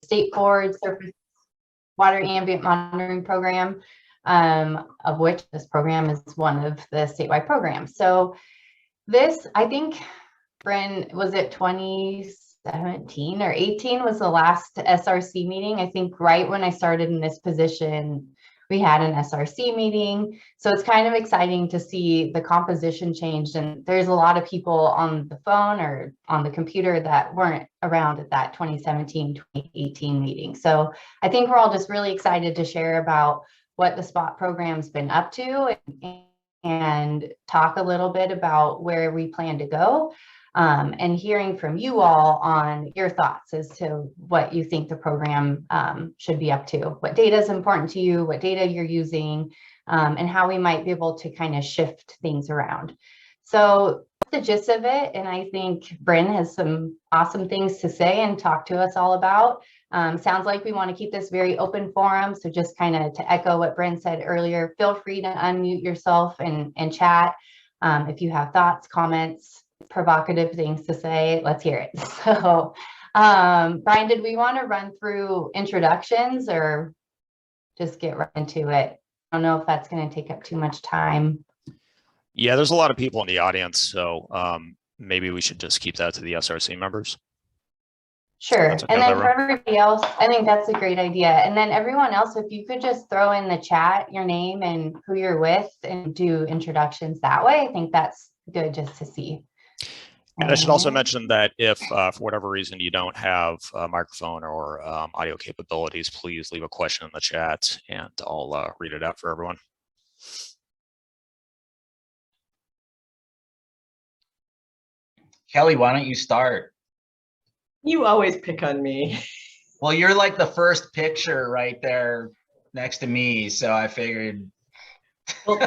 state board surface water ambient monitoring program, of which this program is one of the statewide programs. So this, I think, Bryn, was it 2017 or 18 was the last SRC meeting? I think right when I started in this position, we had an SRC meeting. So it's kind of exciting to see the composition changed. And there's a lot of people on the phone or on the computer that weren't around at that 2017, 2018 meeting. So I think we're all just really excited to share about what the SPoT program's been up to and talk a little bit about where we plan to go. And hearing from you all on your thoughts as to what you think the program should be up to, what data is important to you, what data you're using, and how we might be able to kind of shift things around. So the gist of it, and I think Bryn has some awesome things to say and talk to us all about. Sounds like we want to keep this very open forum. So just kind of to echo what Bryn said earlier, feel free to unmute yourself and chat. If you have thoughts, comments, provocative things to say, let's hear it. So Brian, did we want to run through introductions or just get right into it? I don't know if that's going to take up too much time. Yeah, there's a lot of people in the audience, so maybe we should just keep that to the SRC members. Sure. And then for everybody else, I think that's a great idea. And then everyone else, if you could just throw in the chat your name and who you're with and do introductions that way, I think that's good just to see. And I should also mention that if for whatever reason you don't have a microphone or audio capabilities, please leave a question in the chat and I'll read it out for everyone. Kelly, why don't you start? You always pick on me. Well, you're like the first picture right there next to me, so I figured. Well,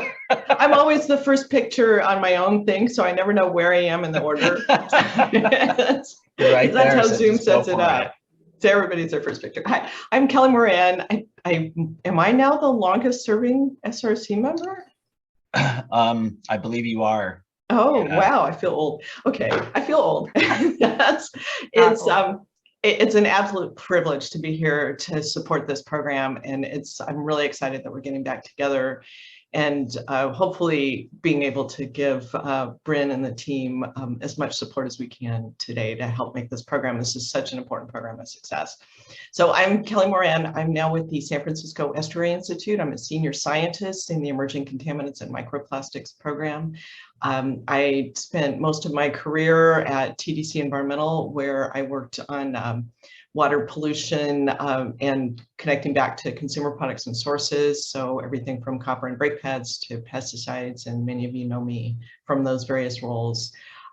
I'm always the first picture on my own thing, so I never know where I am in the order. That's how Zoom sets it up. So everybody's their first picture. Hi, I'm Kelly Moran. Am I now the longest serving SRC member? I believe you are. Oh, yeah. Wow, I feel old. Okay, I feel old. It's an absolute privilege to be here to support this program, and I'm really excited that we're getting back together and hopefully being able to give Bryn and the team as much support as we can today to help make this program. This is such an important program a success. So I'm Kelly Moran. I'm now with the San Francisco Estuary Institute. I'm a senior scientist in the Emerging Contaminants and Microplastics program. I spent most of my career at TDC Environmental, where I worked on water pollution and connecting back to consumer products and sources. So everything from copper and brake pads to pesticides, and many of you know me from those various roles.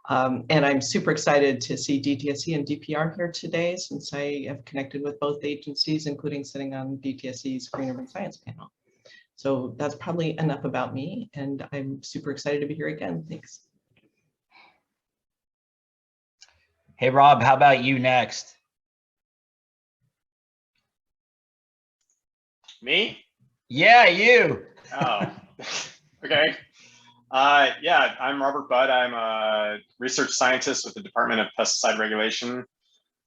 And I'm super excited to see DTSC and DPR here today, since I have connected with both agencies, including sitting on DTSC's Green Urban Science panel. So that's probably enough about me, and I'm super excited to be here again. Thanks. Hey, Rob, how about you next? Me? Yeah, you. Oh, okay. Yeah, I'm Robert Budd. I'm a research scientist with the Department of Pesticide Regulation.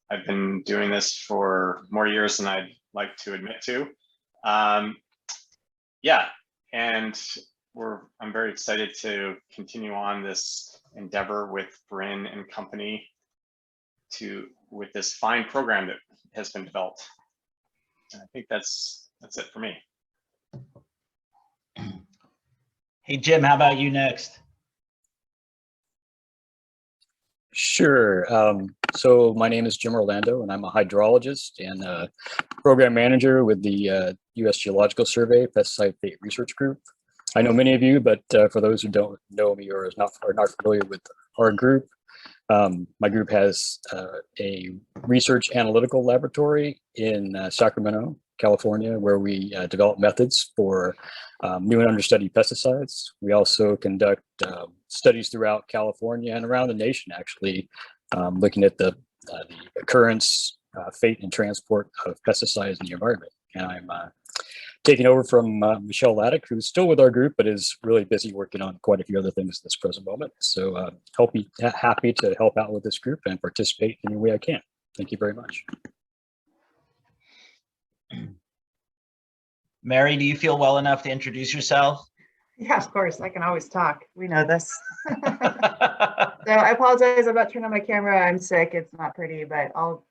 I've been doing this for more years than I'd like to admit to. Yeah, and I'm very excited to continue on this endeavor with Bryn and company with this fine program that has been developed. And I think that's it for me. Hey, Jim, how about you next? Sure. So my name is Jim Orlando, and I'm a hydrologist and a program manager with the U.S. Geological Survey Pesticide Fate Research Group. I know many of you, but for those who don't know me or are not familiar with our group, my group has a research analytical laboratory in Sacramento, California, where we develop methods for new and understudied pesticides. We also conduct studies throughout California and around the nation, actually, looking at the occurrence, fate, and transport of pesticides in the environment. And I'm taking over from Michelle Laddick, who's still with our group, but is really busy working on quite a few other things at this present moment. So happy to help out with this group and participate in any way I can. Thank you very much. Mary, do you feel well enough to introduce yourself? Yeah, of course. I can always talk. We know this. So I apologize. I'm not turning on my camera. I'm sick. It's not pretty, but I'll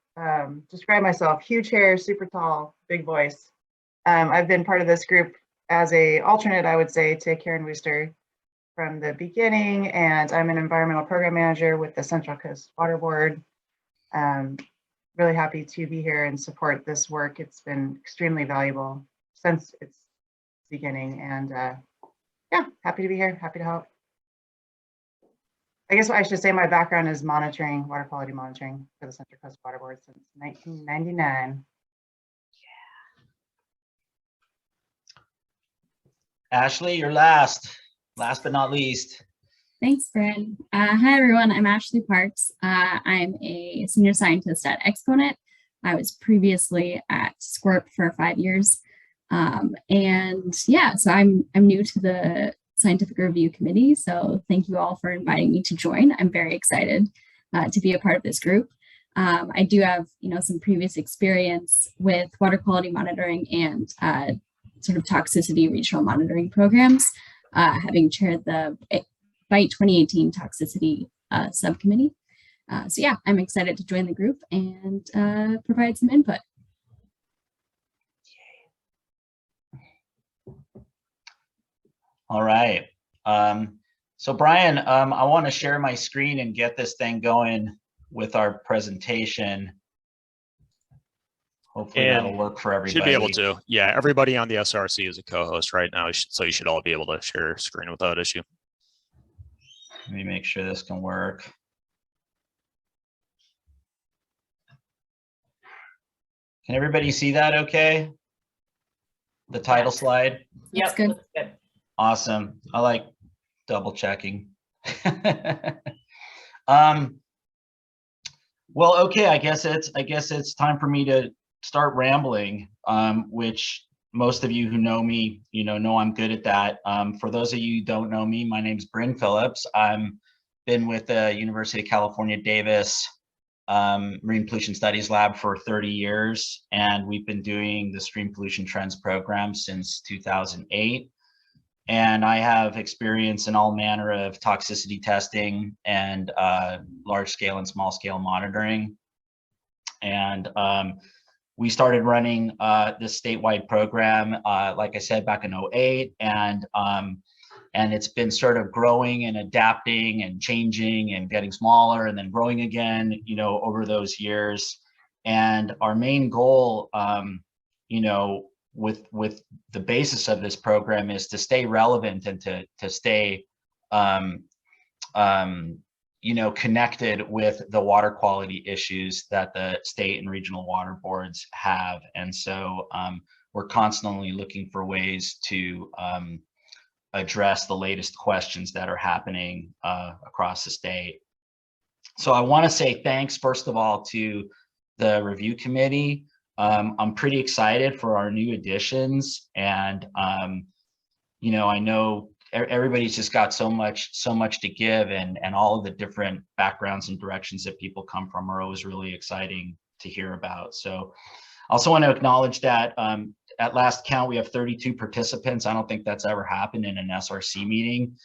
describe myself. Huge hair, super tall, big voice. I've been part of this group as a alternate, I would say, to Karen Wooster from the beginning, and I'm an environmental program manager with the Central Coast Water Board. Really happy to be here and support this work. It's been extremely valuable since its beginning, and yeah, happy to be here, happy to help. I guess I should say my background is monitoring, water quality monitoring for the Central Coast Water Board since 1999. Ashley, you're last but not least. Thanks, Bryn. Hi, everyone. I'm Ashley Parks. I'm a senior scientist at Exponent. I was previously at Squirt for 5 years. And yeah, so I'm new to the scientific review committee. So thank you all for inviting me to join. I'm very excited to be a part of this group. I do have, some previous experience with water quality monitoring and sort of toxicity regional monitoring programs, having chaired the BITE 2018 toxicity subcommittee. So yeah, I'm excited to join the group and provide some input. All right. So Brian, I want to share my screen and get this thing going with our presentation. Hopefully And that'll work for everybody. Should be able to. Yeah, everybody on the SRC is a co-host right now, so you should all be able to share your screen without issue. Let me make sure this can work. Can everybody see that okay? The title slide? That's good. Looks good. Awesome. I like double checking. Well, okay, I guess it's time for me to start rambling, which most of you who know me, know I'm good at that. For those of you who don't know me, my name's Bryn Phillips. I'm been with the University of California, Davis Marine Pollution Studies Lab for 30 years, and we've been doing the Stream Pollution Trends program since 2008. And I have experience in all manner of toxicity testing and large scale and small scale monitoring. And we started running this statewide program, like I said, back in 2008, and it's been sort of growing and adapting and changing and getting smaller and then growing again, over those years. And our main goal, with the basis of this program is to stay relevant and to stay, connected with the water quality issues that the state and regional water boards have. And so we're constantly looking for ways to address the latest questions that are happening across the state. So I want to say thanks, first of all, to the review committee. I'm pretty excited for our new additions, and I know everybody's just got so much to give, and all of the different backgrounds and directions that people come from are always really exciting to hear about. So I also want to acknowledge that at last count we have 32 participants. I don't think that's ever happened in an SRC meeting.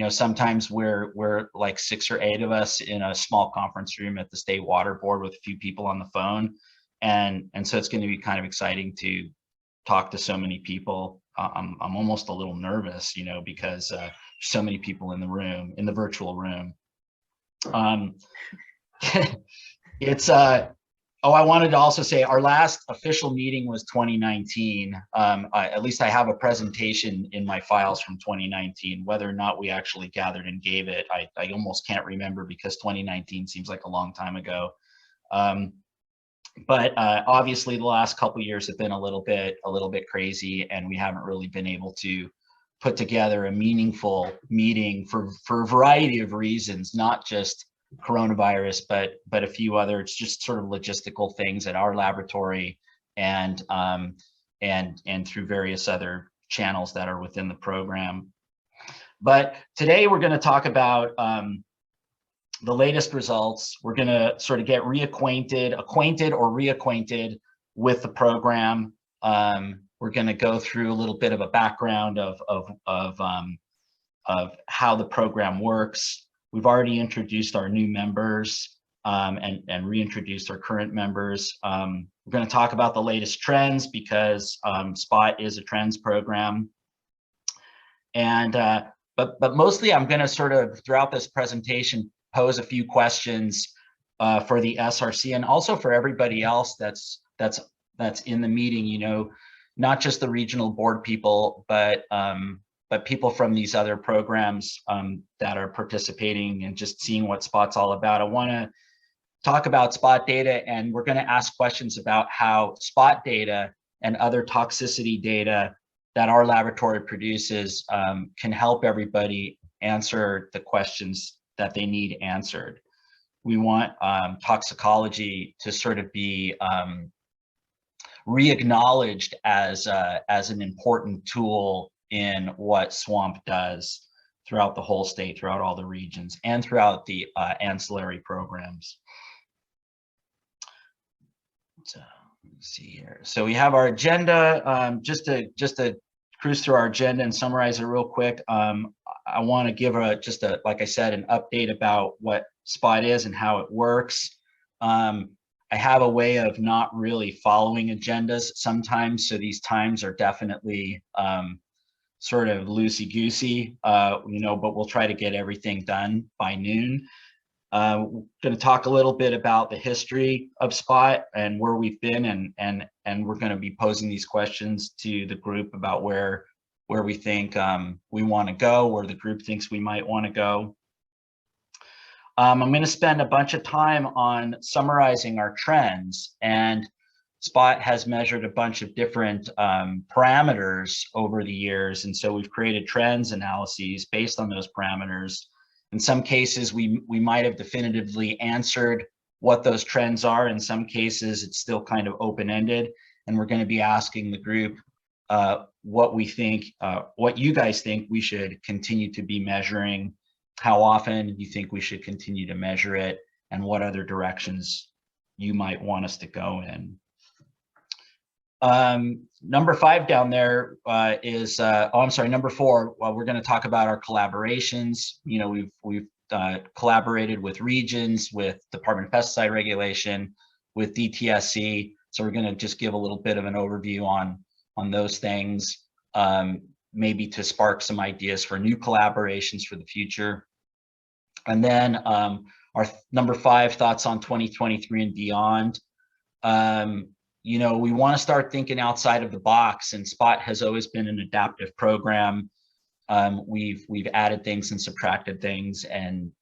Sometimes we're like 6 or 8 of us in a small conference room at the state water board with a few people on the phone. And so it's going to be kind of exciting to talk to so many people. I'm almost a little nervous, because so many people in the room, in the virtual room. It's I wanted to also say our last official meeting was 2019. At least I have a presentation in my files from 2019. Whether or not we actually gathered and gave it, I almost can't remember, because 2019 seems like a long time ago. But obviously the last couple of years have been a little bit crazy, and we haven't really been able to put together a meaningful meeting for a variety of reasons, not just coronavirus, but a few other, it's just sort of logistical things at our laboratory and through various other channels that are within the program. But today we're going to talk about the latest results. We're going to sort of get acquainted or reacquainted with the program, we're going to go through a little bit of a background of how the program works. We've already introduced our new members and reintroduced our current members. We're going to talk about the latest trends because SPoT is a trends program. And but mostly I'm going to sort of throughout this presentation pose a few questions for the SRC and also for everybody else that's in the meeting, you know, not just the regional board people, but people from these other programs that are participating and just seeing what SPoT's all about. I want to talk about SPoT data, and we're going to ask questions about how SPoT data and other toxicity data that our laboratory produces can help everybody answer the questions that they need answered. We want toxicology to sort of be re-acknowledged as an important tool in what SWAMP does throughout the whole state, throughout all the regions, and throughout the ancillary programs. So let's see here. So we have our agenda. Just to cruise through our agenda and summarize it real quick. I want to give like I said, an update about what SPoT is and how it works. I have a way of not really following agendas sometimes, so these times are definitely sort of loosey-goosey, you know, but we'll try to get everything done by noon. We're going to talk a little bit about the history of SPoT and where we've been, and we're going to be posing these questions to the group about where we think we want to go, where the group thinks we might want to go. I'm going to spend a bunch of time on summarizing our trends, and SPoT has measured a bunch of different parameters over the years, and so we've created trends analyses based on those parameters. In some cases, we might have definitively answered what those trends are. In some cases, it's still kind of open-ended, and we're going to be asking the group what we think, what you guys think we should continue to be measuring, how often you think we should continue to measure it, and what other directions you might want us to go in. Number 5 down there is, oh, I'm sorry, number 4. Well, we're going to talk about our collaborations. You know, we've collaborated with regions, with Department of Pesticide Regulation, with DTSC. So we're going to just give a little bit of an overview on those things, maybe to spark some ideas for new collaborations for the future. And then our number 5, thoughts on 2023 and beyond. You know, we want to start thinking outside of the box, and SPoT has always been an adaptive program. We've added things and subtracted things and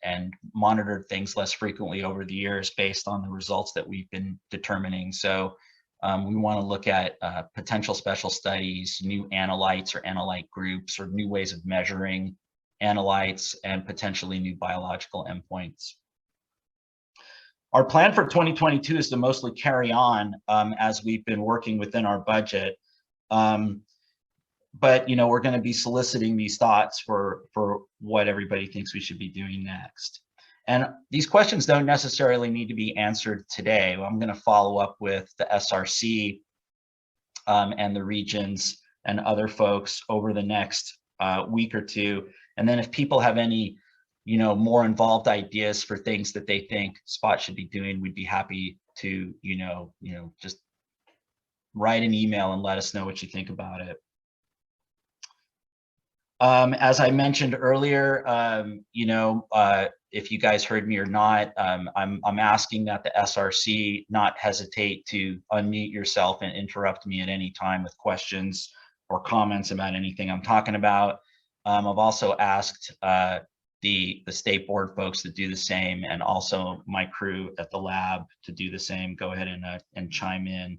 monitored things less frequently over the years based on the results that we've been determining. So we want to look at potential special studies, new analytes or analyte groups, or new ways of measuring analytes, and potentially new biological endpoints. Our plan for 2022 is to mostly carry on as we've been working within our budget. But, you know, we're going to be soliciting these thoughts for what everybody thinks we should be doing next. And these questions don't necessarily need to be answered today. I'm going to follow up with the SRC and the regions and other folks over the next week or two. And then if people have any, you know, more involved ideas for things that they think SPoT should be doing, we'd be happy to, you know, just write an email and let us know what you think about it. As I mentioned earlier, you know, if you guys heard me or not, I'm asking that the SRC not hesitate to unmute yourself and interrupt me at any time with questions or comments about anything I'm talking about. I've also asked the state board folks to do the same, and also my crew at the lab to do the same. Go ahead and chime in.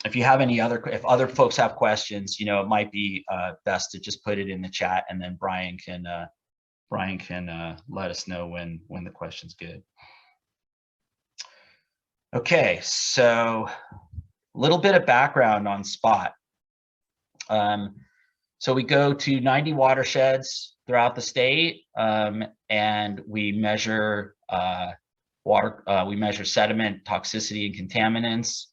If you have if other folks have questions, you know, it might be best to just put it in the chat, and then Brian can let us know when the question's good. Okay, so a little bit of background on SPoT. So we go to 90 watersheds throughout the state, and we measure we measure sediment, toxicity, and contaminants.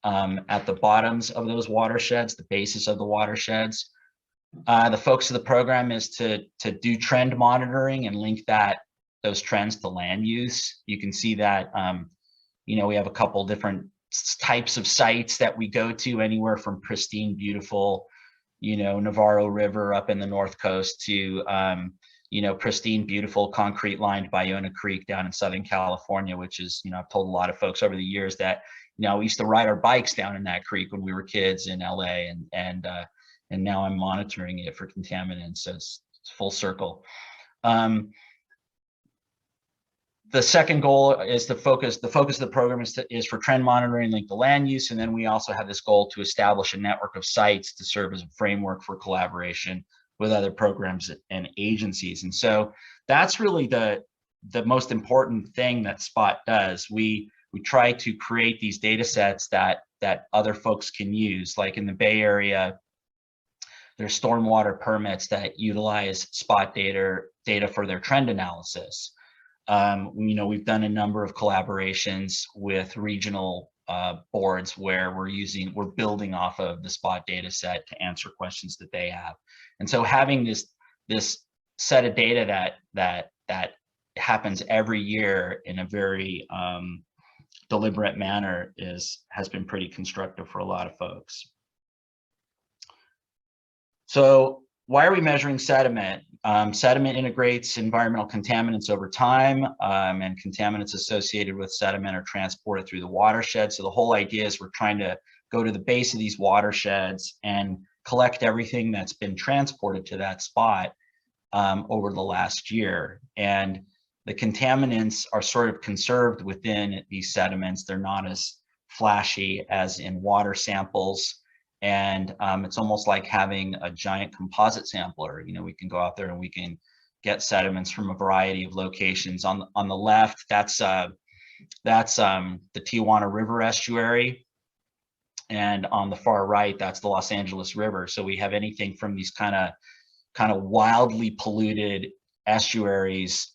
at the bottoms of those watersheds, the bases of the watersheds. The focus of the program is to do trend monitoring and link those trends to land use. You can see that, you know, we have a couple different types of sites that we go to, anywhere from pristine, beautiful, you know, Navarro River up in the North Coast to, you know, pristine, beautiful, concrete lined Bayona Creek down in Southern California, which is, you know, I've told a lot of folks over the years that, you know, we used to ride our bikes down in that creek when we were kids in LA, and now I'm monitoring it for contaminants. So it's full circle. The second goal is the focus of the program is for trend monitoring linked to land use. And then we also have this goal to establish a network of sites to serve as a framework for collaboration with other programs and agencies. And so that's really the most important thing that SPoT does. We try to create these data sets that other folks can use. Like in the Bay Area, there's stormwater permits that utilize SPoT data for their trend analysis. You know, we've done a number of collaborations with regional boards where we're building off of the SPoT data set to answer questions that they have. And so having this set of data that happens every year in a very deliberate manner has been pretty constructive for a lot of folks. So why are we measuring sediment? Sediment integrates environmental contaminants over time, and contaminants associated with sediment are transported through the watershed. So the whole idea is we're trying to go to the base of these watersheds and collect everything that's been transported to that spot over the last year. And the contaminants are sort of conserved within these sediments. They're not as flashy as in water samples. And it's almost like having a giant composite sampler. You know, we can go out there and we can get sediments from a variety of locations. On the left, that's the Tijuana River estuary, and on the far right, that's the Los Angeles River. So we have anything from these kind of wildly polluted estuaries,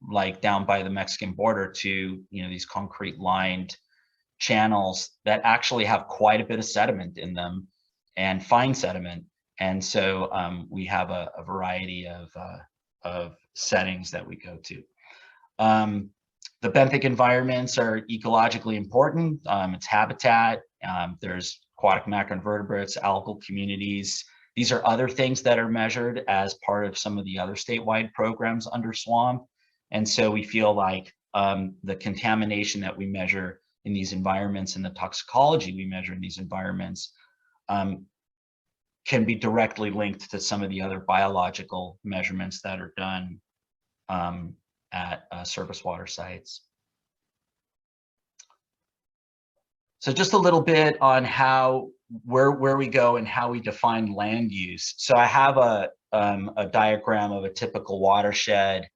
like down by the Mexican border, to, you know, these concrete lined channels that actually have quite a bit of sediment in them, and fine sediment. And so we have a variety of settings that we go to. The benthic environments are ecologically important. It's habitat. There's aquatic macroinvertebrates, algal communities. These are other things that are measured as part of some of the other statewide programs under SWAMP. And so we feel like the contamination that we measure in these environments and the toxicology we measure in these environments can be directly linked to some of the other biological measurements that are done at surface water sites. So just a little bit on where we go and how we define land use. So I have a diagram of a typical watershed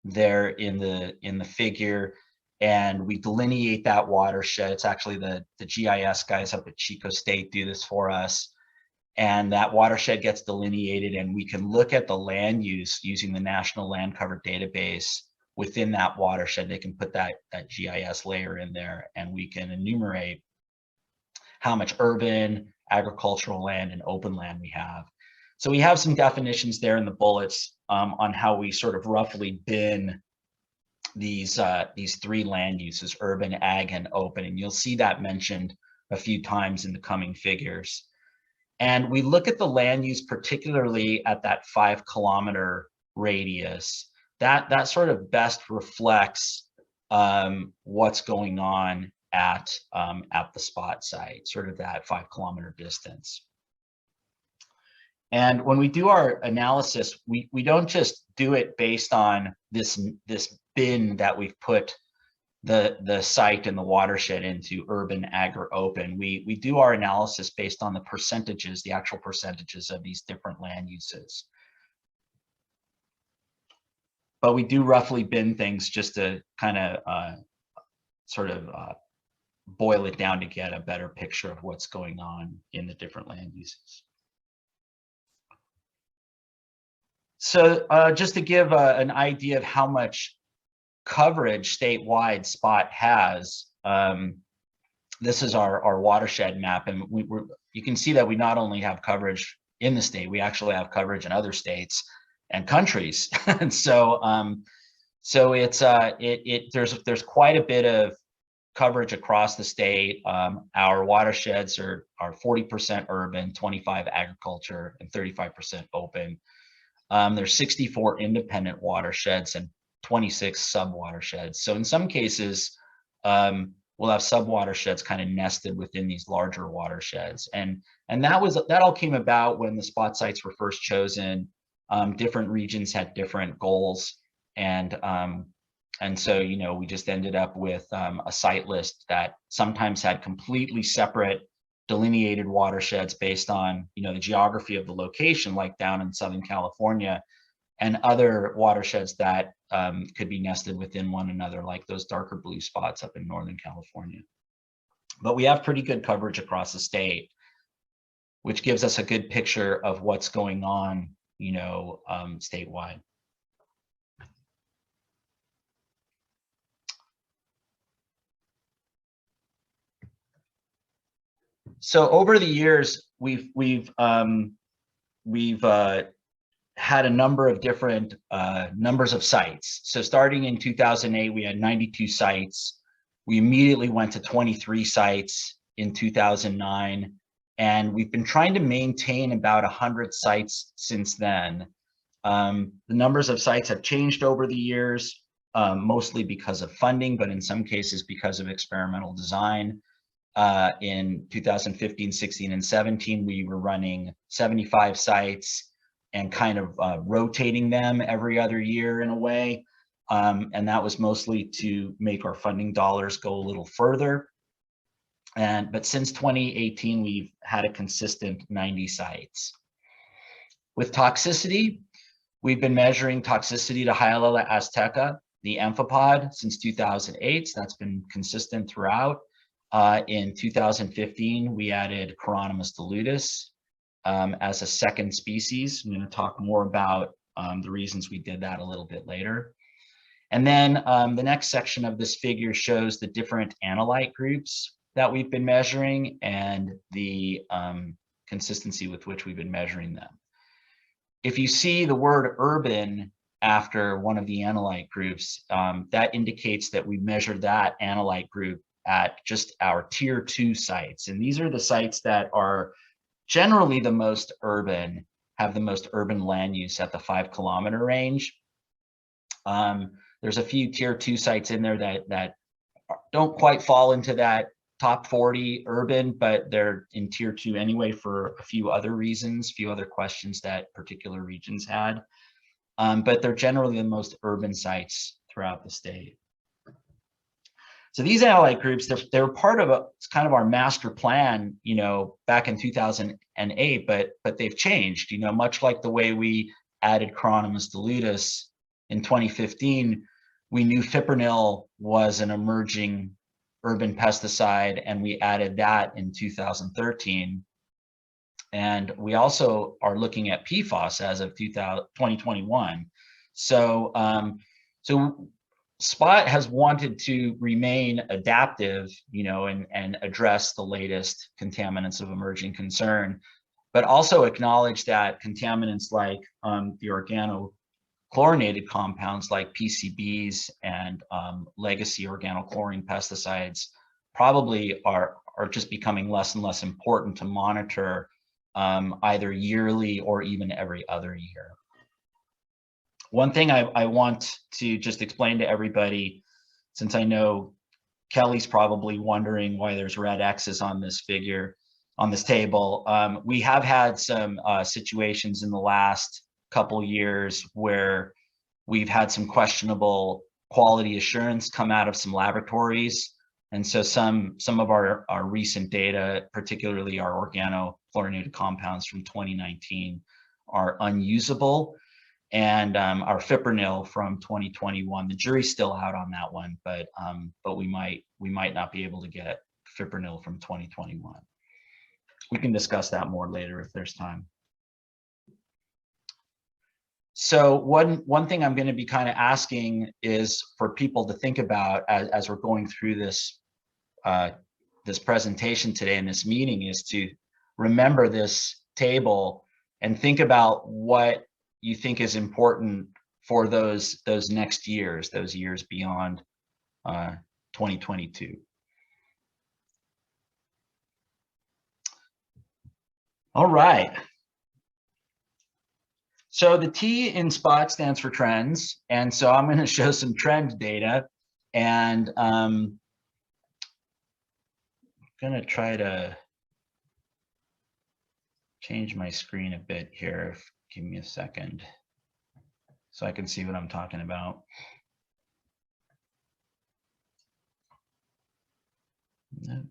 there in the figure, and we delineate that watershed. It's actually the GIS guys up at Chico State do this for us. And that watershed gets delineated, and we can look at the land use using the National Land Cover Database within that watershed. They can put that GIS layer in there, and we can enumerate how much urban, agricultural land, and open land we have. So we have some definitions there in the bullets on how we sort of roughly bin these three land uses: urban, ag, and open. And you'll see that mentioned a few times in the coming figures. And we look at the land use particularly at that 5-kilometer radius. That sort of best reflects what's going on at the SPoT site, sort of that 5-kilometer distance. And when we do our analysis, we don't just do it based on this bin that we've put the site and the watershed into, urban, ag, or open. We do our analysis based on the percentages, the actual percentages of these different land uses. But we do roughly bin things just to kind of boil it down to get a better picture of what's going on in the different land uses. So just to give an idea of how much coverage statewide SPoT has, this is our watershed map, and you can see that we not only have coverage in the state, we actually have coverage in other states and countries. And so so it's there's quite a bit of coverage across the state. Our watersheds are 40% urban, 25 agriculture, and 35% open. There's 64 independent watersheds and 26 sub-watersheds. So in some cases, we'll have sub-watersheds kind of nested within these larger watersheds. And that all came about when the SPoT sites were first chosen. Different regions had different goals. And so, you know, we just ended up with a site list that sometimes had completely separate delineated watersheds based on, you know, the geography of the location, like down in Southern California, and other watersheds that could be nested within one another, like those darker blue spots up in Northern California. But we have pretty good coverage across the state, which gives us a good picture of what's going on, you know, statewide. So over the years, we've had a number of different numbers of sites. So starting in 2008, we had 92 sites. We immediately went to 23 sites in 2009, and we've been trying to maintain about 100 sites since then. The numbers of sites have changed over the years, mostly because of funding, but in some cases because of experimental design. In 2015, 16, and 17, we were running 75 sites and kind of rotating them every other year in a way. And that was mostly to make our funding dollars go a little further. But since 2018, we've had a consistent 90 sites. With toxicity, we've been measuring toxicity to Hyalella azteca, the amphipod, since 2008. So that's been consistent throughout. In 2015, we added Chironomus dilutus as a second species. I'm going to talk more about the reasons we did that a little bit later. And then the next section of this figure shows the different analyte groups that we've been measuring and the consistency with which we've been measuring them. If you see the word urban after one of the analyte groups, that indicates that we measured that analyte group at just our tier 2 sites. And these are the sites that are generally the most urban, have the most urban land use at the 5 kilometer range. There's a few tier 2 sites in there that don't quite fall into that top 40 urban, but they're in tier 2 anyway for a few other reasons, few other questions that particular regions had. But they're generally the most urban sites throughout the state. So these analyte groups, they're part of it's kind of our master plan, you know, back in 2008, but they've changed, you know, much like the way we added Chironomus dilutus in 2015, we knew fipronil was an emerging urban pesticide, and we added that in 2013. And we also are looking at PFAS as of 2021. So, SPoT has wanted to remain adaptive, you know, and address the latest contaminants of emerging concern, but also acknowledge that contaminants like the organochlorinated compounds like PCBs and legacy organochlorine pesticides probably are just becoming less and less important to monitor either yearly or even every other year. One thing I want to just explain to everybody, since I know Kelly's probably wondering why there's red X's on this figure, on this table. We have had some situations in the last couple years where we've had some questionable quality assurance come out of some laboratories. And so some of our recent data, particularly our organochlorinated compounds from 2019, are unusable. And our fipronil from 2021, the jury's still out on that one, but we might not be able to get fipronil from 2021. We can discuss that more later if there's time. So one thing I'm going to be kind of asking is for people to think about as we're going through this this presentation today in this meeting is to remember this table and think about what you think is important for those next years, those years beyond 2022. All right. So the T in SPoT stands for trends. And so I'm going to show some trend data, and I'm going to try to change my screen a bit here. Give me a second so I can see what I'm talking about. No.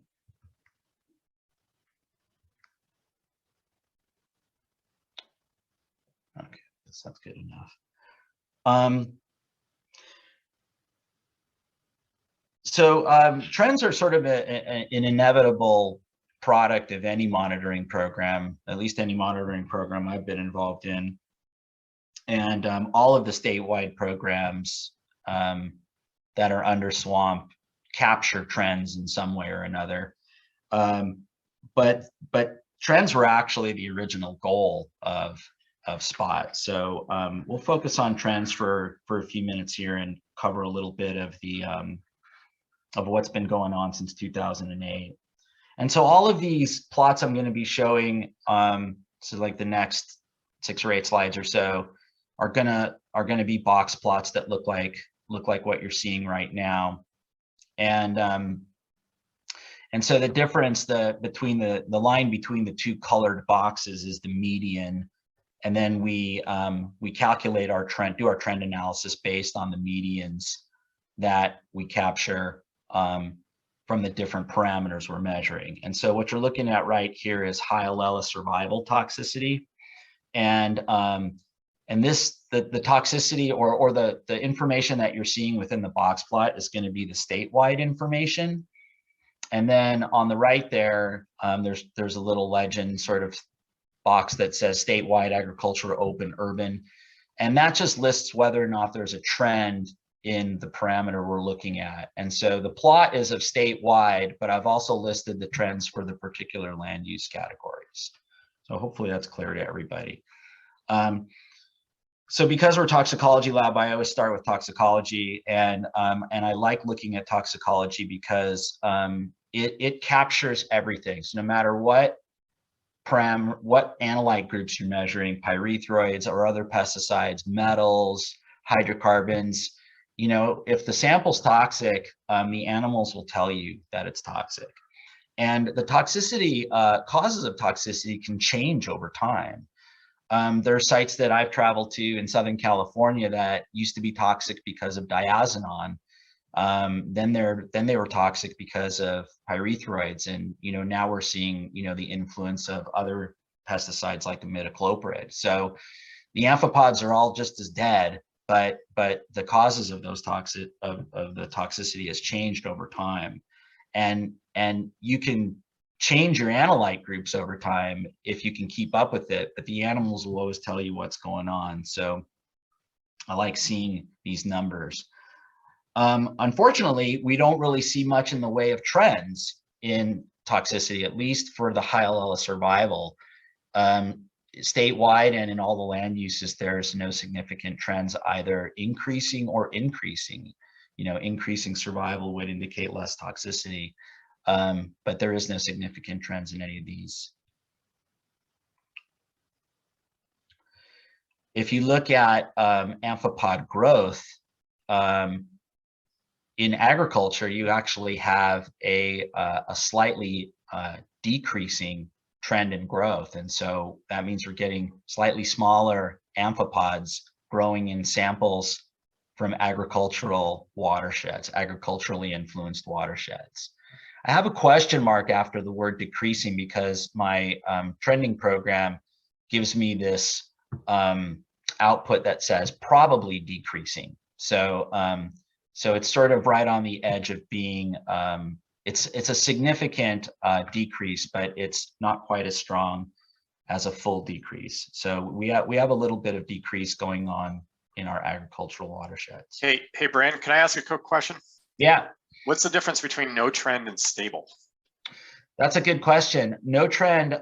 Okay, that's good enough. Trends are sort of an inevitable product of any monitoring program, at least any monitoring program I've been involved in. And all of the statewide programs that are under SWAMP capture trends in some way or another. But trends were actually the original goal of SPoT. So we'll focus on trends for a few minutes here and cover a little bit of the of what's been going on since 2008. And so all of these plots I'm going to be showing, so like the next 6 or 8 slides or so, are gonna be box plots that look like what you're seeing right now. And so the difference between the line between the 2 colored boxes is the median. And then we calculate our trend, do our trend analysis based on the medians that we capture from the different parameters we're measuring. And so what you're looking at right here is high allela survival toxicity. And the toxicity or the information that you're seeing within the box plot is going to be the statewide information. And then on the right there, there's a little legend sort of box that says statewide, agricultural, open, urban. And that just lists whether or not there's a trend in the parameter we're looking at. And so the plot is of statewide, but I've also listed the trends for the particular land use categories. So hopefully that's clear to everybody. So because we're a toxicology lab, I always start with toxicology, and I like looking at toxicology because it captures everything. So no matter what analyte groups you're measuring, pyrethroids or other pesticides, metals, hydrocarbons, you know, if the sample's toxic, the animals will tell you that it's toxic. And the toxicity, causes of toxicity can change over time. There are sites that I've traveled to in Southern California that used to be toxic because of diazinon. Then they were toxic because of pyrethroids. And, you know, now we're seeing, you know, the influence of other pesticides like imidacloprid. So the amphipods are all just as dead, but the causes of those of the toxicity has changed over time. And you can change your analyte groups over time if you can keep up with it, but the animals will always tell you what's going on. So I like seeing these numbers. Unfortunately, we don't really see much in the way of trends in toxicity, at least for the high allela survival. Statewide and in all the land uses, there's no significant trends either increasing or increasing. You know, increasing survival would indicate less toxicity, but there is no significant trends in any of these. If you look at amphipod growth, in agriculture, you actually have a slightly decreasing trend in growth. And so that means we're getting slightly smaller amphipods growing in samples from agricultural watersheds, agriculturally influenced watersheds. I have a question mark after the word decreasing because my trending program gives me this output that says probably decreasing. So so it's sort of right on the edge of being, it's a significant decrease, but it's not quite as strong as a full decrease. So we have a little bit of decrease going on in our agricultural watersheds. Hey, Brian, can I ask a quick question? Yeah. What's the difference between no trend and stable? That's a good question. No trend.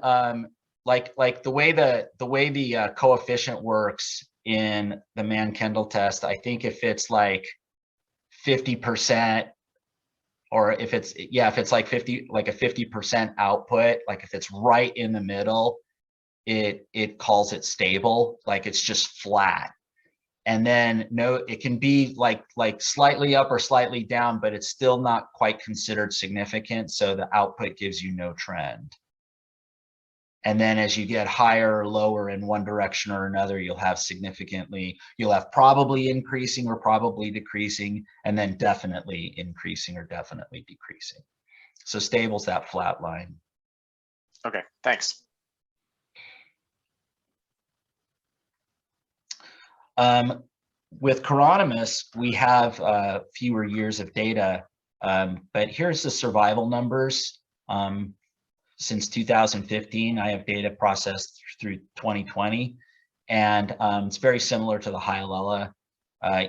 Like the way the coefficient works in the Mann-Kendall test, I think if it's like 50%, or if it's like 50, like a 50% output, like if it's right in the middle, it calls it stable, like it's just flat. And then no, it can be like slightly up or slightly down, but it's still not quite considered significant. So the output gives you no trend. And then as you get higher or lower in one direction or another, you'll have probably increasing or probably decreasing, and then definitely increasing or definitely decreasing. So stable's that flat line. Okay, thanks. With Chironomus, we have fewer years of data, but here's the survival numbers. Since 2015, I have data processed through 2020, and it's very similar to the Hyalella.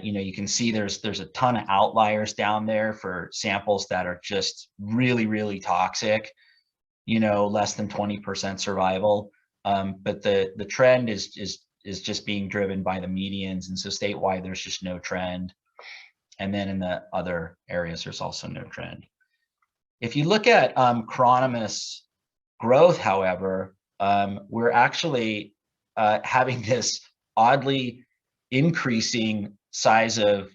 You can see there's a ton of outliers down there for samples that are just really, really toxic, less than 20% survival. But the trend is just being driven by the medians, and so statewide there's just no trend. And then in the other areas, there's also no trend. If you look at Chironomus growth, however, we're actually having this oddly increasing size of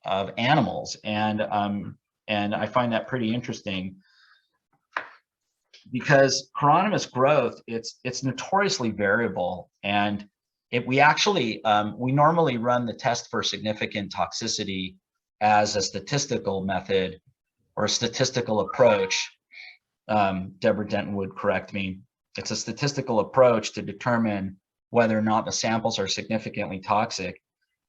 animals, and I find that pretty interesting because Chironomus growth, it's notoriously variable, and we normally run the test for significant toxicity as a statistical method or a statistical approach. Deborah Denton would correct me. It's a statistical approach to determine whether or not the samples are significantly toxic.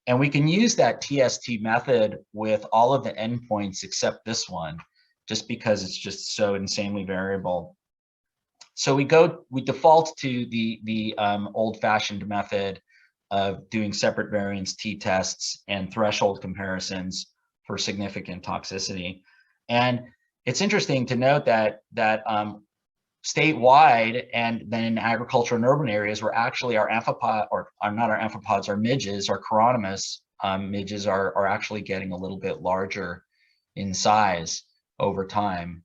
And we can use that TST method with all of the endpoints except this one, just because it's just so insanely variable. So we default to the old-fashioned method of doing separate variance t-tests and threshold comparisons for significant toxicity. And it's interesting to note that statewide and then in agricultural and urban areas where actually our amphipod, or not our amphipods, our midges, our Chironomus midges are actually getting a little bit larger in size over time,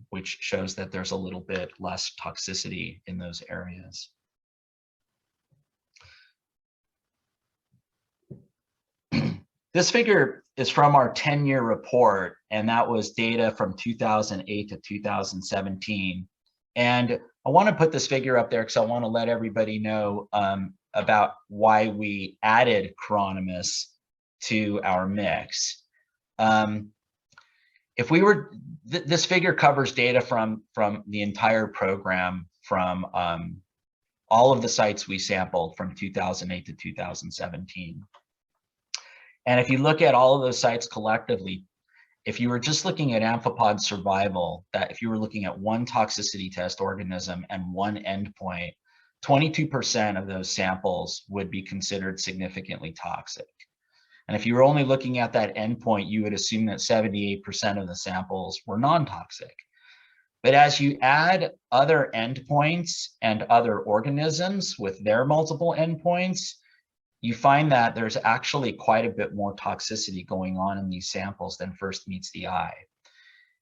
which shows that there's a little bit less toxicity in those areas. This figure is from our 10-year report, and that was data from 2008 to 2017. And I want to put this figure up there because I want to let everybody know about why we added Chironomus to our mix. This figure covers data from the entire program, from all of the sites we sampled from 2008 to 2017. And if you look at all of those sites collectively, if you were just looking at amphipod survival, that if you were looking at one toxicity test organism and one endpoint, 22% of those samples would be considered significantly toxic. And if you were only looking at that endpoint, you would assume that 78% of the samples were non-toxic. But as you add other endpoints and other organisms with their multiple endpoints, you find that there's actually quite a bit more toxicity going on in these samples than first meets the eye.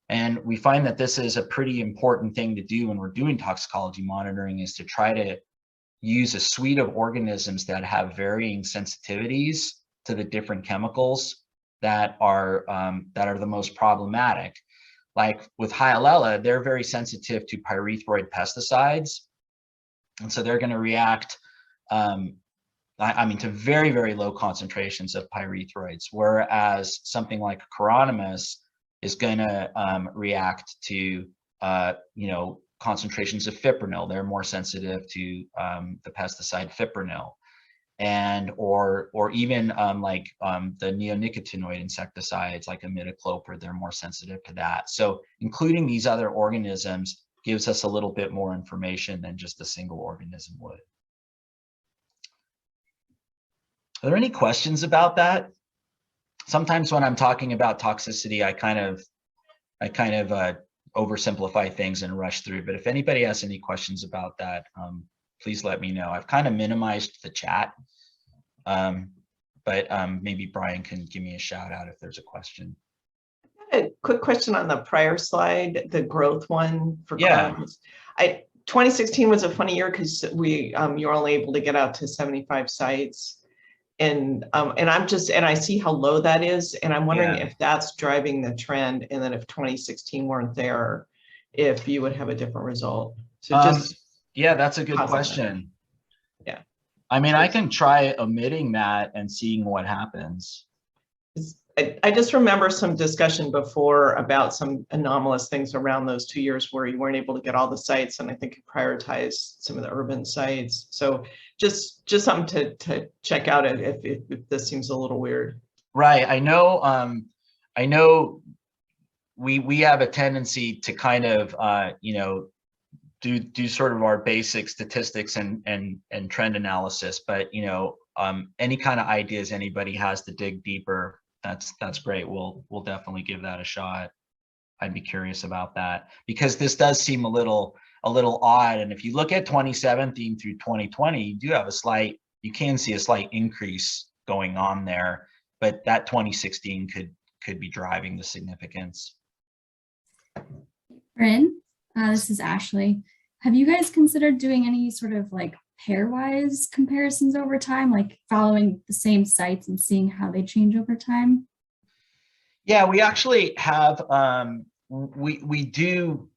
And we find that this is a pretty important thing to do when we're doing toxicology monitoring, is to try to use a suite of organisms that have varying sensitivities to the different chemicals that are the most problematic. Like with Hyalella, they're very sensitive to pyrethroid pesticides. And so they're going to react to very, very low concentrations of pyrethroids, whereas something like Chironomus is going to react to, concentrations of fipronil. They're more sensitive to the pesticide fipronil, and or even the neonicotinoid insecticides like imidacloprid, they're more sensitive to that. So including these other organisms gives us a little bit more information than just a single organism would. Are there any questions about that? Sometimes when I'm talking about toxicity, I kind of oversimplify things and rush through. But if anybody has any questions about that, please let me know. I've kind of minimized the chat, but maybe Brian can give me a shout out if there's a question. A quick question on the prior slide, the growth one for Yeah. Chronicles. 2016 was a funny year because we you were only able to get out to 75 sites. And I see how low that is, and I'm wondering Yeah. if that's driving the trend, and then if 2016 weren't there, if you would have a different result. So just yeah, that's a good pause on that. question. Yeah. I mean, I can try omitting that and seeing what happens. I just remember some discussion before about some anomalous things around those 2 years where you weren't able to get all the sites, and I think you prioritized some of the urban sites. So just something to check out if this seems a little weird. Right. I know we have a tendency to kind of you know, do sort of our basic statistics and trend analysis, but you know, any kind of ideas anybody has to dig deeper, that's great. We'll definitely give that a shot. I'd be curious about that because this does seem a little odd. And if you look at 2017 through 2020, you do have you can see a slight increase going on there, but that 2016 could be driving the significance. Bryn, this is Ashley. Have you guys considered doing any sort of like pairwise comparisons over time, like following the same sites and seeing how they change over time? Yeah, we actually have, we do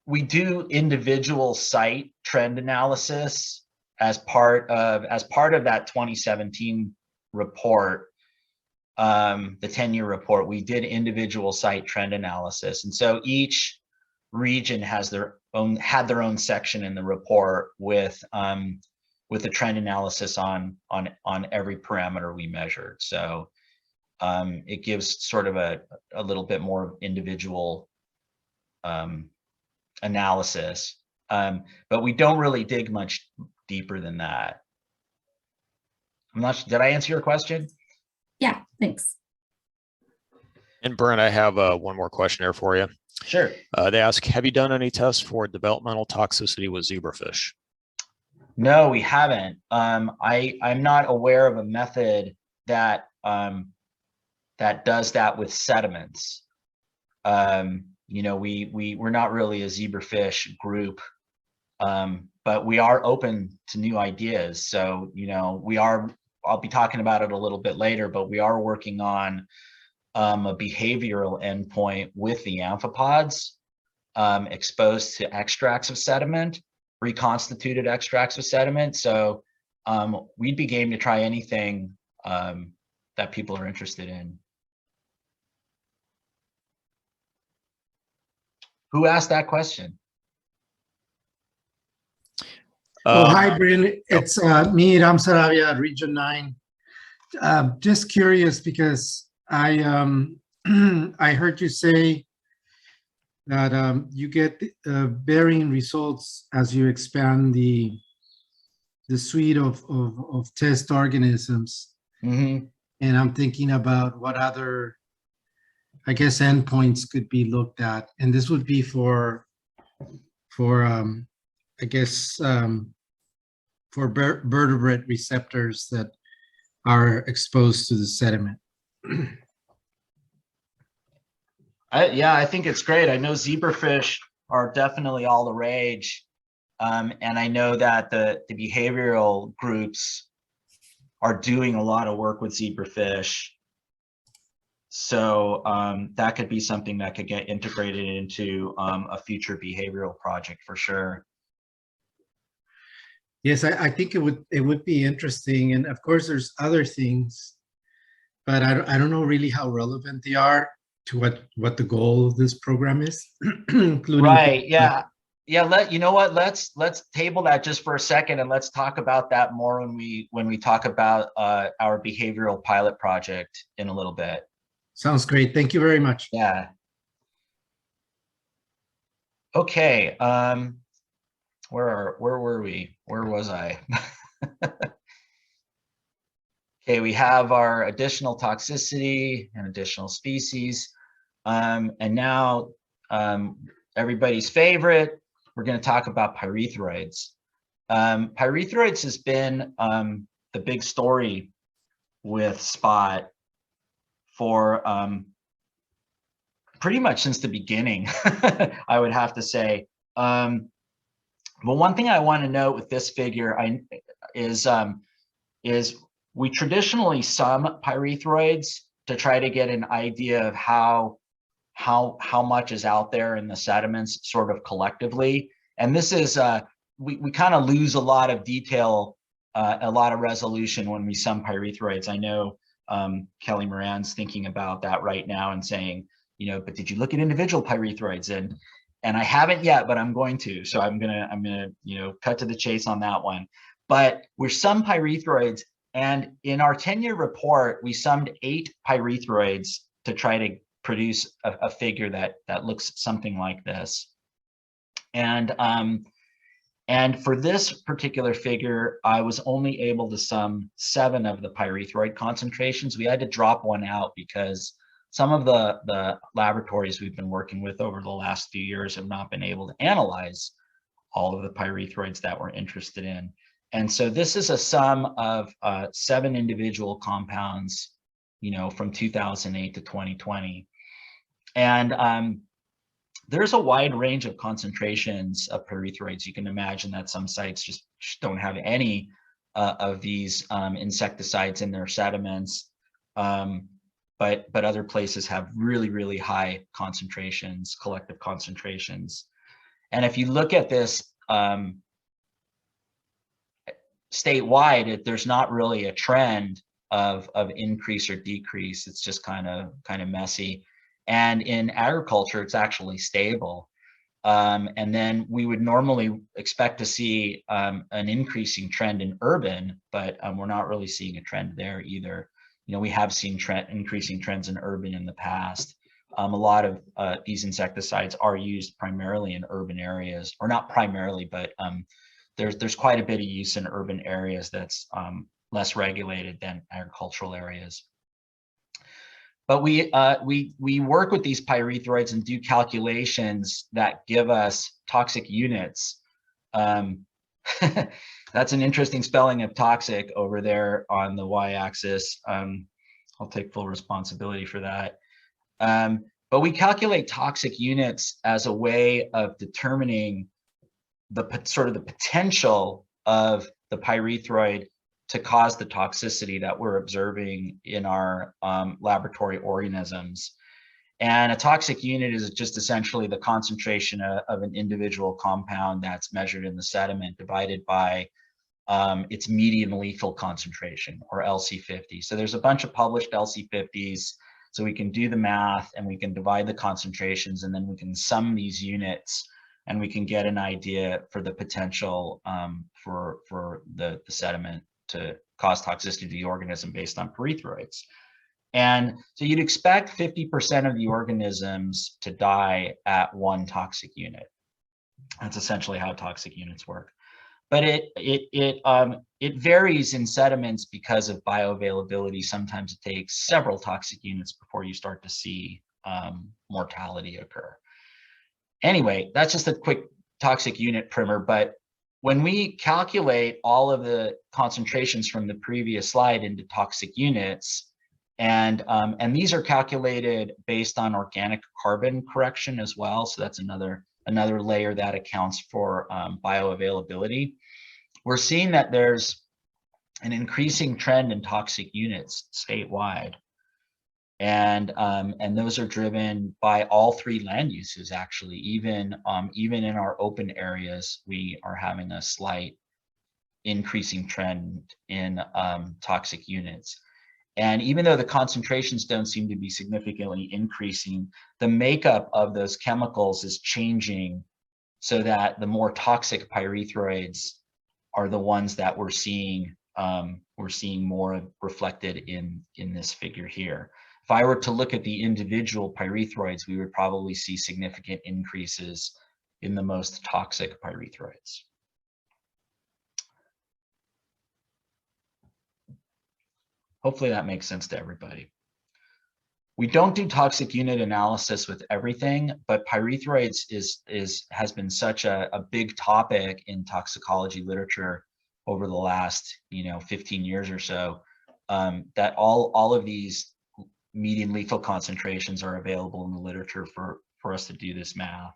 individual site trend analysis as part of that 2017 report, the 10-year report. We did individual site trend analysis, and so each region had their own section in the report with a trend analysis on every parameter we measured. So it gives sort of a little bit more individual analysis, but we don't really dig much deeper than that. I'm not sure, did I answer your question? Yeah, thanks. And Brent, I have one more question here for you. Sure. They ask, have you done any tests for developmental toxicity with zebrafish? No, we haven't. I'm not aware of a method that that does that with sediments. You know, we're not really a zebrafish group, but we are open to new ideas. So, you know, I'll be talking about it a little bit later, but we are working on a behavioral endpoint with the amphipods exposed to extracts of sediment, reconstituted extracts of sediment. So we'd be game to try anything that people are interested in. Who asked that question? Hi, Bryn. It's me, Ram Saravia, Region 9. Just curious because I heard you say that you get varying results as you expand the suite of test organisms. Mm-hmm. And I'm thinking about what other, I guess, endpoints could be looked at. And this would be for I guess, for vertebrate receptors that are exposed to the sediment. Yeah, I think it's great. I know zebrafish are definitely all the rage. And I know that the behavioral groups are doing a lot of work with zebrafish. So that could be something that could get integrated into a future behavioral project for sure. Yes, I think it would be interesting. And of course, there's other things, but I don't know really how relevant they are to what the goal of this program is. Including right. Yeah. Yeah. You know what? Let's table that just for a second, and let's talk about that more when we talk about our behavioral pilot project in a little bit. Sounds great. Thank you very much. Yeah. Okay. Where were we? Where was I? Okay, we have our additional toxicity and additional species. And now everybody's favorite. We're going to talk about pyrethroids. Pyrethroids has been the big story with SPoT for pretty much since the beginning, I would have to say. But one thing I want to note with this figure is we traditionally sum pyrethroids to try to get an idea of how much is out there in the sediments sort of collectively. And this is, we kind of lose a lot of detail, a lot of resolution when we sum pyrethroids. I know Kelly Moran's thinking about that right now and saying, you know, but did you look at individual pyrethroids? And I haven't yet, but I'm going to. So I'm gonna, you know, cut to the chase on that one. But we're sum pyrethroids, and in our 10-year report, we summed 8 pyrethroids to try to produce a figure that looks something like this. And for this particular figure, I was only able to sum 7 of the pyrethroid concentrations. We had to drop one out because some of the laboratories we've been working with over the last few years have not been able to analyze all of the pyrethroids that we're interested in. And so this is a sum of 7 individual compounds, you know, from 2008 to 2020. And there's a wide range of concentrations of pyrethroids. You can imagine that some sites just don't have any of these insecticides in their sediments, but other places have really, really high concentrations, collective concentrations. And if you look at this statewide, there's not really a trend of increase or decrease. It's just kind of messy. And in agriculture, it's actually stable. And then we would normally expect to see an increasing trend in urban, but we're not really seeing a trend there either. You know, we have seen increasing trends in urban in the past. A lot of these insecticides are used primarily in urban areas, or not primarily, but there's quite a bit of use in urban areas that's less regulated than agricultural areas. But we work with these pyrethroids and do calculations that give us toxic units. That's an interesting spelling of toxic over there on the y-axis. I'll take full responsibility for that. But we calculate toxic units as a way of determining the sort of the potential of the pyrethroid to cause the toxicity that we're observing in our laboratory organisms. And a toxic unit is just essentially the concentration of an individual compound that's measured in the sediment divided by its median lethal concentration, or LC50. So there's a bunch of published LC50s, so we can do the math and we can divide the concentrations, and then we can sum these units and we can get an idea for the potential for the sediment to cause toxicity to the organism based on pyrethroids. And so you'd expect 50% of the organisms to die at one toxic unit. That's essentially how toxic units work. But it varies in sediments because of bioavailability. Sometimes it takes several toxic units before you start to see mortality occur. Anyway, that's just a quick toxic unit primer, but when we calculate all of the concentrations from the previous slide into toxic units, and these are calculated based on organic carbon correction as well, so that's another layer that accounts for bioavailability. We're seeing that there's an increasing trend in toxic units statewide, and those are driven by all 3 land uses. Actually, even in our open areas, we are having a slight increasing trend in toxic units. And even though the concentrations don't seem to be significantly increasing, the makeup of those chemicals is changing so that the more toxic pyrethroids are the ones that we're seeing more reflected in this figure here. If I were to look at the individual pyrethroids, we would probably see significant increases in the most toxic pyrethroids. Hopefully that makes sense to everybody. We don't do toxic unit analysis with everything, but pyrethroids has been such a big topic in toxicology literature over the last 15 years or so, that all of these median lethal concentrations are available in the literature for us to do this math.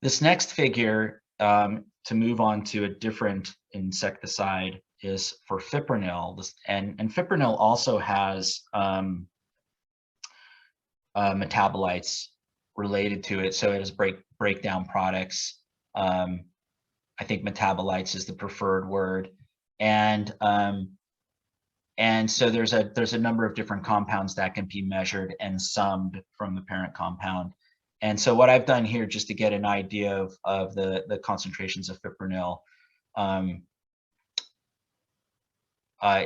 This next figure, to move on to a different insecticide, is for fipronil. And fipronil also has metabolites related to it. So it has breakdown products. I think metabolites is the preferred word. And so there's a number of different compounds that can be measured and summed from the parent compound. And so what I've done here, just to get an idea of the concentrations of fipronil,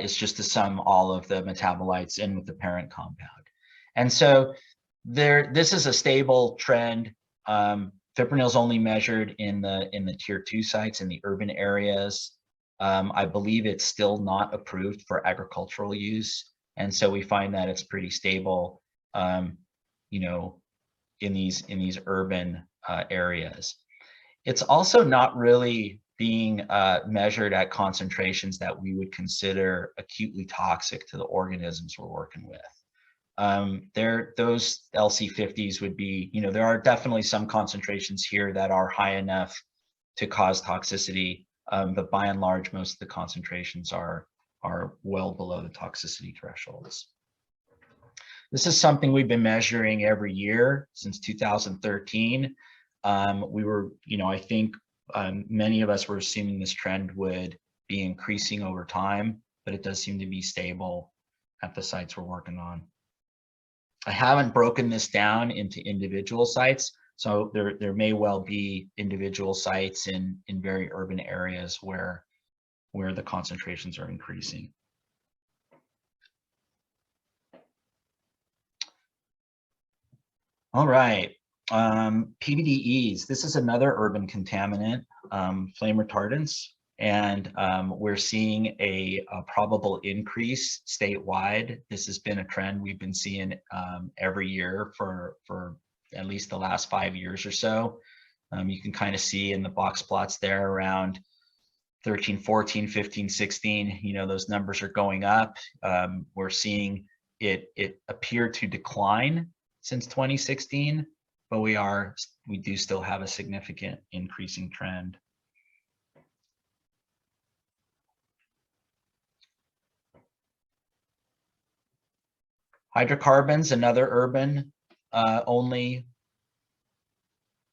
is just to sum all of the metabolites in with the parent compound. And so this is a stable trend. Fipronil is only measured in the tier 2 sites in the urban areas. I believe it's still not approved for agricultural use, and so we find that it's pretty stable, in these urban areas. It's also not really being measured at concentrations that we would consider acutely toxic to the organisms we're working with. Those LC50s would be, there are definitely some concentrations here that are high enough to cause toxicity, but by and large, most of the concentrations are well below the toxicity thresholds. This is something we've been measuring every year since 2013. We were, I think many of us were assuming this trend would be increasing over time, but it does seem to be stable at the sites we're working on. I haven't broken this down into individual sites, so there may well be individual sites in very urban areas where the concentrations are increasing. All right, PBDEs. This is another urban contaminant, flame retardants, and we're seeing a probable increase statewide. This has been a trend we've been seeing every year for at least the last 5 years or so. You can kind of see in the box plots there around 13, 14, 15, 16, those numbers are going up. We're seeing it appear to decline since 2016, but we do still have a significant increasing trend. Hydrocarbons, another urban only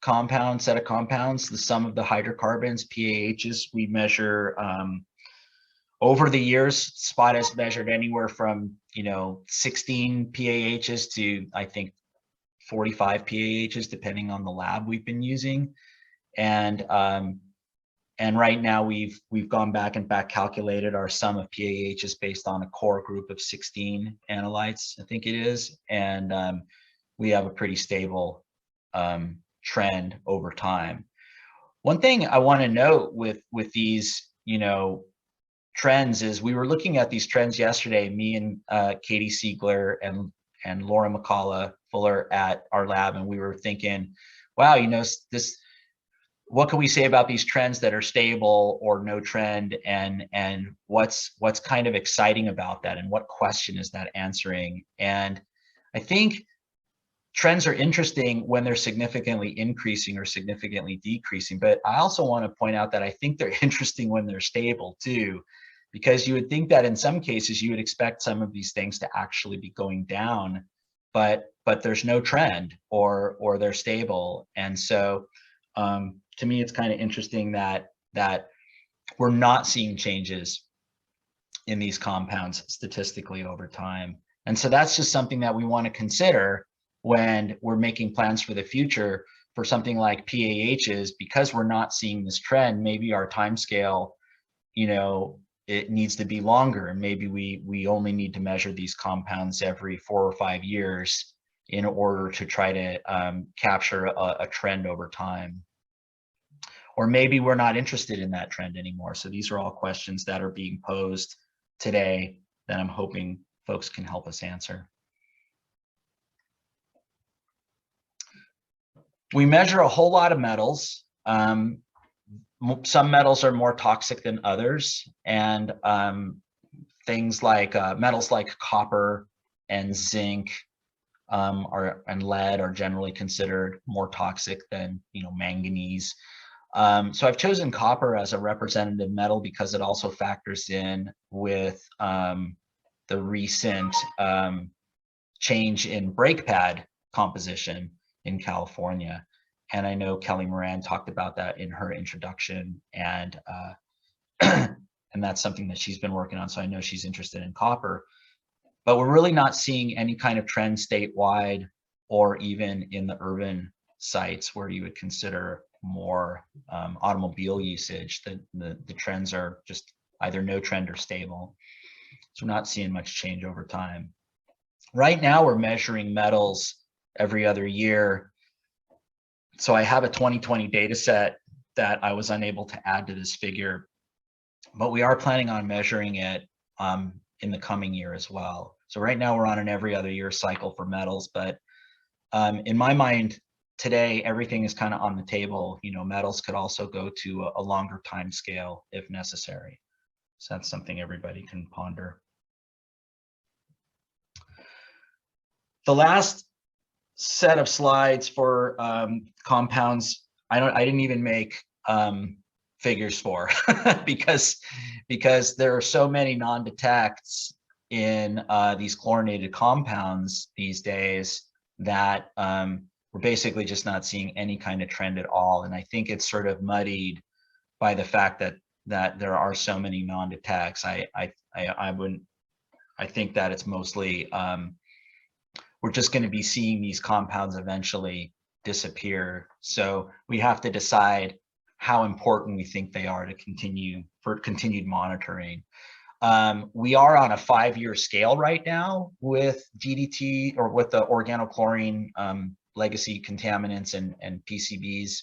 set of compounds. The sum of the hydrocarbons, PAHs, we measure over the years. SPoT has measured anywhere from 16 PAHs to I think 45 PAHs, depending on the lab we've been using. And right now we've gone back and back calculated our sum of PAHs based on a core group of 16 analytes, I think it is, and we have a pretty stable trend over time. One thing I want to note with these trends is we were looking at these trends yesterday, me and Katie Siegler and Laura McCullough Fuller at our lab, and we were thinking, wow, what can we say about these trends that are stable or no trend, and what's kind of exciting about that, and what question is that answering? And I think trends are interesting when they're significantly increasing or significantly decreasing, but I also want to point out that I think they're interesting when they're stable too, because you would think that in some cases you would expect some of these things to actually be going down, but there's no trend or they're stable. And so to me, it's kind of interesting that we're not seeing changes in these compounds statistically over time. And so that's just something that we want to consider when we're making plans for the future for something like PAHs, because we're not seeing this trend. Maybe our time scale, it needs to be longer, and maybe we only need to measure these compounds every 4 or 5 years in order to try to capture a trend over time. Or maybe we're not interested in that trend anymore. So these are all questions that are being posed today that I'm hoping folks can help us answer. We measure a whole lot of metals. Some metals are more toxic than others, and things like metals like copper and zinc and lead are generally considered more toxic than manganese. So I've chosen copper as a representative metal because it also factors in with the recent change in brake pad composition in California. And I know Kelly Moran talked about that in her introduction, and and that's something that she's been working on. So I know she's interested in copper, but we're really not seeing any kind of trend statewide or even in the urban sites where you would consider more automobile usage. The trends are just either no trend or stable. So we're not seeing much change over time. Right now we're measuring metals every other year. So I have a 2020 data set that I was unable to add to this figure, but we are planning on measuring it in the coming year as well. So right now we're on an every other year cycle for metals, but in my mind today, everything is kind of on the table. Metals could also go to a longer time scale if necessary. So that's something everybody can ponder. The last set of slides for compounds, I didn't even make figures for because there are so many non-detects in these chlorinated compounds these days that we're basically just not seeing any kind of trend at all. And I think it's sort of muddied by the fact that there are so many non-detects. I think that it's mostly we're just going to be seeing these compounds eventually disappear. So we have to decide how important we think they are to continued monitoring. We are on a 5-year scale right now with DDT, or with the organochlorine legacy contaminants and PCBs.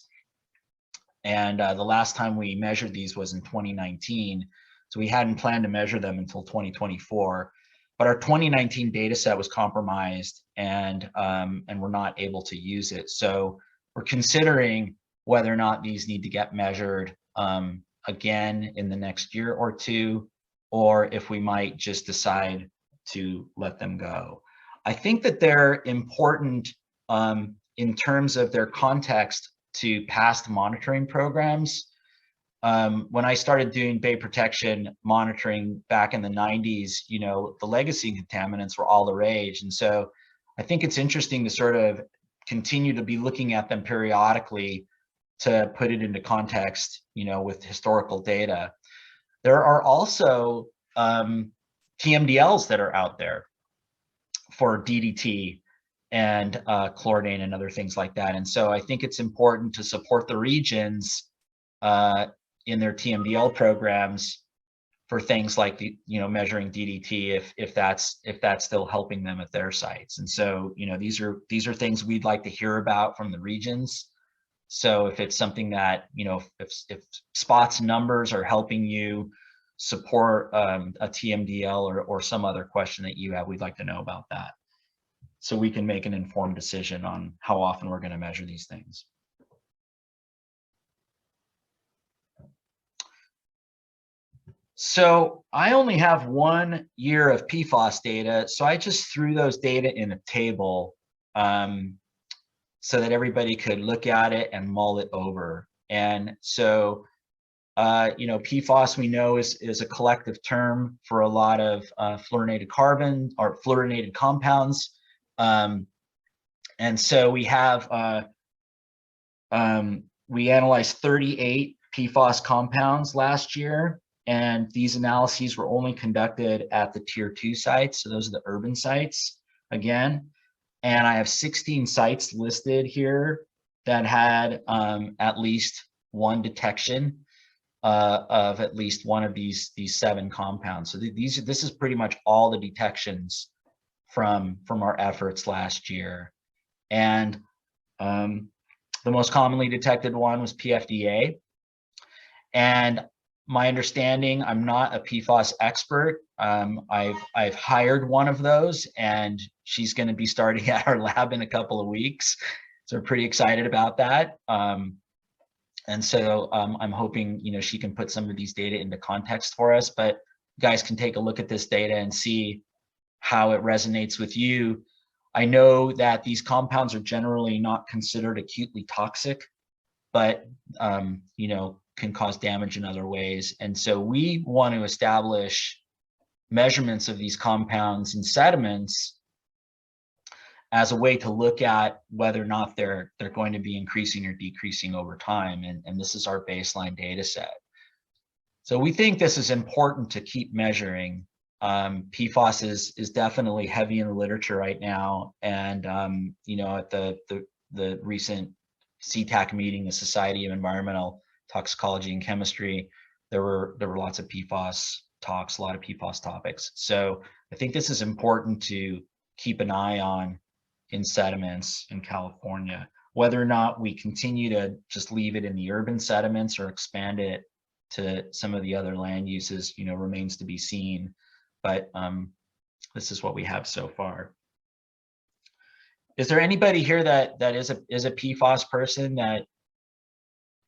And the last time we measured these was in 2019. So we hadn't planned to measure them until 2024. But our 2019 data set was compromised, and we're not able to use it. So we're considering whether or not these need to get measured again in the next year or two, or if we might just decide to let them go. I think that they're important in terms of their context to past monitoring programs. When I started doing bay protection monitoring back in the 90s, the legacy contaminants were all the rage. And so I think it's interesting to sort of continue to be looking at them periodically to put it into context, with historical data. There are also TMDLs that are out there for DDT and chlordane and other things like that. And so I think it's important to support the regions in their TMDL programs for things like measuring DDT if that's still helping them at their sites. And so these are things we'd like to hear about from the regions. So if it's something that if SPoT's numbers are helping you support a TMDL or some other question that you have, we'd like to know about that, so we can make an informed decision on how often we're going to measure these things. So I only have 1 year of PFAS data, so I just threw those data in a table so that everybody could look at it and mull it over. And so, PFAS we know is a collective term for a lot of fluorinated carbon or fluorinated compounds. And so we have, we analyzed 38 PFAS compounds last year. And these analyses were only conducted at the tier 2 sites. So those are the urban sites again. And I have 16 sites listed here that had at least one detection of at least one of these 7 compounds. So this is pretty much all the detections from our efforts last year. And the most commonly detected one was PFDA. And my understanding, I'm not a PFAS expert. I've hired one of those, and she's going to be starting at our lab in a couple of weeks. So we're pretty excited about that. And so I'm hoping, you know, she can put some of these data into context for us, but you guys can take a look at this data and see how it resonates with you. I know that these compounds are generally not considered acutely toxic, but, you know, can cause damage in other ways. And so we want to establish measurements of these compounds in sediments as a way to look at whether or not they're going to be increasing or decreasing over time. And this is our baseline data set. So we think this is important to keep measuring. PFAS is definitely heavy in the literature right now. And, you know, at the recent CTAC meeting, the Society of Environmental Toxicology and Chemistry, there were lots of PFAS talks, a lot of PFAS topics. So I think this is important to keep an eye on in sediments in California. Whether or not we continue to just leave it in the urban sediments or expand it to some of the other land uses, you know, remains to be seen. But this is what we have so far. Is there anybody here that is a PFAS person that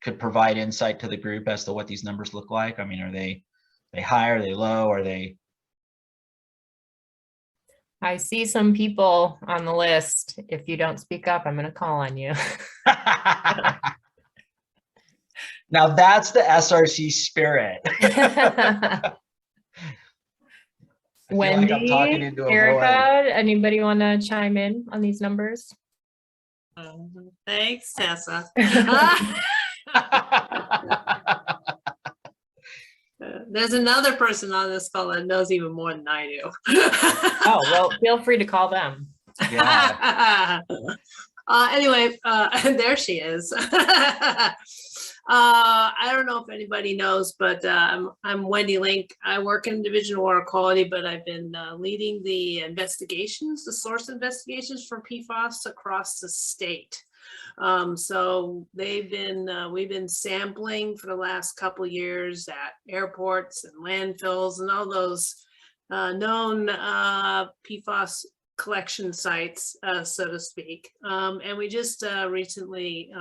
could provide insight to the group as to what these numbers look like? I mean, are they high? Are they low? Are they? I see some people on the list. If you don't speak up, I'm going to call on you. Now that's the SRC spirit. Wendy, like I'm talking into a Erica, anybody want to chime in on these numbers? Thanks, Tessa. There's another person on this call that knows even more than I do. Oh, well, feel free to call them. Yeah. Anyway, there she is. I don't know if anybody knows, but I'm Wendy Link. I work in Division of Water Quality, but I've been leading the investigations, the source investigations for PFAS across the state. So we've been sampling for the last couple of years at airports and landfills and all those known PFAS collection sites, so to speak. And we just recently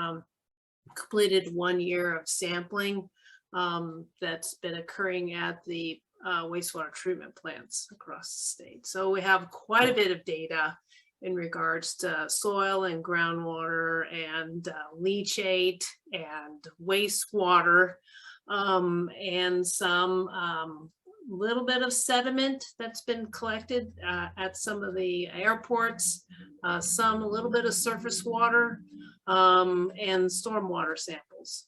completed 1 year of sampling that's been occurring at the wastewater treatment plants across the state. So we have quite a bit of data in regards to soil and groundwater and leachate and wastewater and some little bit of sediment that's been collected at some of the airports, a little bit of surface water and stormwater samples.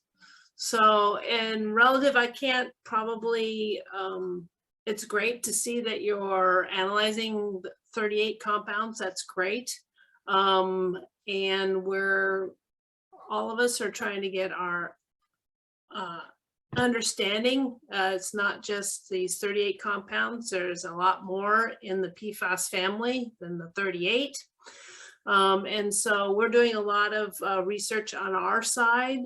So in relative, I can't probably, it's great to see that you're analyzing 38 compounds. That's great. And all of us are trying to get our understanding. It's not just these 38 compounds. There's a lot more in the PFAS family than the 38. And so we're doing a lot of research on our side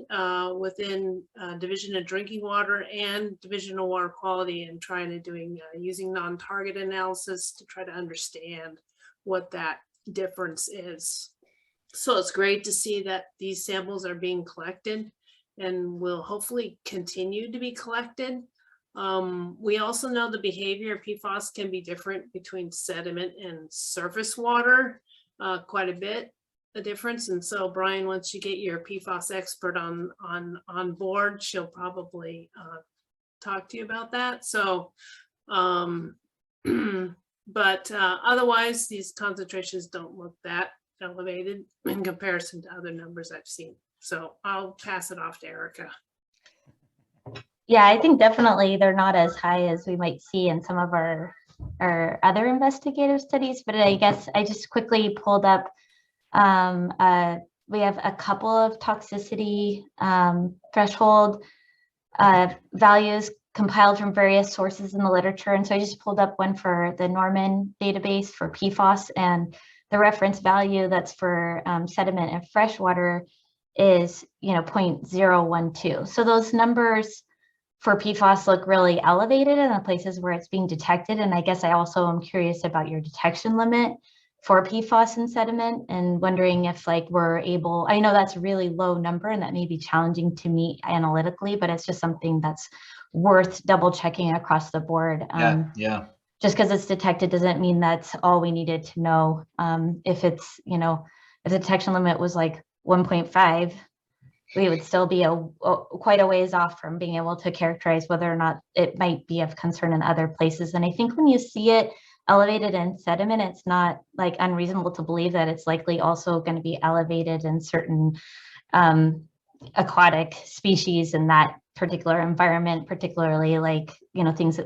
within Division of Drinking Water and Division of Water Quality, and trying to using non-target analysis to try to understand what that difference is. So it's great to see that these samples are being collected and will hopefully continue to be collected. We also know the behavior of PFAS can be different between sediment and surface water. Quite a bit of difference. And so Brian, once you get your PFAS expert on board, she'll probably talk to you about that. So, but otherwise these concentrations don't look that elevated in comparison to other numbers I've seen. So I'll pass it off to Erica. Yeah, I think definitely they're not as high as we might see in some of our other investigative studies, but I guess I just quickly pulled up, we have a couple of toxicity threshold values compiled from various sources in the literature. And so I just pulled up one for the Norman database for PFAS, and the reference value that's for sediment and freshwater is 0.012. So those numbers for PFAS look really elevated in the places where it's being detected. And I guess I also am curious about your detection limit for PFAS in sediment, and wondering if like we're able, I know that's a really low number and that may be challenging to meet analytically, but it's just something that's worth double checking across the board. Yeah. Just because it's detected doesn't mean that's all we needed to know. If it's, you know, if the detection limit was like 1.5, we would still be quite a ways off from being able to characterize whether or not it might be of concern in other places. And I think when you see it elevated in sediment, it's not like unreasonable to believe that it's likely also going to be elevated in certain aquatic species in that particular environment, particularly like, you know, things,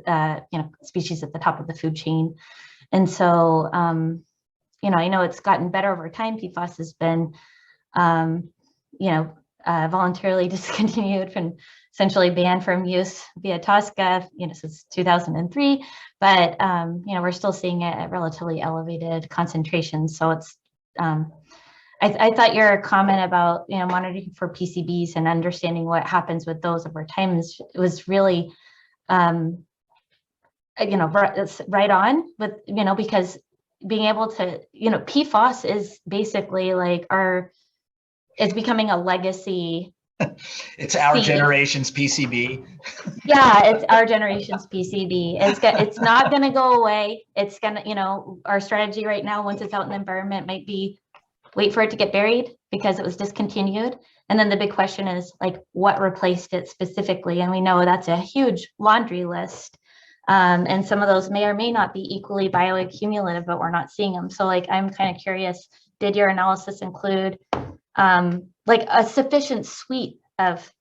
species at the top of the food chain. And so, you know, I know it's gotten better over time. PFAS has been, voluntarily discontinued and essentially banned from use via TSCA, you know, since 2003. But, we're still seeing it at relatively elevated concentrations. So it's, I thought your comment about, you know, monitoring for PCBs and understanding what happens with those over time was really, it's right on with, you know, because being able to, you know, PFAS is basically like it's becoming a legacy. It's our generation's PCB. Yeah, it's our generation's PCB. It's not going to go away. It's going to, you know, our strategy right now, once it's out in the environment, might be wait for it to get buried because it was discontinued. And then the big question is like, what replaced it specifically? And we know that's a huge laundry list. And some of those may or may not be equally bioaccumulative, but we're not seeing them. So like, I'm kind of curious, did your analysis include like a sufficient suite of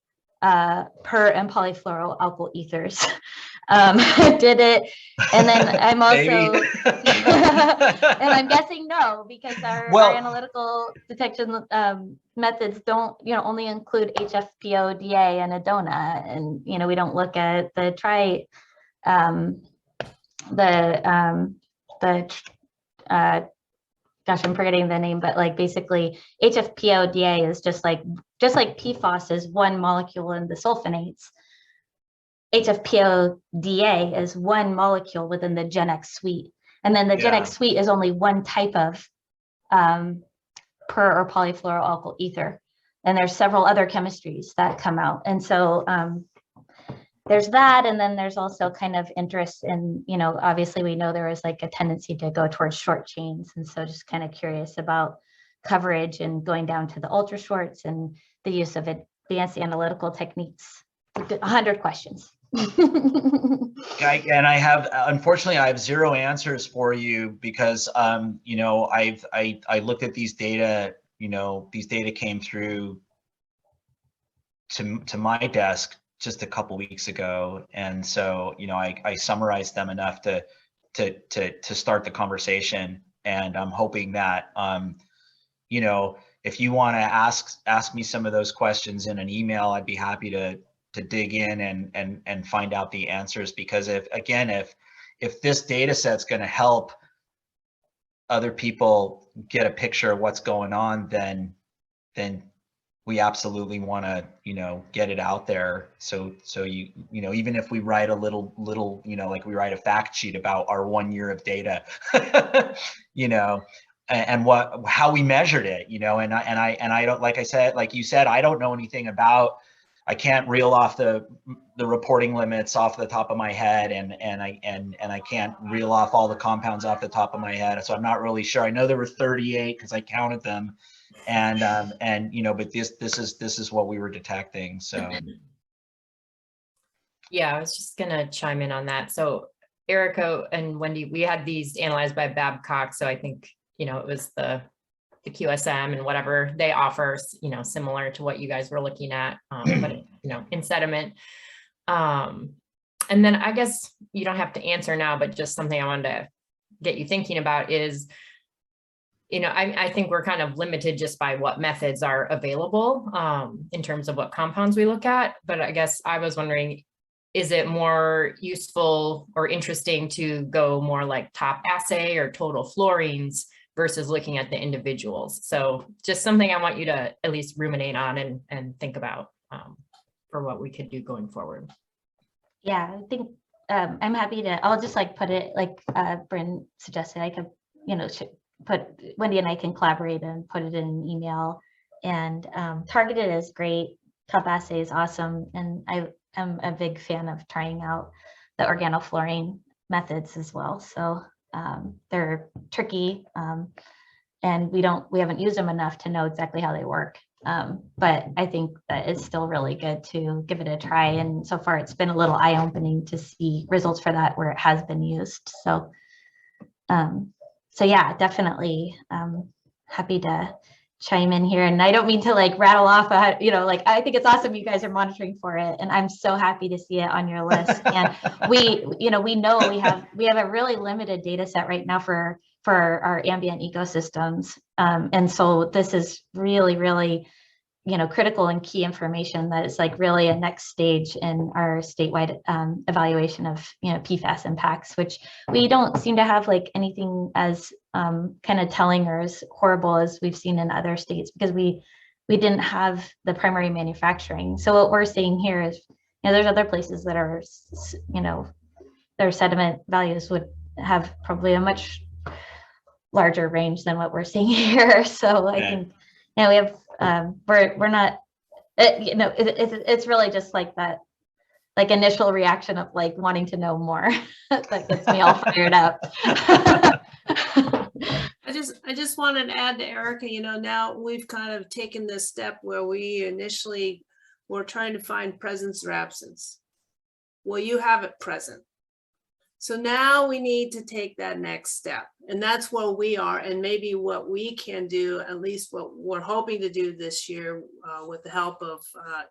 per and polyfluoroalkyl ethers? Did it? And then I'm also, and I'm guessing no, because our analytical detection methods don't, you know, only include HFPO, DA, and ADONA, and you know, we don't look at the gosh, I'm forgetting the name, but like basically HFPO, DA is just like PFAS is one molecule in the sulfonates. HFPO, DA is one molecule within the GenX suite. And then the GenX suite is only one type of per or polyfluoroalkyl ether. And there's several other chemistries that come out. And so there's that. And then there's also kind of interest in, you know, obviously we know there is like a tendency to go towards short chains. And so just kind of curious about coverage and going down to the ultra shorts and the use of advanced analytical techniques. 100 questions. And I have, unfortunately, I have zero answers for you because, you know, I looked at these data, you know, these data came through to my desk just a couple weeks ago. And so, you know, I summarized them enough to start the conversation. And I'm hoping that, you know, if you want to ask me some of those questions in an email, I'd be happy to dig in and find out the answers, because if this data set's going to help other people get a picture of what's going on, then we absolutely want to, you know, get it out there. So you know, even if we write a little, you know, like we write a fact sheet about our 1 year of data, you know, and how we measured it, you know, and I don't, like I said, like you said, I don't know anything about, I can't reel off the reporting limits off the top of my head, and I can't reel off all the compounds off the top of my head. So I'm not really sure. I know there were 38 because I counted them, and you know, but this is what we were detecting. So yeah, I was just gonna chime in on that. So Erica and Wendy, we had these analyzed by Babcock, so I think, you know, it was the QSM and whatever they offer, you know, similar to what you guys were looking at, but you know, in sediment. And then I guess you don't have to answer now, but just something I wanted to get you thinking about is, you know, I think we're kind of limited just by what methods are available in terms of what compounds we look at. But I guess I was wondering, is it more useful or interesting to go more like top assay or total fluorines versus looking at the individuals? So just something I want you to at least ruminate on and think about for what we could do going forward. Yeah, I think I'm happy to, I'll just like put it like Bryn suggested, I could, you know, put, Wendy and I can collaborate and put it in an email. And targeted is great. Top assay is awesome. And I am a big fan of trying out the organofluorine methods as well. So they're tricky and we haven't used them enough to know exactly how they work. But I think that it's still really good to give it a try. And so far it's been a little eye-opening to see results for that where it has been used. So, so yeah, definitely happy to chime in here. And I don't mean to like rattle off, you know, like I think it's awesome you guys are monitoring for it. And I'm so happy to see it on your list. And we know we have a really limited data set right now for our ambient ecosystems. And so this is really, really, you know, critical and key information that is like really a next stage in our statewide evaluation of, you know, PFAS impacts, which we don't seem to have like anything as kind of telling or as horrible as we've seen in other states because we didn't have the primary manufacturing. So what we're seeing here is, you know, there's other places that are, you know, their sediment values would have probably a much larger range than what we're seeing here. So I think, you know, we have, we're not, you know, it's really just like that, like initial reaction of like wanting to know more that gets me all fired up. I just wanted to add to Erica, you know, now we've kind of taken this step where we initially were trying to find presence or absence. Well, you have it present. So now we need to take that next step. And that's where we are. And maybe what we can do, at least what we're hoping to do this year with the help of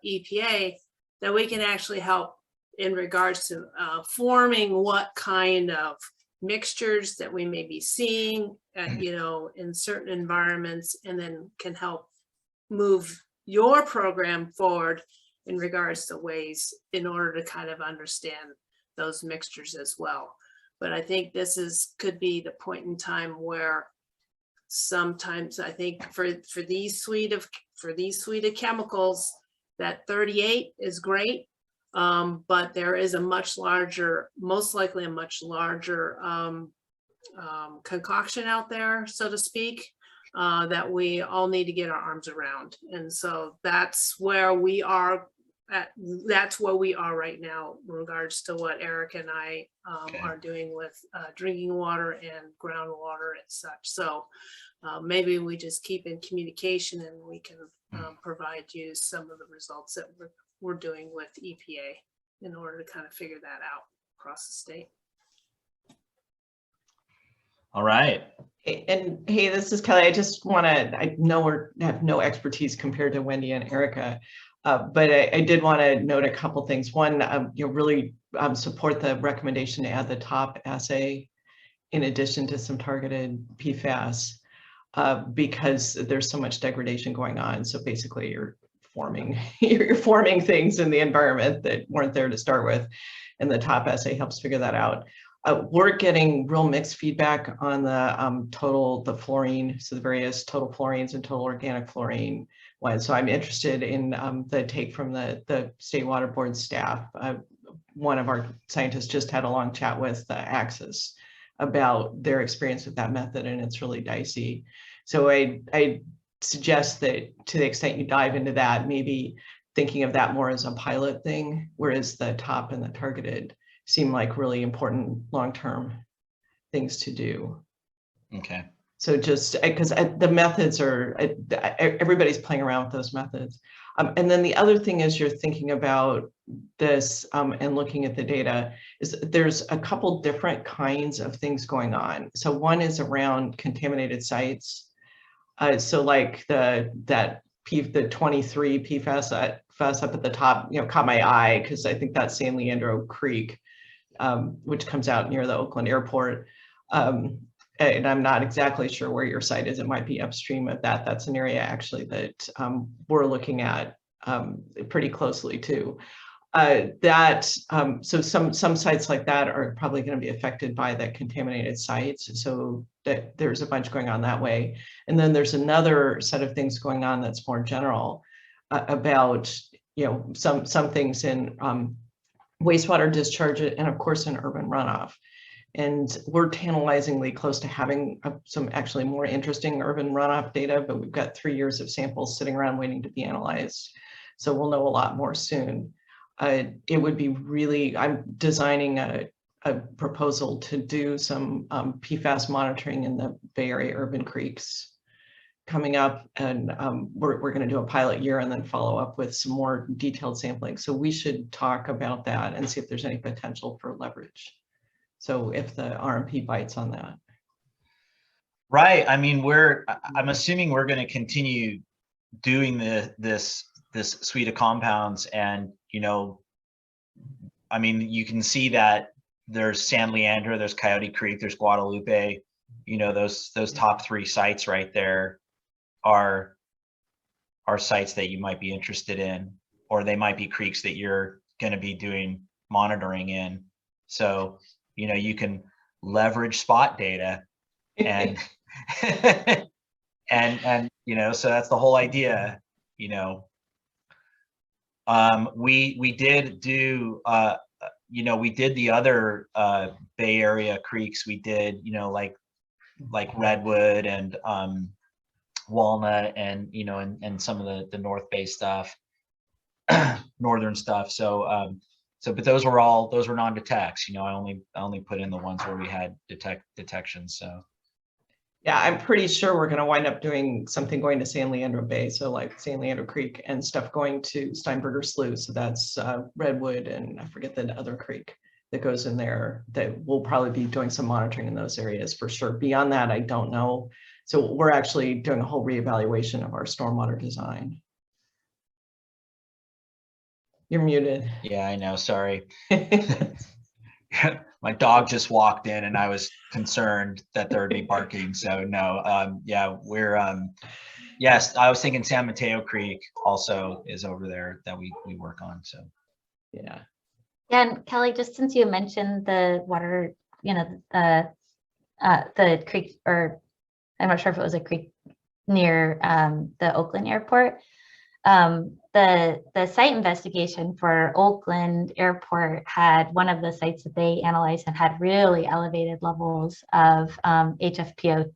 EPA, that we can actually help in regards to forming what kind of mixtures that we may be seeing, you know, in certain environments, and then can help move your program forward in regards to ways in order to kind of understand those mixtures as well. But I think this could be the point in time where sometimes I think for these suite of chemicals, that 38 is great, but there is a much larger, most likely a much larger concoction out there, so to speak, that we all need to get our arms around. And so that's where we are that's where we are right now in regards to what Eric and I are doing with drinking water and groundwater and such. So maybe we just keep in communication and we can provide you some of the results that we're doing with EPA in order to kind of figure that out across the state. All right. And hey, this is Kelly. I just want to, I know we have no expertise compared to Wendy and Erica, but I did want to note a couple things. One, you know, really support the recommendation to add the top assay in addition to some targeted PFAS because there's so much degradation going on. So basically you're forming things in the environment that weren't there to start with. And the top assay helps figure that out. We're getting real mixed feedback on the the fluorine, so the various total fluorines and total organic fluorine ones. So I'm interested in the take from the state water board staff. One of our scientists just had a long chat with Axis about their experience with that method, and it's really dicey. So I suggest that to the extent you dive into that, maybe thinking of that more as a pilot thing, whereas the top and the targeted seem like really important long-term things to do. Okay. So just because the methods are, everybody's playing around with those methods. And then the other thing is you're thinking about this and looking at the data is there's a couple different kinds of things going on. So one is around contaminated sites. So like the 23 PFAS up at the top, you know, caught my eye because I think that's San Leandro Creek, which comes out near the Oakland airport. And I'm not exactly sure where your site is. It might be upstream of that. That's an area actually that we're looking at pretty closely too. So some sites like that are probably going to be affected by the contaminated sites. So that there's a bunch going on that way. And then there's another set of things going on that's more general about, you know, some things in wastewater discharge, and of course in urban runoff. And we're tantalizingly close to having some actually more interesting urban runoff data, but we've got 3 years of samples sitting around waiting to be analyzed. So we'll know a lot more soon. It would be really, I'm designing a proposal to do some PFAS monitoring in the Bay Area urban creeks coming up, and we're going to do a pilot year and then follow up with some more detailed sampling. So we should talk about that and see if there's any potential for leverage. So if the RMP bites on that. Right. I mean, I'm assuming we're going to continue doing this suite of compounds, and, you know, I mean, you can see that there's San Leandro, there's Coyote Creek, there's Guadalupe, you know, those top 3 sites right there are sites that you might be interested in, or they might be creeks that you're going to be doing monitoring in. So, you know, you can leverage SPoT data and and you know, so that's the whole idea, you know. We did do you know, we did the other Bay Area creeks. We did, you know, like Redwood and Walnut, and, you know, and some of the North Bay stuff, northern stuff. So but those were non-detects, you know. I only put in the ones where we had detection. So yeah, I'm pretty sure we're going to wind up doing something going to San Leandro Bay. So like San Leandro Creek, and stuff going to Steinberger Slough. So that's Redwood, and I forget the other creek that goes in there, that we'll probably be doing some monitoring in those areas for sure. Beyond that, I don't know. So we're actually doing a whole reevaluation of our stormwater design. You're muted. yeah, I know, sorry. My dog just walked in and I was concerned that there'd be barking. So no, yeah, we're yes, I was thinking San Mateo Creek also is over there that we work on. So yeah. Yeah, and Kelly, just since you mentioned the water, you know, the creek, or I'm not sure if it was a creek near the Oakland airport. The site investigation for Oakland Airport had one of the sites that they analyzed and had really elevated levels of HFPODA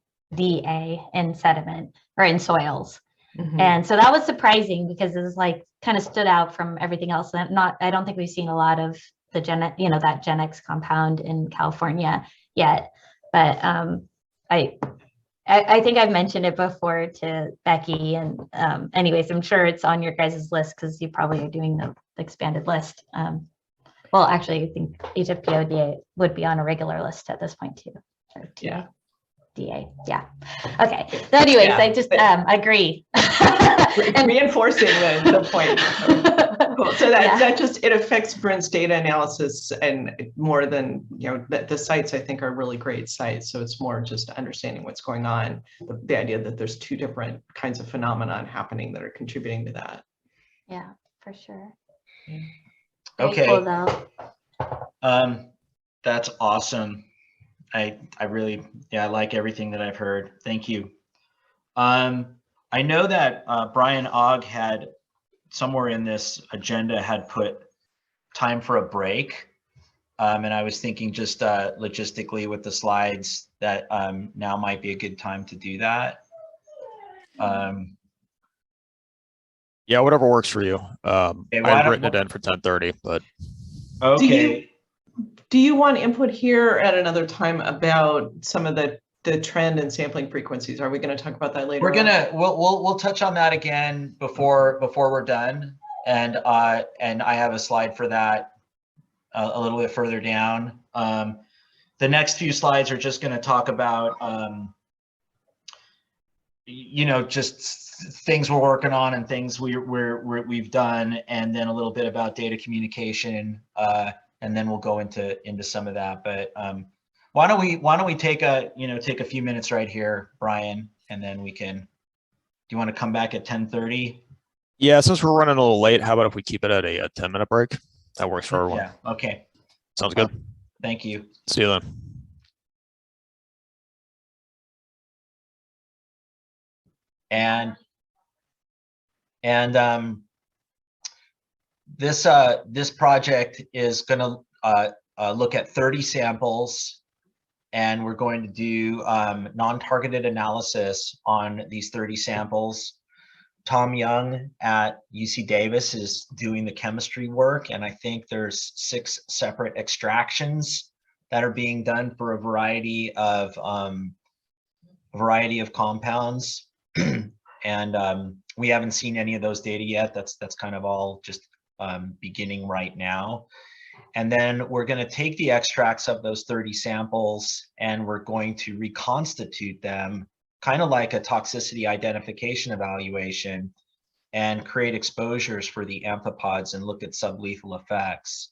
in sediment or in soils. Mhm. And so that was surprising, because it was like kind of stood out from everything else. And I don't think we've seen a lot of the that Gen-X compound in California yet. But I think I've mentioned it before to Becky, and anyways, I'm sure it's on your guys' list, because you probably are doing the expanded list. Well, actually, I think HFPODA would be on a regular list at this point too. Yeah. DA, yeah. Okay. So anyways, Yeah, I just agree. And reinforcing the point. Cool. So Yeah. that just, it affects Brent's data analysis, and more than, you know, the sites I think are really great sites. So it's more just understanding what's going on. The idea that there's 2 different kinds of phenomenon happening that are contributing to that. Yeah, for sure. Very okay, cool, though. that's awesome. I really, yeah, I like everything that I've heard. Thank you. I know that Brian Ogg had somewhere in this agenda had put time for a break. And I was thinking just logistically with the slides that now might be a good time to do that. Yeah, whatever works for you. Okay, I had written it in for 10:30, but okay. Do you want input here at another time about some of the trend and sampling frequencies? Are we going to talk about that later? We'll touch on that again before we're done, and I have a slide for that a little bit further down. The next few slides are just going to talk about you know, just things we're working on and things we've done, and then a little bit about data communication, and then we'll go into some of that. But why don't we take a few minutes right here, Brian, and then we can. Do you want to come back at 10:30? yeah, since we're running a little late, how about if we keep it at a 10-minute break? That works for everyone. Yeah. Okay. Sounds good. Thank you. See you then. And This project is going to look at 30 samples, and we're going to do non-targeted analysis on these 30 samples. Tom Young at UC Davis is doing the chemistry work, and I think there's 6 separate extractions that are being done for a variety of compounds. And we haven't seen any of those data yet. That's kind of all just beginning right now. And then we're going to take the extracts of those 30 samples and we're going to reconstitute them, kind of like a toxicity identification evaluation, and create exposures for the amphipods and look at sublethal effects.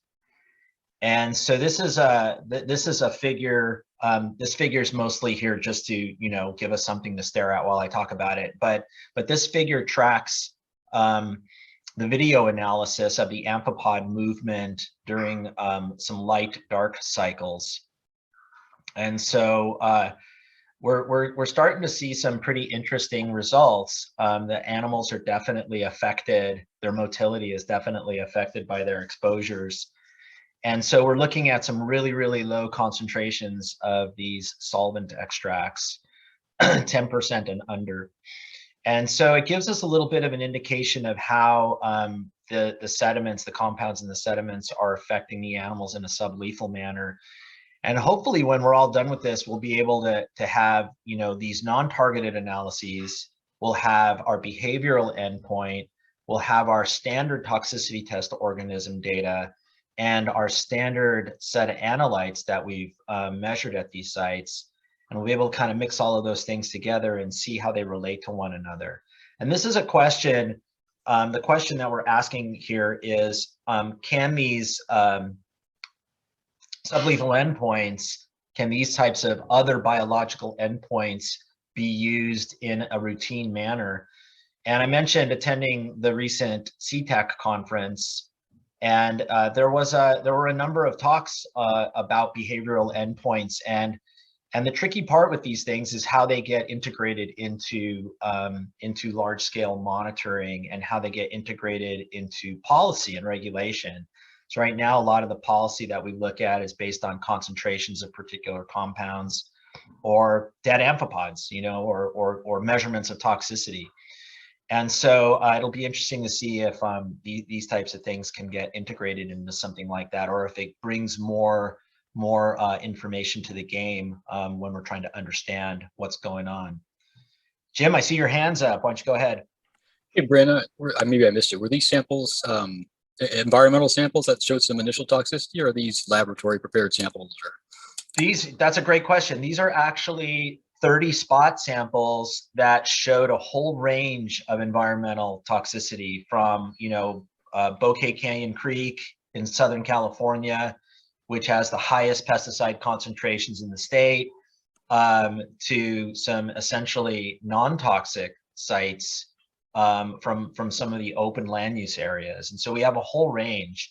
And so this is a figure. This figure is mostly here just to, you know, give us something to stare at while I talk about it. But this figure tracks the video analysis of the amphipod movement during some light-dark cycles. And so we're starting to see some pretty interesting results. The animals are definitely affected. Their motility is definitely affected by their exposures. And so we're looking at some really, really low concentrations of these solvent extracts, 10% and under. And so it gives us a little bit of an indication of how the sediments, the compounds in the sediments are affecting the animals in a sublethal manner. And hopefully when we're all done with this, we'll be able to have, you know, these non-targeted analyses. We'll have our behavioral endpoint. We'll have our standard toxicity test organism data and our standard set of analytes that we've measured at these sites. And we'll be able to kind of mix all of those things together and see how they relate to one another. And this is a question, the question that we're asking here is, can these sublethal endpoints, can these types of other biological endpoints be used in a routine manner? And I mentioned attending the recent CTAC conference, and there were a number of talks about behavioral endpoints, and the tricky part with these things is how they get integrated into large-scale monitoring and how they get integrated into policy and regulation. So right now, a lot of the policy that we look at is based on concentrations of particular compounds or dead amphipods, you know, or measurements of toxicity. And so it'll be interesting to see if these types of things can get integrated into something like that, or if it brings more information to the game when we're trying to understand what's going on. Jim, I see your hands up. Why don't you go ahead? Hey, Brenna, maybe I missed it. Were these samples environmental samples that showed some initial toxicity, or are these laboratory prepared samples? That's a great question. These are actually 30 SPoT samples that showed a whole range of environmental toxicity from, you know, Bouquet Canyon Creek in Southern California, which has the highest pesticide concentrations in the state, to some essentially non-toxic sites from some of the open land use areas. And so we have a whole range.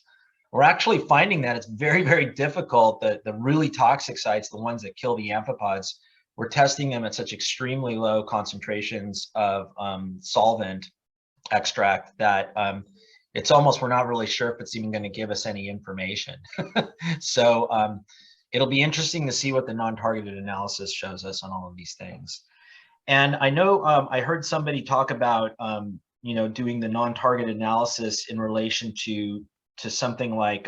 We're actually finding that it's very, very difficult, that the really toxic sites, the ones that kill the amphipods, we're testing them at such extremely low concentrations of solvent extract that it's almost, we're not really sure if it's even going to give us any information. So it'll be interesting to see what the non-targeted analysis shows us on all of these things. And I know I heard somebody talk about you know, doing the non-targeted analysis in relation to something like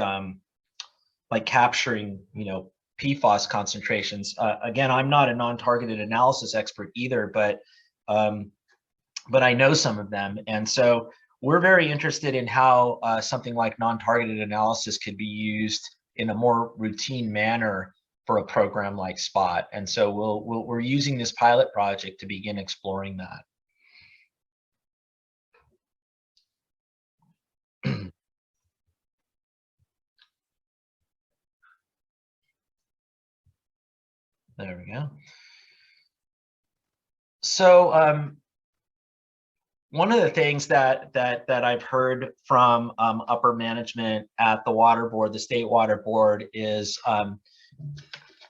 capturing, you know, PFAS concentrations. Again, I'm not a non-targeted analysis expert either, but I know some of them, and so we're very interested in how something like non-targeted analysis could be used in a more routine manner for a program like SPoT. And so we're using this pilot project to begin exploring that. There we go. So one of the things that I've heard from upper management at the water board, the state water board, is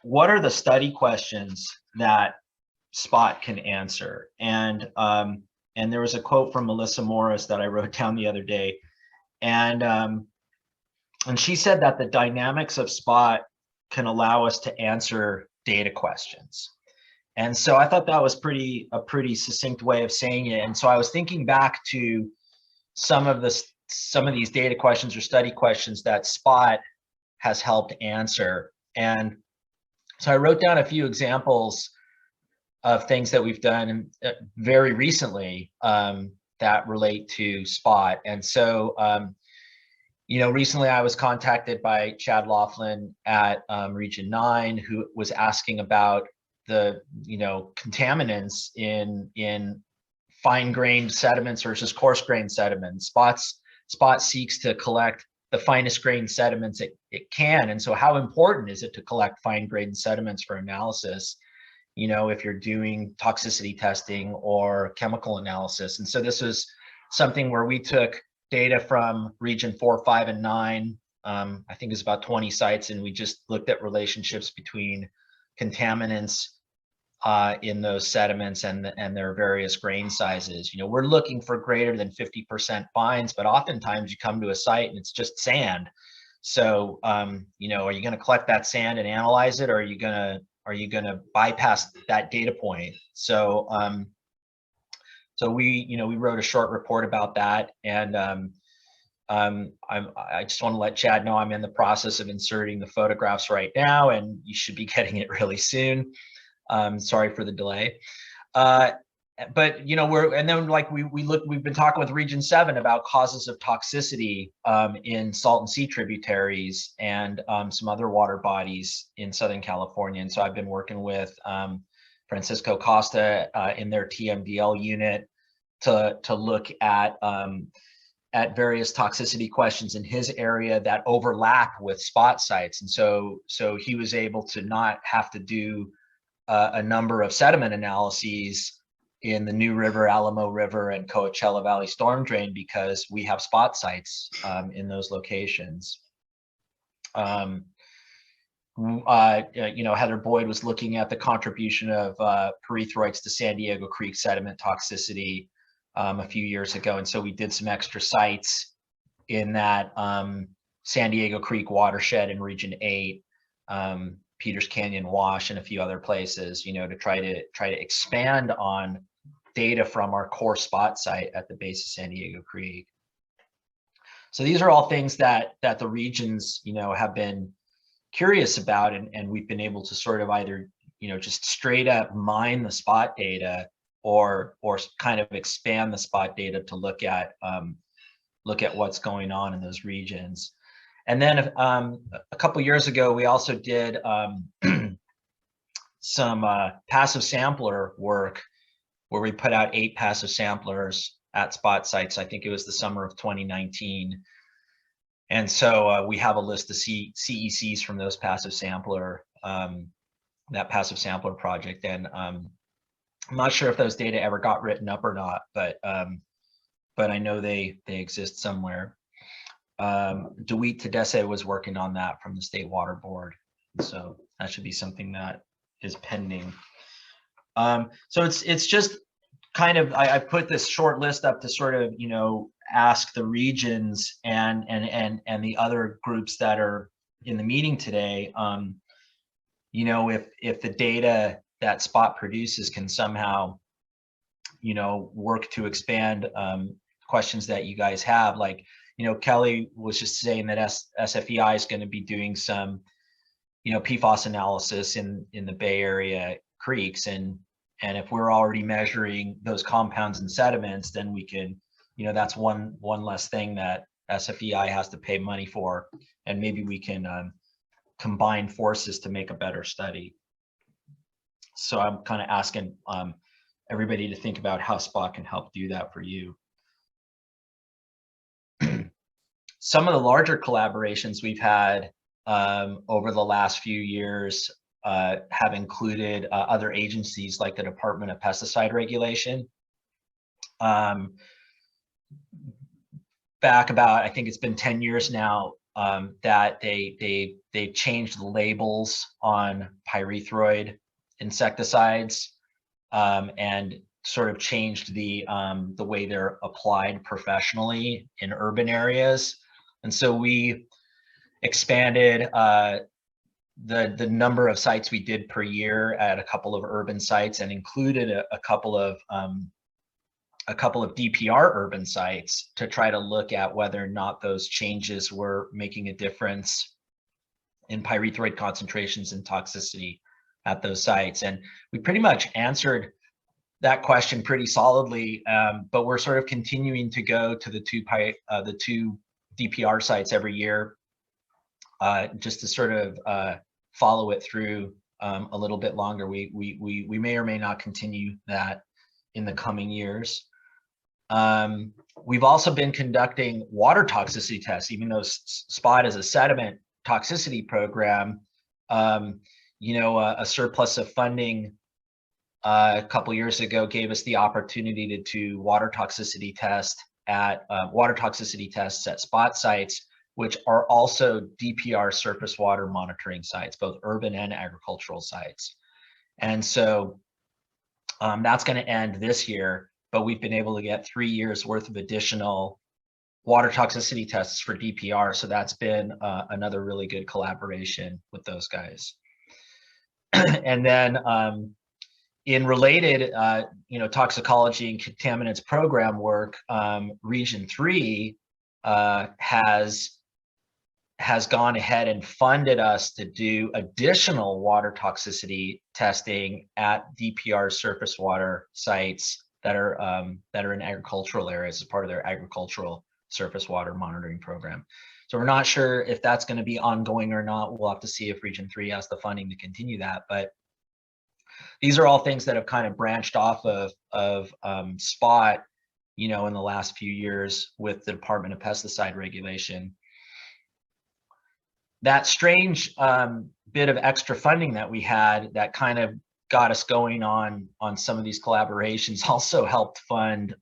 what are the study questions that SPoT can answer? And there was a quote from Melissa Morris that I wrote down the other day, and she said that the dynamics of SPoT can allow us to answer data questions. And so I thought that was a pretty succinct way of saying it. And so I was thinking back to some of these data questions or study questions that SPoT has helped answer. And so I wrote down a few examples of things that we've done very recently that relate to SPoT. And so, you know, recently I was contacted by Chad Laughlin at Region 9, who was asking about the, you know, contaminants in fine-grained sediments versus coarse-grained sediments. SPoT seeks to collect the finest grained sediments it can. And so how important is it to collect fine-grained sediments for analysis, you know, if you're doing toxicity testing or chemical analysis? And so this was something where we took data from region 4, 5, and 9. I think it's about 20 sites, and we just looked at relationships between contaminants in those sediments and their various grain sizes. You know, we're looking for greater than 50% fines, but oftentimes you come to a site and it's just sand. So, you know, are you going to collect that sand and analyze it, or are you going to bypass that data point? So, so we wrote a short report about that, and I just want to let Chad know I'm in the process of inserting the photographs right now, and you should be getting it really soon. Sorry for the delay. But you know, we've been talking with Region 7 about causes of toxicity in Salton Sea tributaries and some other water bodies in Southern California. And so I've been working with Francisco Costa in their TMDL unit to look at various toxicity questions in his area that overlap with SPoT sites. And so he was able to not have to do a number of sediment analyses in the New River, Alamo River, and Coachella Valley storm drain because we have SPoT sites in those locations. You know, Heather Boyd was looking at the contribution of pyrethroids to San Diego Creek sediment toxicity a few years ago, and so we did some extra sites in that San Diego Creek watershed in Region 8, Peters Canyon Wash, and a few other places, you know, to try to expand on data from our core SPoT site at the base of San Diego Creek. So these are all things that the regions, you know, have been curious about, and we've been able to sort of either, you know, just straight up mine the SPoT data or kind of expand the SPoT data to look at what's going on in those regions. And then a couple years ago, we also did some passive sampler work where we put out 8 passive samplers at SPoT sites. I think it was the summer of 2019. And so we have a list of CECs from those passive sampler, that passive sampler project. And I'm not sure if those data ever got written up or not, but I know they exist somewhere. DeWitt Tedesse was working on that from the State Water Board. So that should be something that is pending. So it's just kind of, I put this short list up to sort of, you know, ask the regions and the other groups that are in the meeting today, you know, if the data that SPoT produces can somehow, you know, work to expand questions that you guys have. Like, you know, Kelly was just saying that SFEI is going to be doing some, you know, PFAS analysis in the Bay Area creeks, and if we're already measuring those compounds and sediments, then we can, you know, that's one less thing that SFEI has to pay money for, and maybe we can combine forces to make a better study. So I'm kind of asking everybody to think about how SPoT can help do that for you. Some of the larger collaborations we've had over the last few years have included other agencies like the Department of Pesticide Regulation. Back about, I think it's been 10 years now, that they changed the labels on pyrethroid insecticides, and sort of changed the way they're applied professionally in urban areas. And so we expanded the number of sites we did per year at a couple of urban sites, and included a couple of DPR urban sites to try to look at whether or not those changes were making a difference in pyrethroid concentrations and toxicity at those sites. And we pretty much answered that question pretty solidly, but we're sort of continuing to go to the two DPR sites every year, just to sort of follow it through a little bit longer. We may or may not continue that in the coming years. We've also been conducting water toxicity tests, even though SPoT is a sediment toxicity program. You know, a surplus of funding a couple years ago gave us the opportunity to do water toxicity tests at SPoT sites, which are also DPR surface water monitoring sites, both urban and agricultural sites. And so that's going to end this year, but we've been able to get 3 years worth of additional water toxicity tests for DPR. So that's been another really good collaboration with those guys. And then in related, you know, toxicology and contaminants program work, Region 3 has gone ahead and funded us to do additional water toxicity testing at DPR surface water sites that are in agricultural areas as part of their agricultural surface water monitoring program. So we're not sure if that's going to be ongoing or not. We'll have to see if Region 3 has the funding to continue that. But these are all things that have kind of branched off of SPoT, you know, in the last few years with the Department of Pesticide Regulation. That strange bit of extra funding that we had that kind of got us going on some of these collaborations also helped fund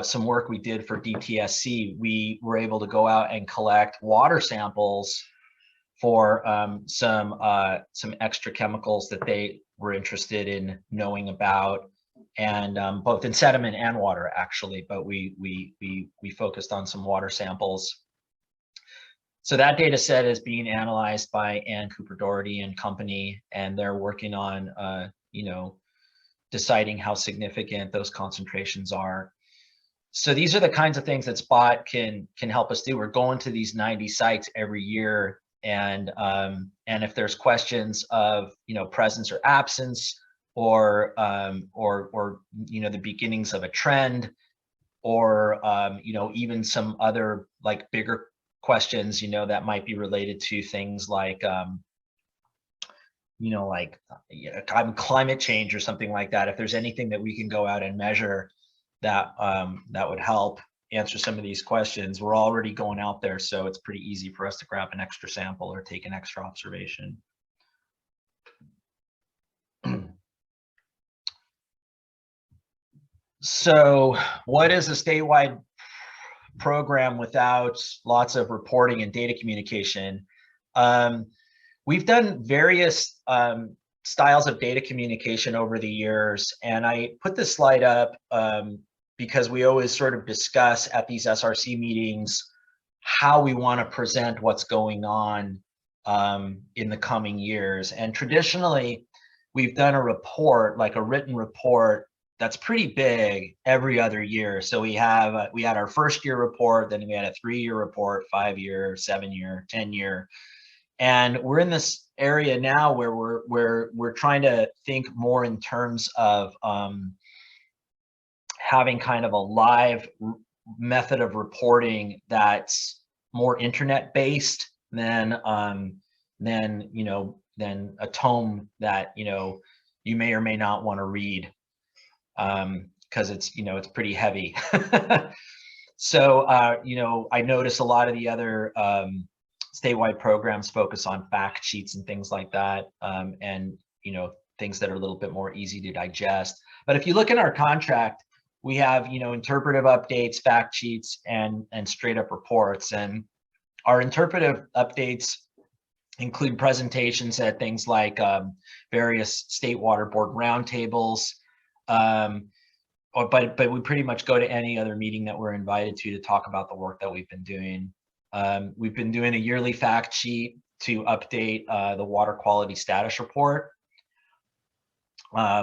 some work we did for DTSC. We were able to go out and collect water samples for some extra chemicals that they were interested in knowing about, and both in sediment and water actually, but we focused on some water samples. So that data set is being analyzed by Ann Cooper Doherty and company, and they're working on you know, deciding how significant those concentrations are. So these are the kinds of things that SPoT can help us do. We're going to these 90 sites every year, and if there's questions of, you know, presence or absence, or you know, the beginnings of a trend, or you know, even some other like bigger questions, you know, that might be related to things like you know, like climate change or something like that. If there's anything that we can go out and measure that that would help answer some of these questions, we're already going out there, so it's pretty easy for us to grab an extra sample or take an extra observation. So what is a statewide program without lots of reporting and data communication? We've done various styles of data communication over the years, and I put this slide up because we always sort of discuss at these SRC meetings how we want to present what's going on in the coming years. And traditionally, we've done a report, like a written report, that's pretty big every other year. So we had our first year report, then we had a 3-year report, 5-year, 7-year, 10-year. And we're in this area now where we're trying to think more in terms of having kind of a live method of reporting that's more internet based than you know, than a tome that, you know, you may or may not want to read, because it's, you know, it's pretty heavy. So you know, I notice a lot of the other statewide programs focus on fact sheets and things like that, and you know, things that are a little bit more easy to digest. But if you look in our contract, we have, you know, interpretive updates, fact sheets, and straight up reports. And our interpretive updates include presentations at things like various state water board roundtables, But we pretty much go to any other meeting that we're invited to talk about the work that we've been doing. We've been doing a yearly fact sheet to update the water quality status report,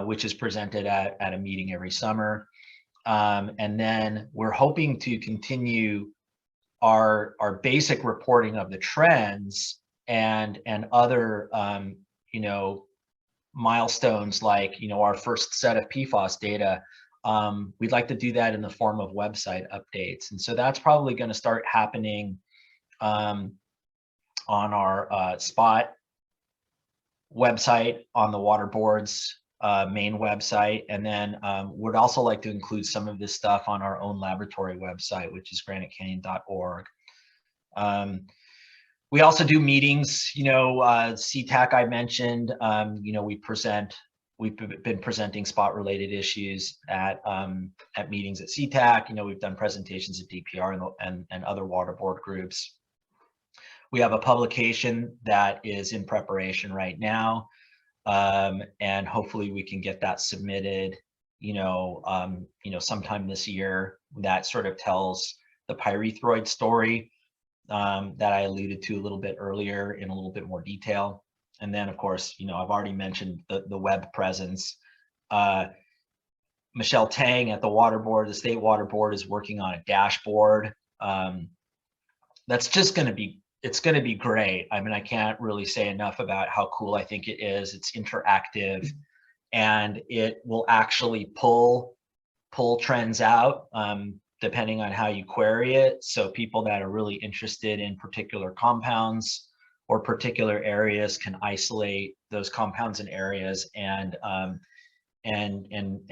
which is presented at a meeting every summer. And then we're hoping to continue our basic reporting of the trends and other milestones, like our first set of PFAS data. We'd like to do that in the form of website updates, and so that's probably going to start happening on our SPoT website, on the Waterboards main website, and then would also like to include some of this stuff on our own laboratory website, which is granitecanyon.org. We also do meetings, CTAC I mentioned, we've been presenting SPoT related issues at meetings at CTAC. We've done presentations at DPR and other waterboard groups. We have a publication that is in preparation right now. And hopefully we can get that submitted, sometime this year. That sort of tells the pyrethroid story that I alluded to a little bit earlier in a little bit more detail. And then, of course, I've already mentioned the web presence. Michelle Tang at the Waterboard, the State Waterboard, is working on a dashboard. That's just going to be, it's going to be great. I mean, I can't really say enough about how cool I think it is. It's interactive, and it will actually pull trends out depending on how you query it. So people that are really interested in particular compounds or particular areas can isolate those compounds and areas and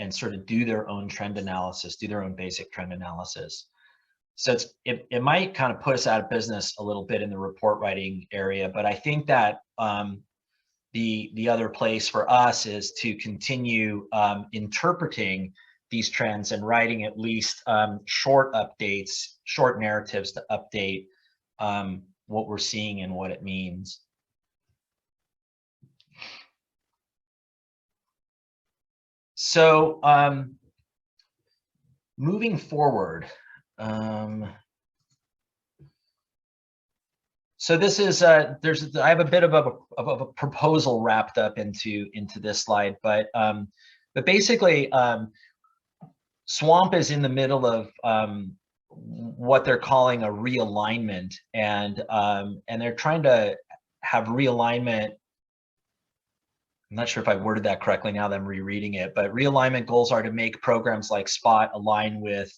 sort of do their own trend analysis, do their own basic trend analysis. So it might kind of put us out of business a little bit in the report writing area, but I think that the other place for us is to continue interpreting these trends and writing at least short updates, short narratives to update what we're seeing and what it means. So moving forward, so this is I have a bit of a proposal wrapped up into this slide, but basically SWAMP is in the middle of what they're calling a realignment, and they're trying to have realignment. I'm not sure if I worded that correctly now that I'm rereading it, but realignment goals are to make programs like SPoT align with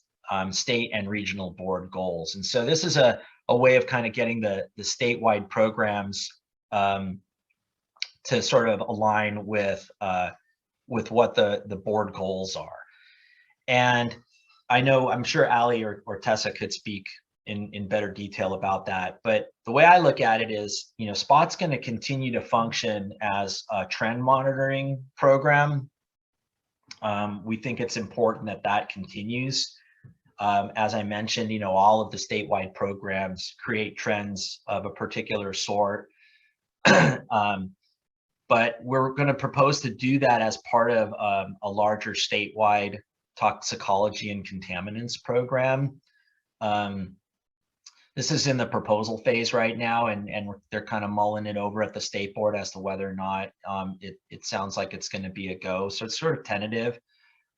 state and regional board goals. And so this is a way of kind of getting the statewide programs to sort of align with what the board goals are. And I'm sure Ali or Tessa could speak in better detail about that. But the way I look at it is, SPoT's going to continue to function as a trend monitoring program. We think it's important that continues. As I mentioned, all of the statewide programs create trends of a particular sort. But we're going to propose to do that as part of a larger statewide toxicology and contaminants program. This is in the proposal phase right now, and they're kind of mulling it over at the state board as to whether or not it sounds like it's going to be a go. So it's sort of tentative,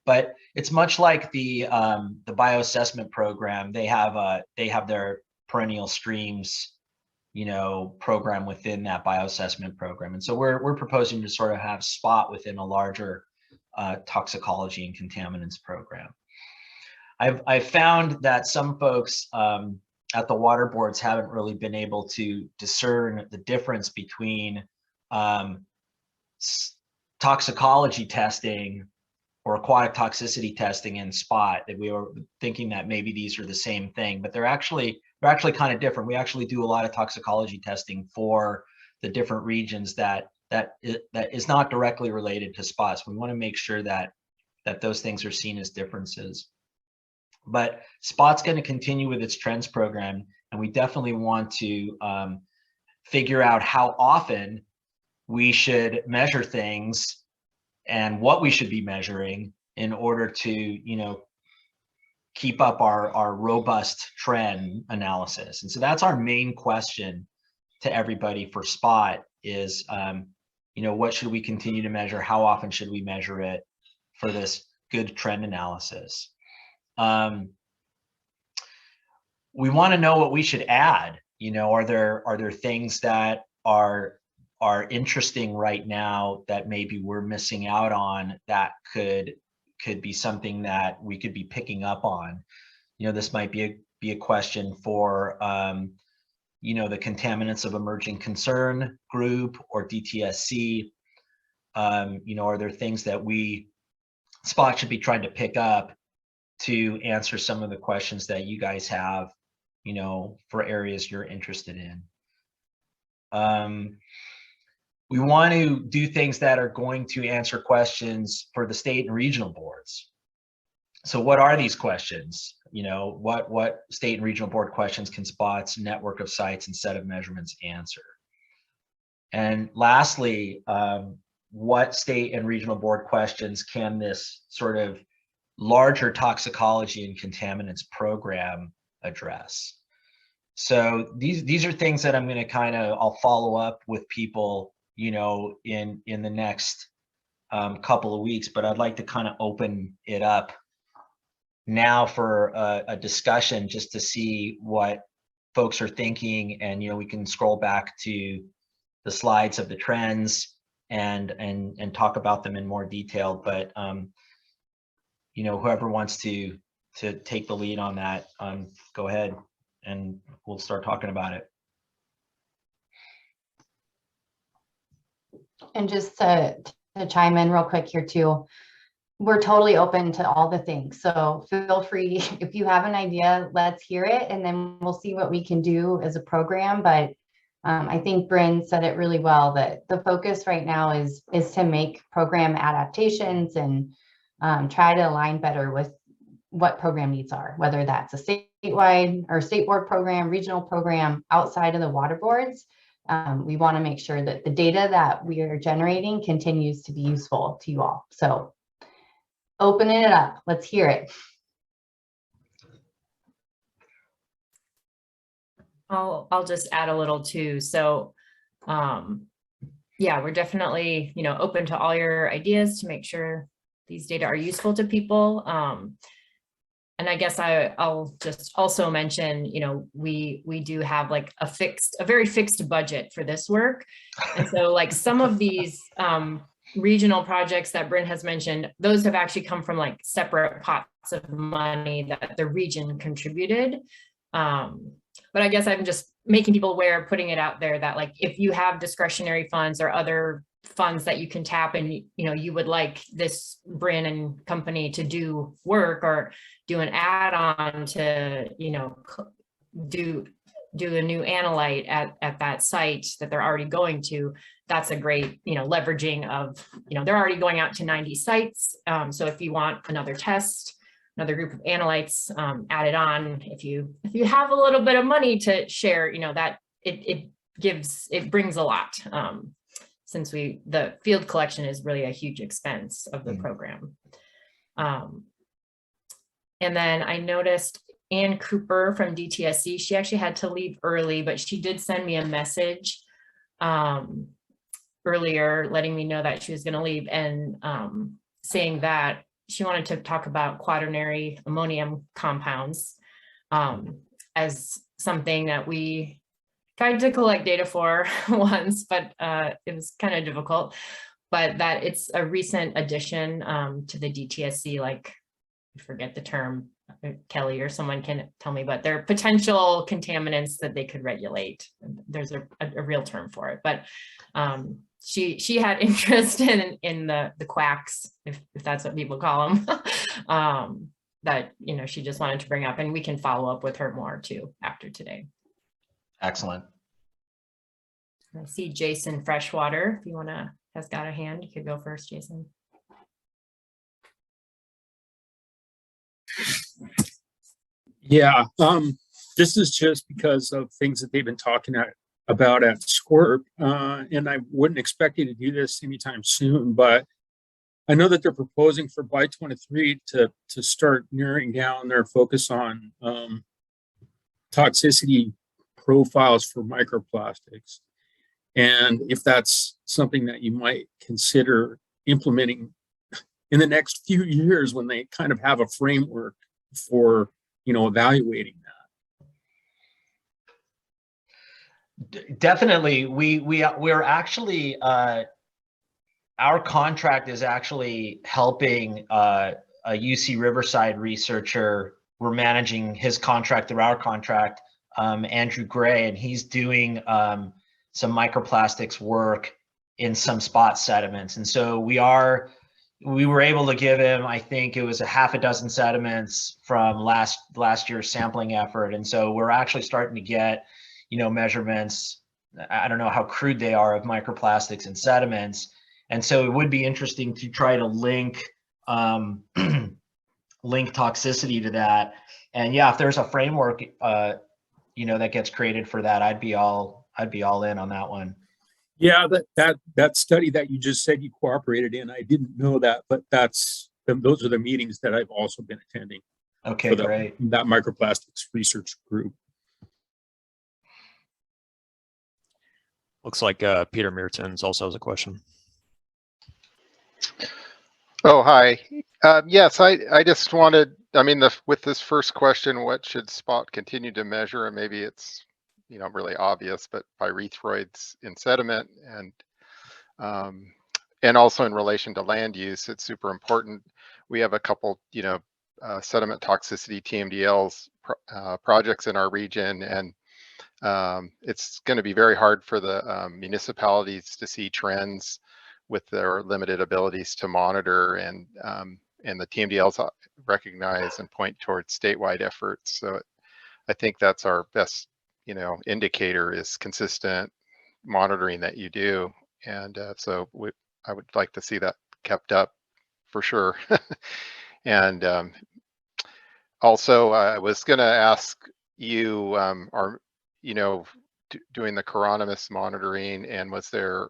but it's much like the bioassessment program. They have their perennial streams, program within that bioassessment program, and so we're proposing to sort of have SPoT within a larger toxicology and contaminants program. I've found that some folks at the Waterboards haven't really been able to discern the difference between toxicology testing or aquatic toxicity testing and SPoT. That we were thinking that maybe these are the same thing, but they're actually kind of different. We actually do a lot of toxicology testing for the different regions that is not directly related to SPoT. So we want to make sure that those things are seen as differences. But SPoT's going to continue with its trends program, and we definitely want to figure out how often we should measure things and what we should be measuring, in order to, keep up our robust trend analysis. And so that's our main question to everybody for SPoT is, what should we continue to measure? How often should we measure it for this good trend analysis? We want to know what we should add. Are there things that are interesting right now that maybe we're missing out on that could be something that we could be picking up on? This might be a question for the contaminants of emerging concern group or DTSC. Are there things that SPoT should be trying to pick up to answer some of the questions that you guys have, for areas you're interested in? We want to do things that are going to answer questions for the state and regional boards. So what are these questions? What state and regional board questions can SPoT's network of sites and set of measurements answer? And lastly, what state and regional board questions can this sort of larger toxicology and contaminants program address? So these are things that I'm going to I'll follow up with people, in the next couple of weeks, but I'd like to kind of open it up now for a discussion just to see what folks are thinking. And, we can scroll back to the slides of the trends and talk about them in more detail. But, whoever wants to take the lead on that, go ahead and we'll start talking about it. And just to chime in real quick here too, we're totally open to all the things. So feel free, if you have an idea, let's hear it, and then we'll see what we can do as a program. But I think Bryn said it really well, that the focus right now is to make program adaptations and try to align better with what program needs are, whether that's a statewide or state board program, regional program outside of the water boards. We want to make sure that the data that we are generating continues to be useful to you all. So opening it up, let's hear it. I'll just add a little too. So yeah, we're definitely, open to all your ideas to make sure these data are useful to people. And I guess I'll just also mention, we do have like a very fixed budget for this work. And so like some of these regional projects that Bryn has mentioned, those have actually come from like separate pots of money that the region contributed. But I guess I'm just making people aware, putting it out there that like, if you have discretionary funds or other funds that you can tap and, you would like this Bryn and company to do work or do an add-on to, do a new analyte at that site that they're already going to, that's a great, leveraging of, they're already going out to 90 sites. So if you want another test, another group of analytes added on, if you have a little bit of money to share, that it brings a lot. Since the field collection is really a huge expense of the program. And then I noticed Ann Cooper from DTSC, she actually had to leave early, but she did send me a message earlier letting me know that she was gonna leave and saying that she wanted to talk about quaternary ammonium compounds as something that we tried to collect data for once, but it was kind of difficult, but that it's a recent addition to the DTSC, like I forget the term, Kelly or someone can tell me, but they're potential contaminants that they could regulate. There's a real term for it, but she had interest in the quacks, if that's what people call them, that, she just wanted to bring up, and we can follow up with her more too after today. Excellent. I see Jason Freshwater, if you has got a hand, you could go first, Jason. Yeah, this is just because of things that they've been talking about at SQUIRP, and I wouldn't expect you to do this anytime soon, but I know that they're proposing for by 23 to start narrowing down their focus on toxicity profiles for microplastics. And if that's something that you might consider implementing in the next few years when they kind of have a framework for, evaluating that. Definitely, we're actually our contract is actually helping a UC Riverside researcher. We're managing his contract through our contract, Andrew Gray, and he's doing some microplastics work in some SPoT sediments. And so we were able to give him, I think it was a half a dozen sediments from last year's sampling effort. And so we're actually starting to get, measurements. I don't know how crude they are of microplastics in sediments. And so it would be interesting to try to link link toxicity to that. And yeah, if there's a framework, that gets created for that, I'd be all in on that one. Yeah, that study that you just said you cooperated in, I didn't know that, but those are the meetings that I've also been attending. Okay, great. That microplastics research group. Looks like Peter Meertens also has a question. Oh, hi. Yes, I just wanted, with this first question, what should SPoT continue to measure? And maybe it's, really obvious, but pyrethroids in sediment and also in relation to land use, it's super important. We have a couple, sediment toxicity TMDLs projects in our region, and it's going to be very hard for the municipalities to see trends with their limited abilities to monitor, and the TMDLs recognize and point towards statewide efforts. So I think that's our best, indicator is consistent monitoring that you do. And so I would like to see that kept up for sure. And also I was going to ask you, doing the chironomous monitoring, and was there,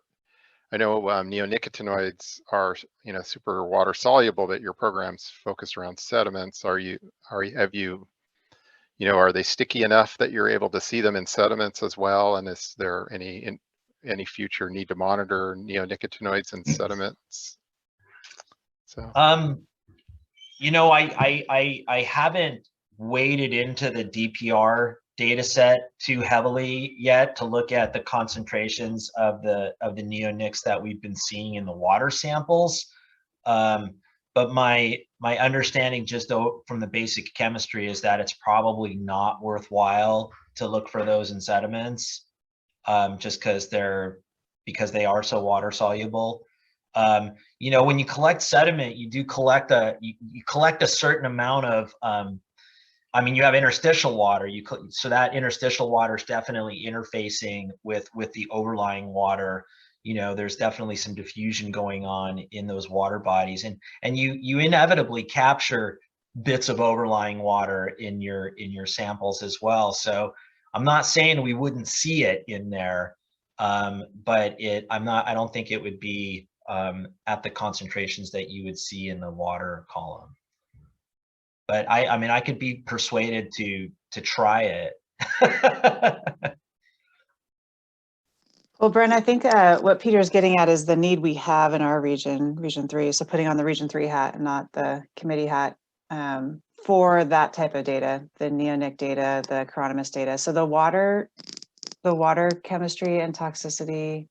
I know neonicotinoids are, super water soluble, but your program's focused around sediments. Are they sticky enough that you're able to see them in sediments as well? And is there any future need to monitor neonicotinoids in sediments? So, I haven't waded into the DPR data set too heavily yet to look at the concentrations of the neonics that we've been seeing in the water samples. But my understanding just from the basic chemistry is that it's probably not worthwhile to look for those in sediments, just because they are so water soluble. When you collect sediment, you do collect you collect a certain amount of you have interstitial water. So that interstitial water is definitely interfacing with the overlying water. There's definitely some diffusion going on in those water bodies, and you inevitably capture bits of overlying water in your samples as well. So I'm not saying we wouldn't see it in there, but I don't think it would be at the concentrations that you would see in the water column. But I could be persuaded to try it. Well, Brent, I think what Peter's getting at is the need we have in our region, Region 3. So putting on the Region 3 hat and not the committee hat for that type of data, the neonic data, the chironomous data. So the water chemistry and toxicity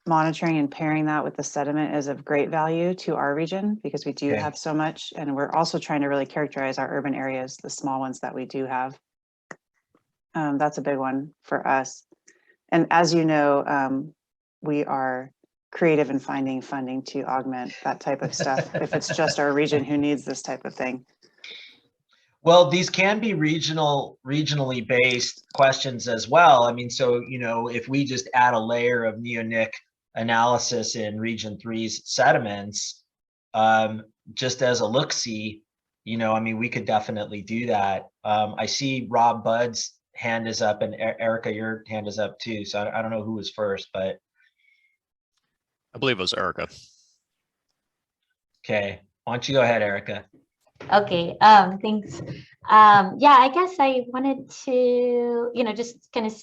monitoring and pairing that with the sediment is of great value to our region, because we do have so much, and we're also trying to really characterize our urban areas, the small ones that we do have. That's a big one for us. And as you know, we are creative in finding funding to augment that type of stuff if it's just our region who needs this type of thing. Well, these can be regionally based questions as well. So, if we just add a layer of neonic analysis in Region 3's sediments, just as a look-see, we could definitely do that. I see Rob Budd's hand is up, and Erica, your hand is up too. So I don't know who was first, but I believe it was Erica. Okay, why don't you go ahead, Erica? Okay, thanks. Yeah, I guess I wanted to, just kind of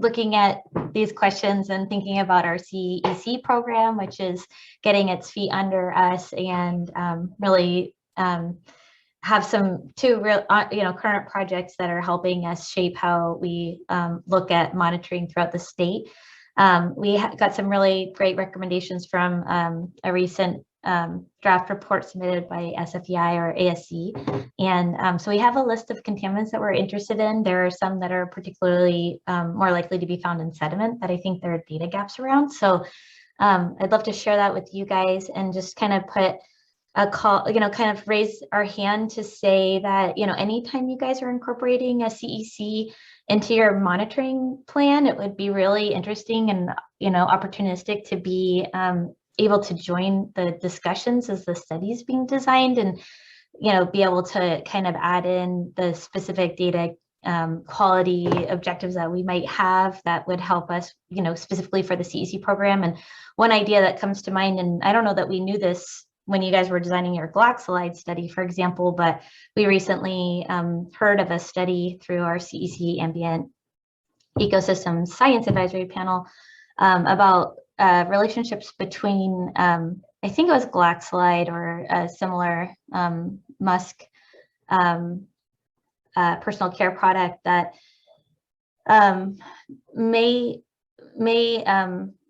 looking at these questions and thinking about our CEC program, which is getting its feet under us and really have some two real, current projects that are helping us shape how we look at monitoring throughout the state. We got some really great recommendations from a recent draft report submitted by SFEI or ASC. And so we have a list of contaminants that we're interested in. There are some that are particularly more likely to be found in sediment that I think there are data gaps around. So I'd love to share that with you guys and just kind of put a call, kind of raise our hand to say that, anytime you guys are incorporating a CEC into your monitoring plan, it would be really interesting and, opportunistic to be able to join the discussions as the study's being designed and, be able to kind of add in the specific data quality objectives that we might have that would help us, specifically for the CEC program. And one idea that comes to mind, and I don't know that we knew this when you guys were designing your glycolide study, for example, but we recently heard of a study through our CEC Ambient Ecosystem Science Advisory Panel about relationships between, I think it was glycolide or a similar musk personal care product that may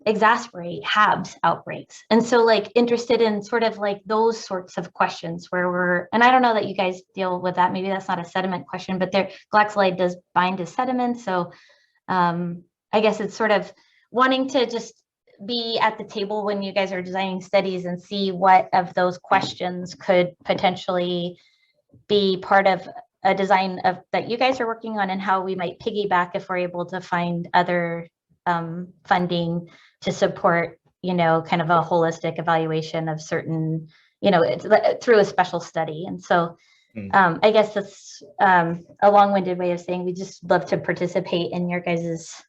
exacerbate HABs outbreaks. And so interested in sort of those sorts of questions where and I don't know that you guys deal with that. Maybe that's not a sediment question, but glycolide does bind to sediment. So I guess it's sort of wanting to just be at the table when you guys are designing studies and see what of those questions could potentially be part of a design that you guys are working on and how we might piggyback if we're able to find other funding to support, kind of a holistic evaluation of certain, through a special study. And so I guess that's a long-winded way of saying we just love to participate in your guys's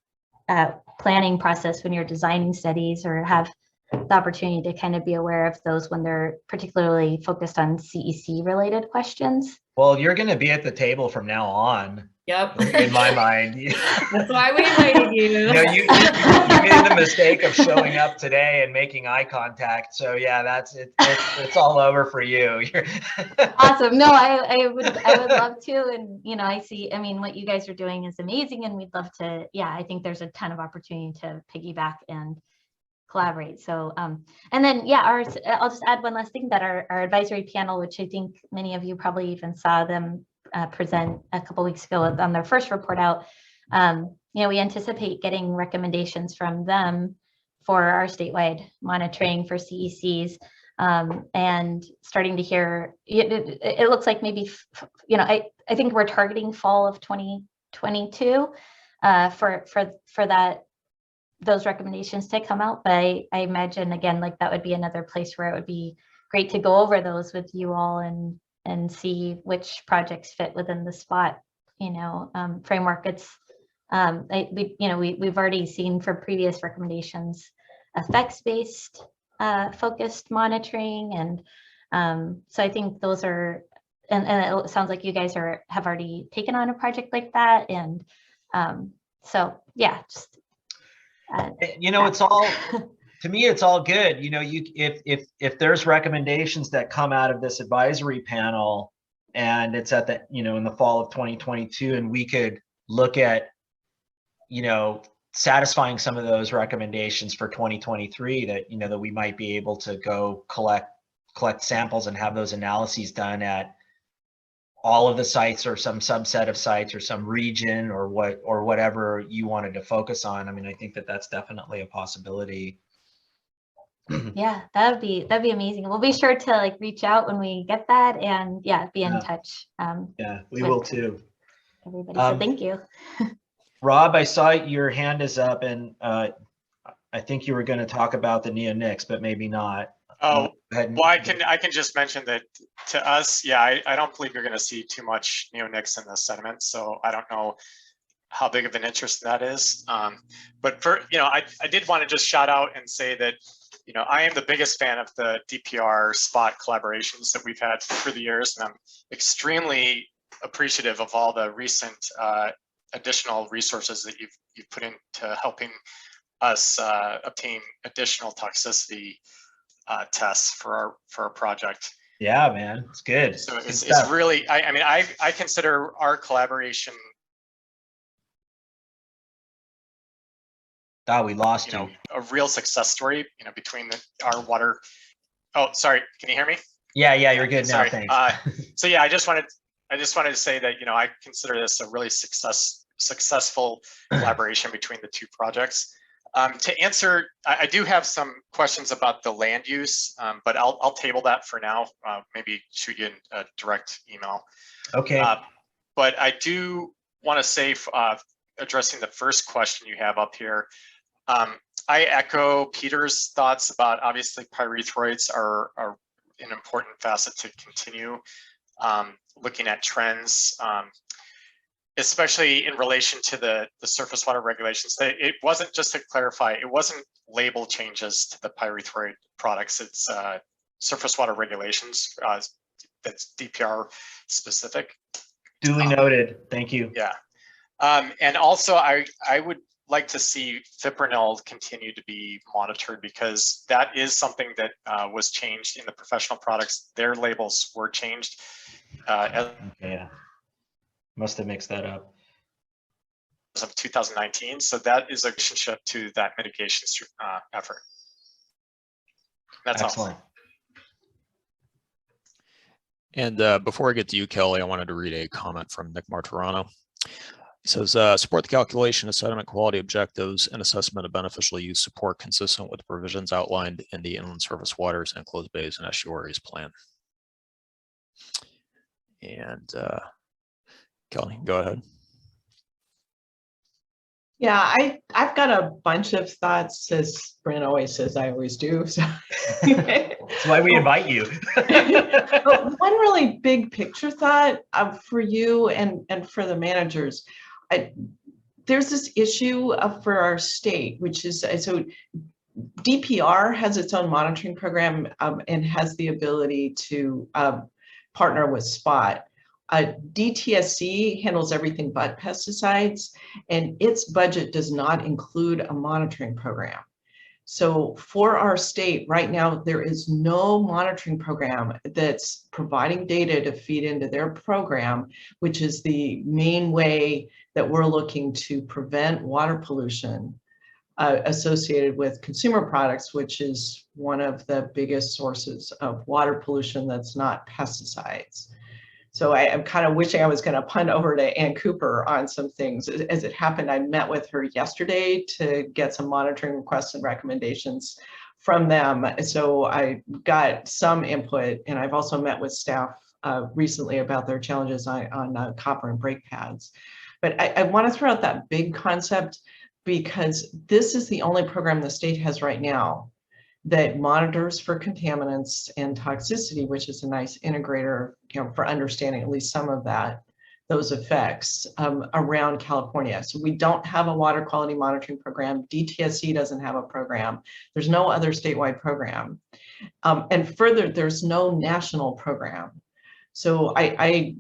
planning process when you're designing studies or have the opportunity to kind of be aware of those when they're particularly focused on CEC related questions. Well, you're going to be at the table from now on. Yep. In my mind. That's why we invited you. You made the mistake of showing up today and making eye contact. So yeah, that's it. It's all over for you. Awesome. No, I would love to. And I mean, what you guys are doing is amazing, and we'd love to. Yeah, I think there's a ton of opportunity to piggyback and collaborate. So and then I'll just add one last thing, that our advisory panel, which I think many of you probably even saw them present a couple weeks ago on their first report out. We anticipate getting recommendations from them for our statewide monitoring for CECs, and starting to hear. It looks like maybe I think we're targeting fall of 2022 for those recommendations to come out. But I imagine again that would be another place where it would be great to go over those with you all and see which projects fit within the SPoT, framework. It's we've already seen for previous recommendations effects-based focused monitoring, and so I think those are, and it sounds like you guys have already taken on a project like that, and so yeah, just it's all. To me, it's all good. If there's recommendations that come out of this advisory panel and it's at the, in the fall of 2022, and we could look at, satisfying some of those recommendations for 2023, that, that we might be able to go collect samples and have those analyses done at all of the sites or some subset of sites or some region or whatever you wanted to focus on. I mean, I think that's definitely a possibility. Yeah, that'd be amazing. We'll be sure to reach out when we get that, and be in touch. Yeah, we will too. Everybody, so thank you. Rob, I saw your hand is up, and I think you were going to talk about the neonics, but maybe not. Oh, well, I can just mention that to us, I don't believe you're going to see too much neonics in the sediment, so I don't know how big of an interest that is. But for I did want to just shout out and say that you know, I am the biggest fan of the DPR SPoT collaborations that we've had through the years, and I'm extremely appreciative of all the recent additional resources that you've put into helping us obtain additional toxicity tests for our project. Yeah, man, it's good. So It's it's really, I mean, I consider our collaboration. We lost you. A real success story, you know, between our water. Oh, sorry, can you hear me? Yeah, you're good now. Sorry. Thanks. So yeah, I just wanted to say that, you know, I consider this a really successful collaboration between the two projects. To answer, I do have some questions about the land use, but I'll table that for now. Maybe shoot you a direct email. Okay. But I do want to say, addressing the first question you have up here, I echo Peter's thoughts about, obviously pyrethroids are an important facet to continue looking at trends. Especially in relation to the surface water regulations. It wasn't, just to clarify, it wasn't label changes to the pyrethroid products. It's surface water regulations that's DPR specific. Duly noted. Thank you. Yeah. And also I would like to see fipronil continue to be monitored, because that is something that was changed in the professional products. Their labels were changed. Yeah. Must have mixed that up. Of 2019, so that is a relationship to that mitigation effort. That's excellent. All. And before I get to you, Kelly, I wanted to read a comment from Nick Martirano. He says, support the calculation of sediment quality objectives and assessment of beneficial use support consistent with the provisions outlined in the inland surface waters, enclosed bays, and estuaries plan. And Kelly, go ahead. Yeah, I've got a bunch of thoughts, as Bryn always says, I always do. So that's why we invite you. But one really big picture thought for you and for the managers. There's this issue for our state, which is, so DPR has its own monitoring program and has the ability to partner with SPoT. DTSC handles everything but pesticides, and its budget does not include a monitoring program. So for our state right now, there is no monitoring program that's providing data to feed into their program, which is the main way that we're looking to prevent water pollution associated with consumer products, which is one of the biggest sources of water pollution that's not pesticides. So I'm kind of wishing I was going to punt over to Ann Cooper on some things. As it happened, I met with her yesterday to get some monitoring requests and recommendations from them. So I got some input, and I've also met with staff recently about their challenges on copper and brake pads. But I want to throw out that big concept, because this is the only program the state has right now that monitors for contaminants and toxicity, which is a nice integrator, you know, for understanding at least some of those effects around California. So we don't have a water quality monitoring program. DTSC doesn't have a program. There's no other statewide program. And further, there's no national program. So I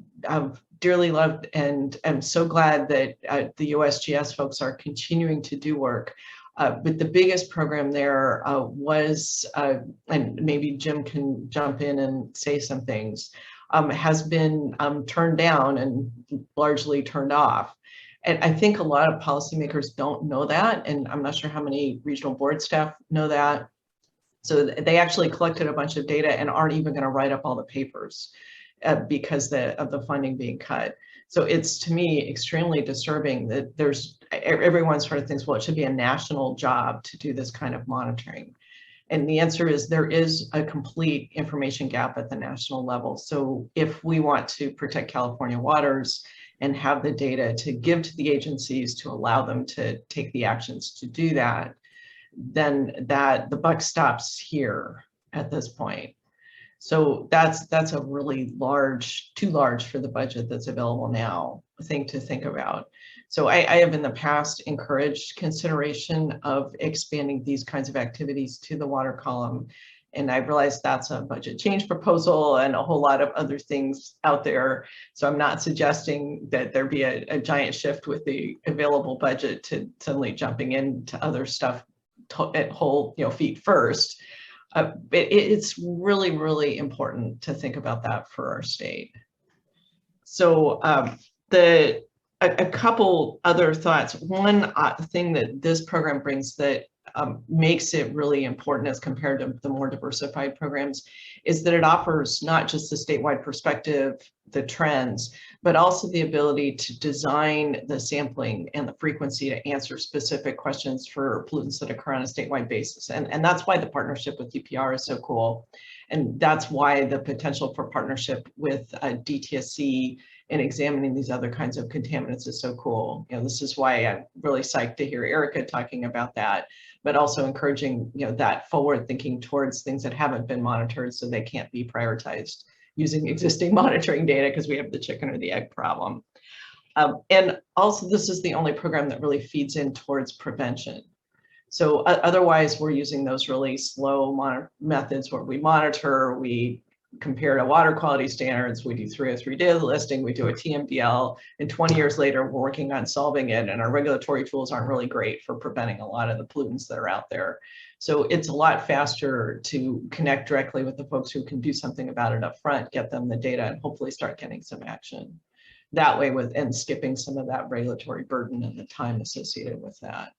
dearly loved and am so glad that the USGS folks are continuing to do work. But the biggest program there was, and maybe Jim can jump in and say some things, has been turned down and largely turned off. And I think a lot of policymakers don't know that, and I'm not sure how many regional board staff know that. So they actually collected a bunch of data and aren't even going to write up all the papers because of the funding being cut. So it's, to me, extremely disturbing that everyone sort of thinks, well, it should be a national job to do this kind of monitoring. And the answer is there is a complete information gap at the national level. So if we want to protect California waters and have the data to give to the agencies to allow them to take the actions to do that, then the buck stops here at this point. So that's a really too large for the budget that's available now thing to think about. So I have in the past encouraged consideration of expanding these kinds of activities to the water column. And I realized that's a budget change proposal and a whole lot of other things out there. So I'm not suggesting that there be a giant shift with the available budget to suddenly jumping into other stuff at whole, feet first. It's really, really important to think about that for our state. So a couple other thoughts. One thing that this program brings that makes it really important as compared to the more diversified programs is that it offers not just the statewide perspective, the trends, but also the ability to design the sampling and the frequency to answer specific questions for pollutants that occur on a statewide basis. And that's why the partnership with DPR is so cool. And that's why the potential for partnership with DTSC and examining these other kinds of contaminants is so cool. This is why I'm really psyched to hear Erica talking about that, but also encouraging, that forward thinking towards things that haven't been monitored so they can't be prioritized using existing monitoring data because we have the chicken or the egg problem. And also this is the only program that really feeds in towards prevention. So otherwise we're using those really slow methods where we monitor, we compare to water quality standards, we do 303 data listing, we do a TMDL, and 20 years later, we're working on solving it, and our regulatory tools aren't really great for preventing a lot of the pollutants that are out there. So it's a lot faster to connect directly with the folks who can do something about it up front, get them the data, and hopefully start getting some action that way and skipping some of that regulatory burden and the time associated with that.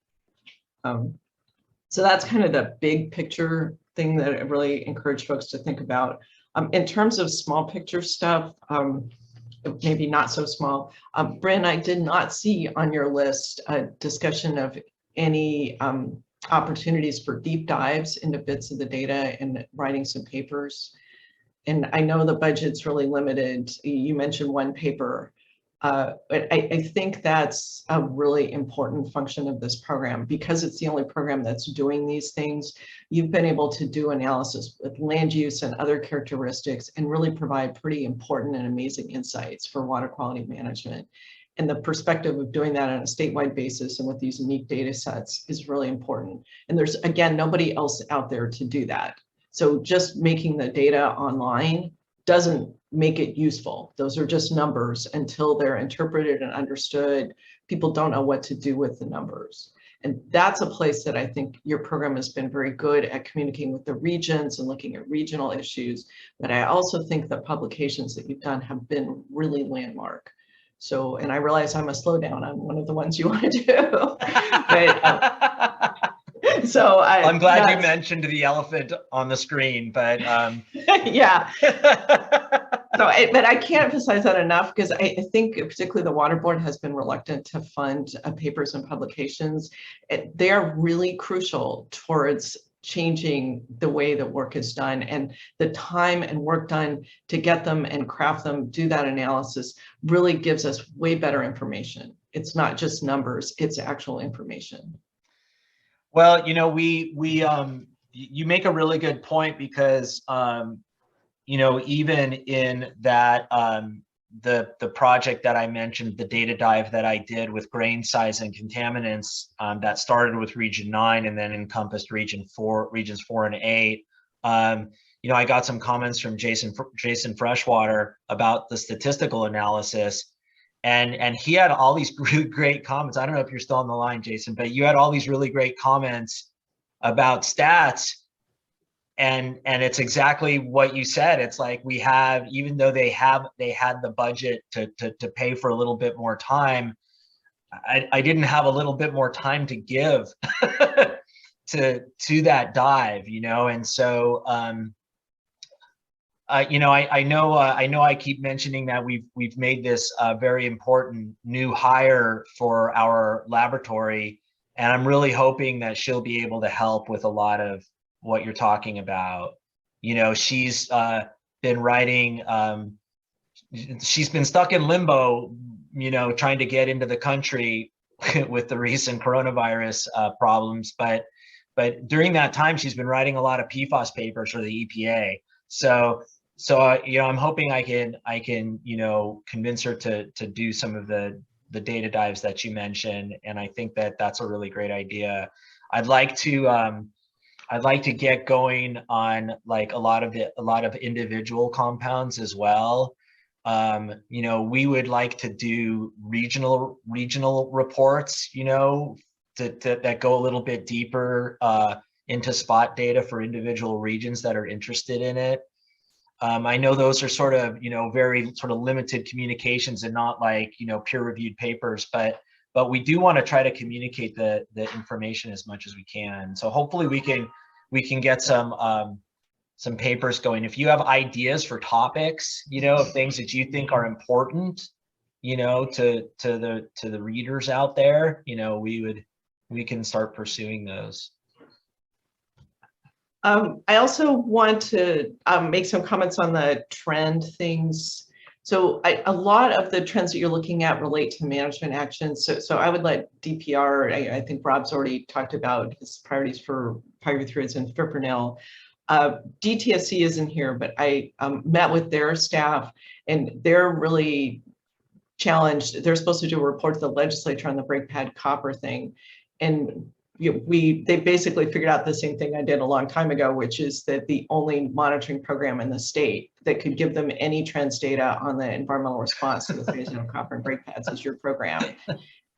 So that's kind of the big picture thing that I really encourage folks to think about. In terms of small picture stuff, maybe not so small, Bryn, I did not see on your list a discussion of any opportunities for deep dives into bits of the data and writing some papers. And I know the budget's really limited. You mentioned one paper, but I think that's a really important function of this program because it's the only program that's doing these things. You've been able to do analysis with land use and other characteristics and really provide pretty important and amazing insights for water quality management. And the perspective of doing that on a statewide basis and with these unique data sets is really important. And there's, again, nobody else out there to do that. So just making the data online doesn't make it useful. Those are just numbers until they're interpreted and understood. People don't know what to do with the numbers. And that's a place that I think your program has been very good at communicating with the regions and looking at regional issues. But I also think the publications that you've done have been really landmark. So, and I realize I'm a slowdown on one of the ones you want to do. But, so I'm glad you mentioned the elephant on the screen, but yeah. So, but I can't emphasize that enough because I think particularly the Water Board has been reluctant to fund papers and publications. They are really crucial towards changing the way that work is done, and the time and work done to get them and craft them, do that analysis really gives us way better information. It's not just numbers, it's actual information. Well, you make a really good point because even in that the project that I mentioned, the data dive that I did with grain size and contaminants that started with region 9 and then encompassed regions 4 and 8. I got some comments from Jason Freshwater about the statistical analysis, and he had all these really great comments. I don't know if you're still on the line, Jason, but you had all these really great comments about stats. And it's exactly what you said. It's like we have, even though they had the budget to pay for a little bit more time, I didn't have a little bit more time to give to that dive, and so I know I keep mentioning that we've made this very important new hire for our laboratory, and I'm really hoping that she'll be able to help with a lot of what you're talking about. She's been writing, she's been stuck in limbo, trying to get into the country with the recent coronavirus problems. But during that time, she's been writing a lot of PFAS papers for the EPA. So I'm hoping I can convince her to do some of the the data dives that you mentioned, and I think that that's a really great idea. I'd like to get going on like a lot of individual compounds as well. You know, we would like to do regional reports, you know, that go a little bit deeper into spot data for individual regions that are interested in it. I know those are sort of, you know, very sort of limited communications and not like, you know, peer-reviewed papers, but we do want to try to communicate the information as much as we can. So hopefully we can get some papers going. If you have ideas for topics, you know, of things that you think are important, you know, to the readers out there, you know, we can start pursuing those. I also want to make some comments on the trend things. So a lot of the trends that you're looking at relate to management actions. So I would let DPR, I think Rob's already talked about his priorities for pyrethroids and fipronil. DTSC isn't here, but I met with their staff and they're really challenged. They're supposed to do a report to the legislature on the brake pad copper thing. And they basically figured out the same thing I did a long time ago, which is that the only monitoring program in the state that could give them any trends data on the environmental response to the phasing of copper and brake pads is your program.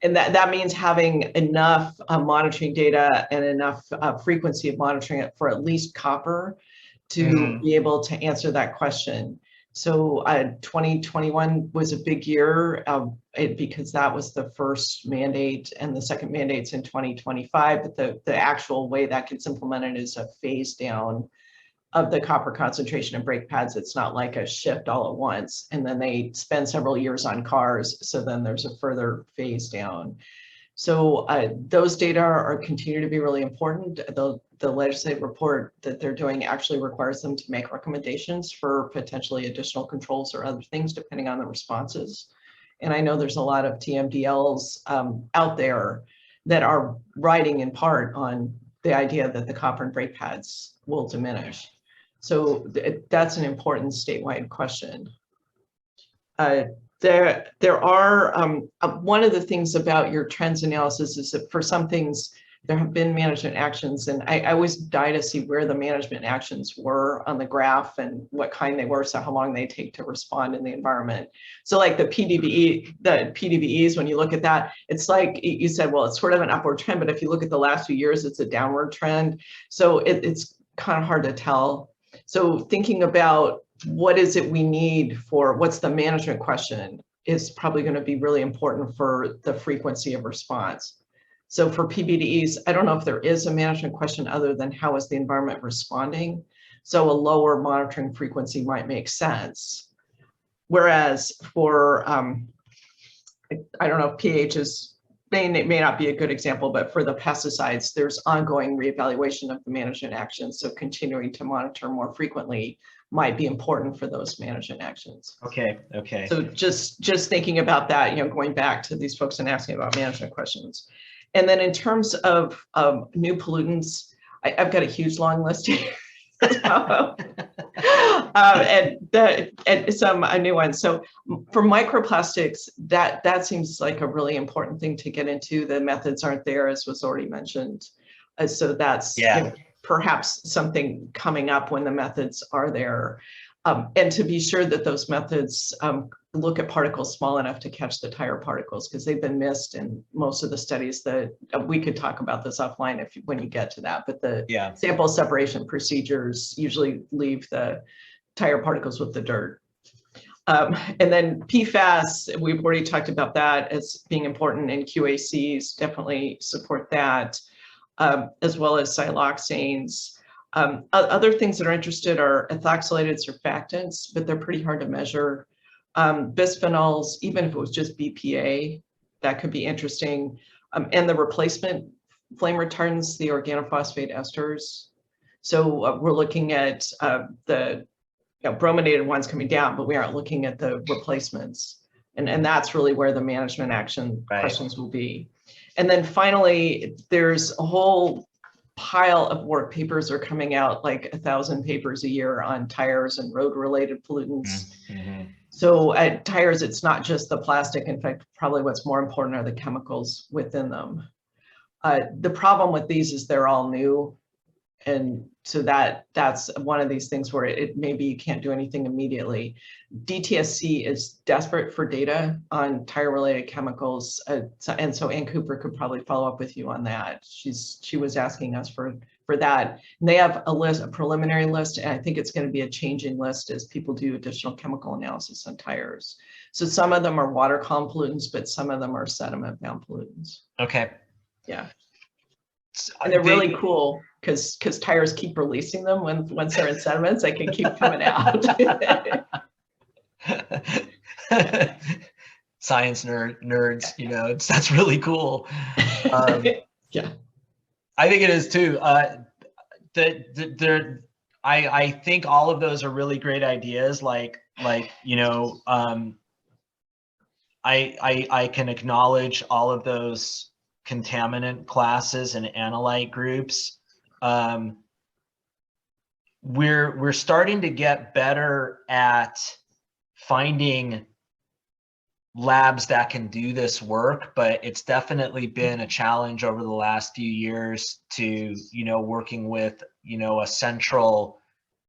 And that means having enough monitoring data and enough frequency of monitoring it for at least copper to be able to answer that question. So 2021 was a big year because that was the first mandate, and the second mandate's in 2025, but the actual way that gets implemented is a phase down of the copper concentration in brake pads. It's not like a shift all at once, and then they spend several years on cars, so then there's a further phase down. So those data are continue to be really important. The legislative report that they're doing actually requires them to make recommendations for potentially additional controls or other things depending on the responses. And I know there's a lot of TMDLs out there that are riding in part on the idea that the copper and brake pads will diminish. So that's an important statewide question. There are, one of the things about your trends analysis is that for some things, there have been management actions, and I always die to see where the management actions were on the graph and what kind they were, so how long they take to respond in the environment. So like the PDBEs, when you look at that, it's like you said, well, it's sort of an upward trend, but if you look at the last few years, it's a downward trend. So it's kind of hard to tell. So thinking about what is it we need for, what's the management question, is probably going to be really important for the frequency of response. So for PBDEs, I don't know if there is a management question other than how is the environment responding. So a lower monitoring frequency might make sense. Whereas for, I don't know if pH may not be a good example, but for the pesticides, there's ongoing reevaluation of the management actions. So continuing to monitor more frequently might be important for those management actions. Okay. So just thinking about that, you know, going back to these folks and asking about management questions. And then in terms of new pollutants, I've got a huge long list here. and some new ones. So for microplastics, that seems like a really important thing to get into. The methods aren't there, as was already mentioned. So that's you know, perhaps something coming up when the methods are there. And to be sure that those methods look at particles small enough to catch the tire particles, because they've been missed in most of the studies that we could talk about this offline when you get to that. But the sample separation procedures usually leave the tire particles with the dirt. And then PFAS, we've already talked about that as being important, and QACs definitely support that, as well as siloxanes. Other things that are interested are ethoxylated surfactants, but they're pretty hard to measure. Bisphenols, even if it was just BPA, that could be interesting. And the replacement flame retardants, the organophosphate esters. So we're looking at the brominated ones coming down, but we aren't looking at the replacements. And that's really where the management action questions will be. And then finally, there's a whole pile of work. Papers are coming out like 1,000 papers a year on tires and road related pollutants. So at tires, it's not just the plastic. In fact, probably what's more important are the chemicals within them. The problem with these is they're all new. And so that's one of these things where it maybe you can't do anything immediately. DTSC is desperate for data on tire related chemicals. And so Ann Cooper could probably follow up with you on that. She was asking us for that. And they have a list, a preliminary list, and I think it's going to be a changing list as people do additional chemical analysis on tires. So some of them are water column pollutants, but some of them are sediment bound pollutants. Okay. Yeah. And they're really cool because tires keep releasing them once they're in sediments, they can keep coming out. Science nerds, you know, that's really cool. Yeah, I think it is too. I think all of those are really great ideas. Like you know, I can acknowledge all of those contaminant classes and analyte groups. We're starting to get better at finding labs that can do this work, but it's definitely been a challenge over the last few years to, you know, working with, you know, a central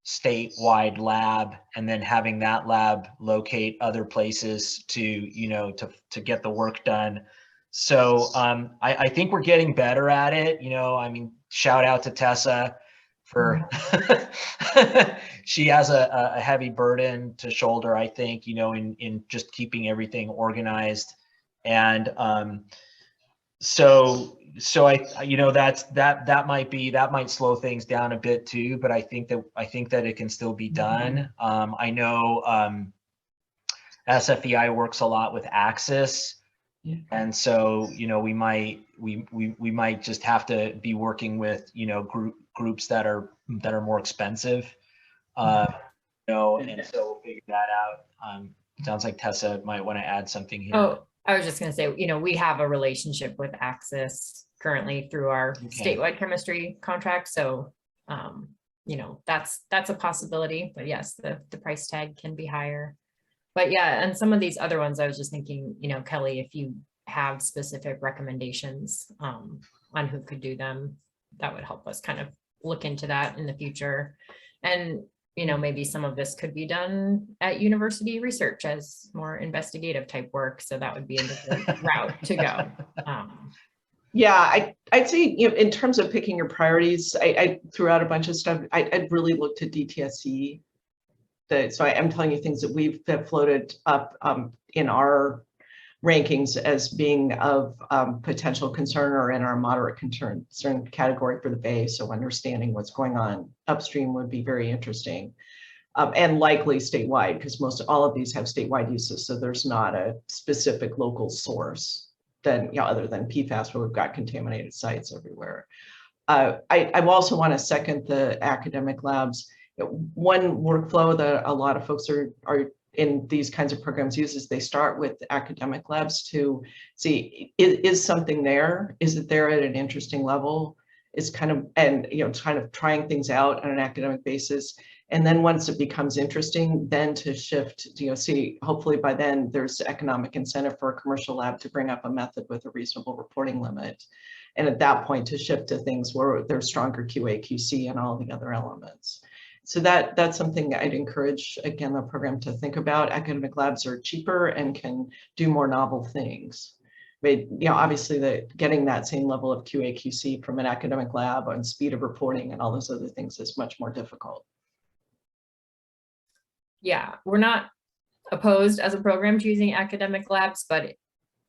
statewide lab and then having that lab locate other places to, you know, to get the work done. So I think we're getting better at it. You know, I mean, shout out to Tessa for she has a heavy burden to shoulder, I think, you know, in just keeping everything organized. And so I, you know, that might slow things down a bit too, but I think that it can still be done. I know SFEI works a lot with Axis. And so, you know, we might just have to be working with, you know, groups that are more expensive, you know, and so we'll figure that out. Sounds like Tessa might want to add something here. Oh, I was just going to say, you know, we have a relationship with Axis currently through our statewide chemistry contract. So, you know, that's a possibility, but yes, the price tag can be higher. But yeah, and some of these other ones, I was just thinking, you know, Kelly, if you have specific recommendations on who could do them, that would help us kind of look into that in the future. And, you know, maybe some of this could be done at university research as more investigative type work. So that would be a different route to go. Yeah, I'd say, you know, in terms of picking your priorities, I threw out a bunch of stuff. I'd really look to DTSC. So I am telling you things that we've floated up in our rankings as being of potential concern or in our moderate concern category for the Bay. So understanding what's going on upstream would be very interesting. And likely statewide, because all of these have statewide uses. So there's not a specific local source then, you know, other than PFAS, where we've got contaminated sites everywhere. I also want to second the academic labs. One workflow that a lot of folks are in these kinds of programs use is they start with academic labs to see, is something there? Is it there at an interesting level? Is kind of, and, you know, kind of trying things out on an academic basis. And then once it becomes interesting, then to shift, you know, see, hopefully by then there's economic incentive for a commercial lab to bring up a method with a reasonable reporting limit. And at that point to shift to things where there's stronger QA, QC and all the other elements. So that's something I'd encourage, again, the program to think about. Academic labs are cheaper and can do more novel things. But, you know, obviously getting that same level of QA, QC from an academic lab on speed of reporting and all those other things is much more difficult. Yeah, we're not opposed as a program to using academic labs, but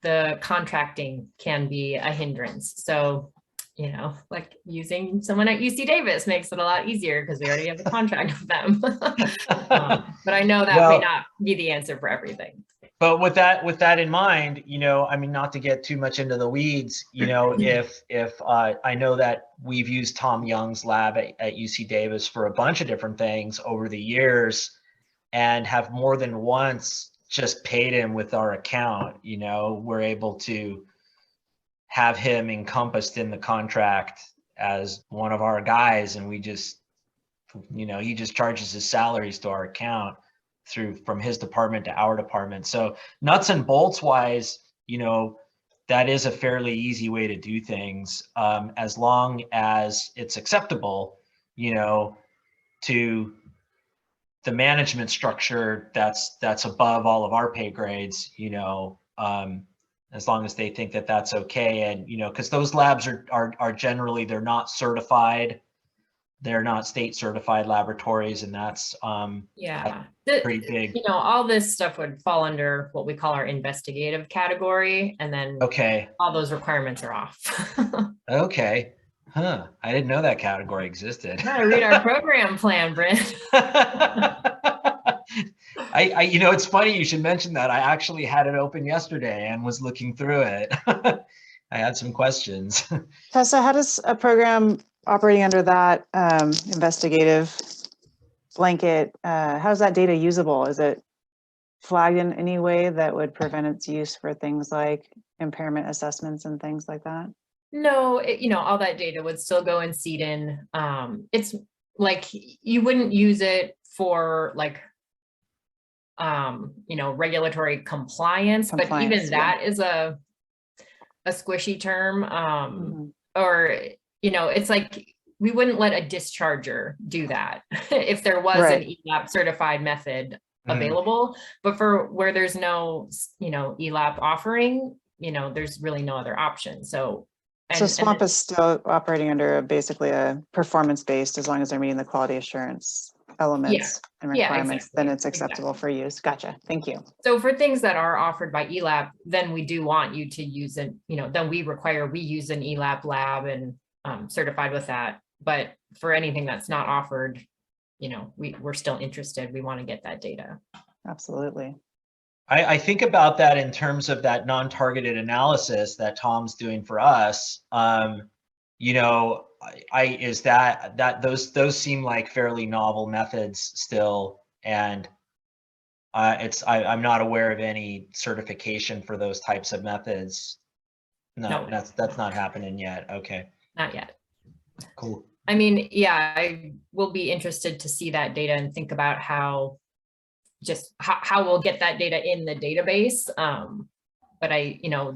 the contracting can be a hindrance. So, you know, like using someone at UC Davis makes it a lot easier because we already have a contract with them. But I know that may not be the answer for everything. But with that in mind, you know, I mean, not to get too much into the weeds, you know, if I know that we've used Tom Young's lab at UC Davis for a bunch of different things over the years and have more than once just paid him with our account, you know, we're able to have him encompassed in the contract as one of our guys, and we just, you know, he just charges his salaries to our account from his department to our department. So nuts and bolts wise, you know, that is a fairly easy way to do things, as long as it's acceptable, you know, to the management structure that's above all of our pay grades, you know, as long as they think that that's okay. And, you know, because those labs are generally, they're not certified. They're not state certified laboratories, and that's yeah, pretty big. You know, all this stuff would fall under what we call our investigative category, and then Okay, all those requirements are off. okay, huh? I didn't know that category existed. Gotta read our program plan, Brent. I, you know, it's funny you should mention that. I actually had it open yesterday and was looking through it. I had some questions. Tessa, how does a program operating under that investigative blanket, how is that data usable? Is it flagged in any way that would prevent its use for things like impairment assessments and things like that? No, you know, all that data would still go in CDIN. It's like you wouldn't use it for like, you know, regulatory compliance, but even that is a squishy term. Or, you know, it's like we wouldn't let a discharger do that if there was an ELAP certified method available. But for where there's no, you know, ELAP offering, you know, there's really no other option. So SPoT is still operating under basically a performance-based, as long as they're meeting the quality assurance elements and requirements, then it's acceptable for use. Gotcha. Thank you. So for things that are offered by ELAP, then we do want you to use it, you know, then we use an ELAP lab and certified with that. But for anything that's not offered, you know, we're still interested. We want to get that data. Absolutely. I think about that in terms of that non-targeted analysis that Tom's doing for us. You know, those seem like fairly novel methods still, and I'm not aware of any certification for those types of methods. No, that's not happening yet. Okay. Not yet. Cool. I mean, yeah, I will be interested to see that data and think about how we'll get that data in the database. But you know,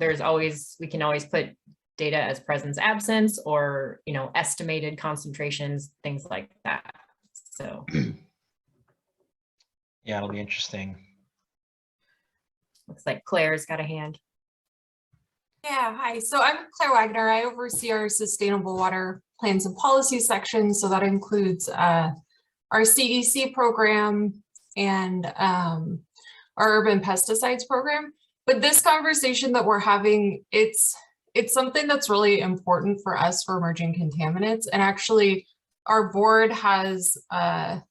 we can always put data as presence absence, or, you know, estimated concentrations, things like that. So yeah, it'll be interesting. Looks like Claire's got a hand. Yeah, hi. So I'm Claire Wagner. I oversee our sustainable water plans and policy section. So that includes our CEC program and our urban pesticides program. But this conversation that we're having, it's something that's really important for us for emerging contaminants. And actually, our board has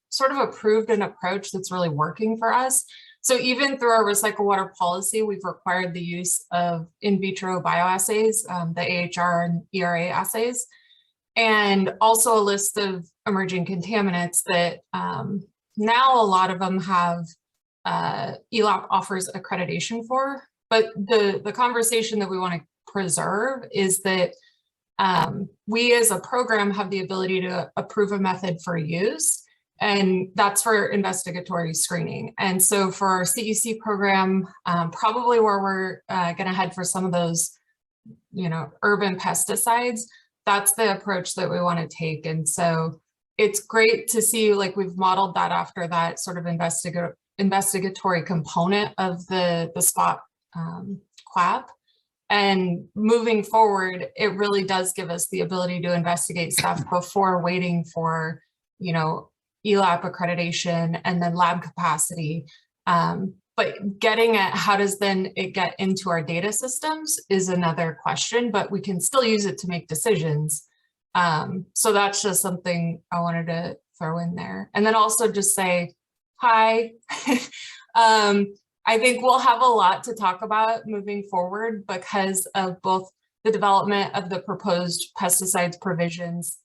sort of approved an approach that's really working for us. So even through our recycle water policy, we've required the use of in vitro bioassays, the AHR and ERA assays, and also a list of emerging contaminants that now a lot of them have ELAP offers accreditation for. But the conversation that we want to preserve is that we as a program have the ability to approve a method for use, and that's for investigatory screening. And so for our CEC program, probably where we're going to head for some of those, you know, urban pesticides, that's the approach that we want to take. And so it's great to see, like, we've modeled that after that sort of investigatory component of the SPoT QAP. And moving forward, it really does give us the ability to investigate stuff before waiting for, you know, ELAP accreditation and then lab capacity. But getting at how does then it get into our data systems is another question, but we can still use it to make decisions. So that's just something I wanted to throw in there. And then also just say, hi. I think we'll have a lot to talk about moving forward because of both the development of the proposed pesticides provisions.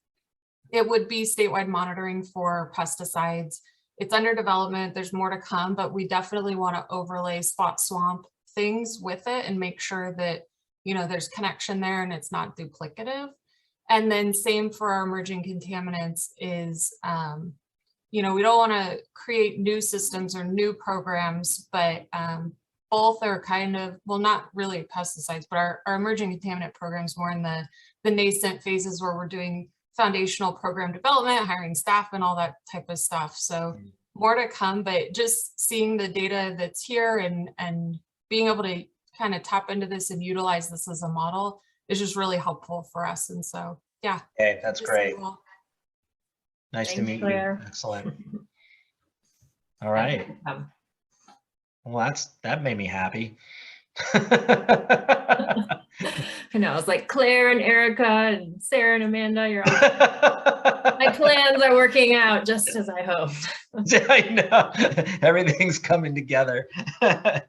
It would be statewide monitoring for pesticides. It's under development, there's more to come, but we definitely want to overlay spot swamp things with it and make sure that, you know, there's connection there and it's not duplicative. And then same for our emerging contaminants is, you know, we don't want to create new systems or new programs, but both are kind of, well, not really pesticides, but our emerging contaminant programs more in the nascent phases where we're doing foundational program development, hiring staff and all that type of stuff. So more to come, but just seeing the data that's here and being able to kind of tap into this and utilize this as a model is just really helpful for us. And so, yeah. Okay, that's great. Nice to Thanks, meet Claire. you. Excellent. All right. Well, that made me happy. I know, it's like Claire and Erica and Sarah and Amanda, you're all, my plans are working out just as I hoped. I know, everything's coming together. Then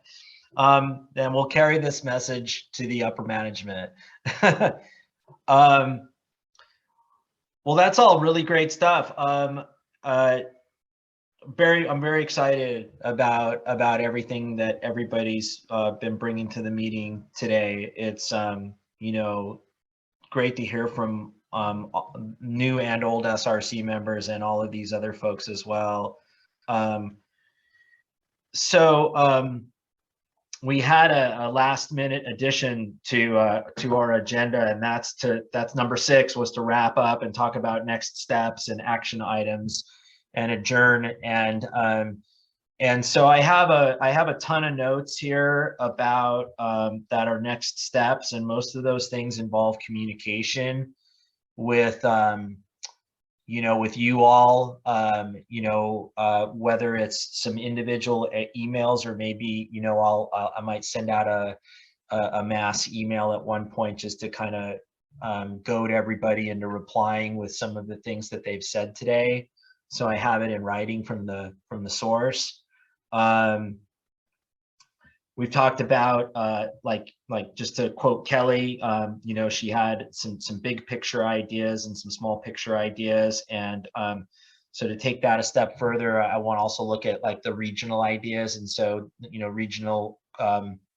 we'll carry this message to the upper management. Well, that's all really great stuff. I'm very excited about everything that everybody's been bringing to the meeting today. It's you know, great to hear from new and old SRC members and all of these other folks as well. We had a last minute addition to our agenda, and that's number 6, was to wrap up and talk about next steps and action items and adjourn. And so I have a ton of notes here about that are next steps, and most of those things involve communication with you know, with you all, you know, whether it's some individual emails or maybe, you know, I might send out a mass email at one point just to kind of goad everybody into replying with some of the things that they've said today. So I have it in writing from the source. We've talked about like just to quote Kelly, you know, she had some big picture ideas and some small picture ideas, and so to take that a step further, I want to also look at like the regional ideas. And so, you know, regional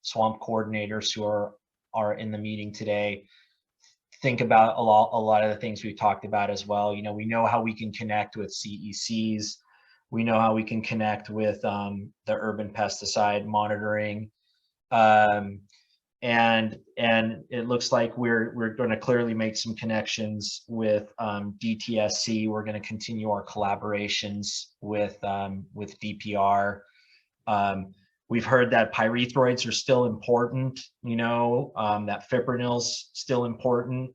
swamp coordinators who are in the meeting today, think about a lot of the things we've talked about as well. You know, we know how we can connect with CECs. We know how we can connect with the urban pesticide monitoring. And it looks like we're going to clearly make some connections with DTSC. We're going to continue our collaborations with DPR. We've heard that pyrethroids are still important, you know, that fipronil's still important,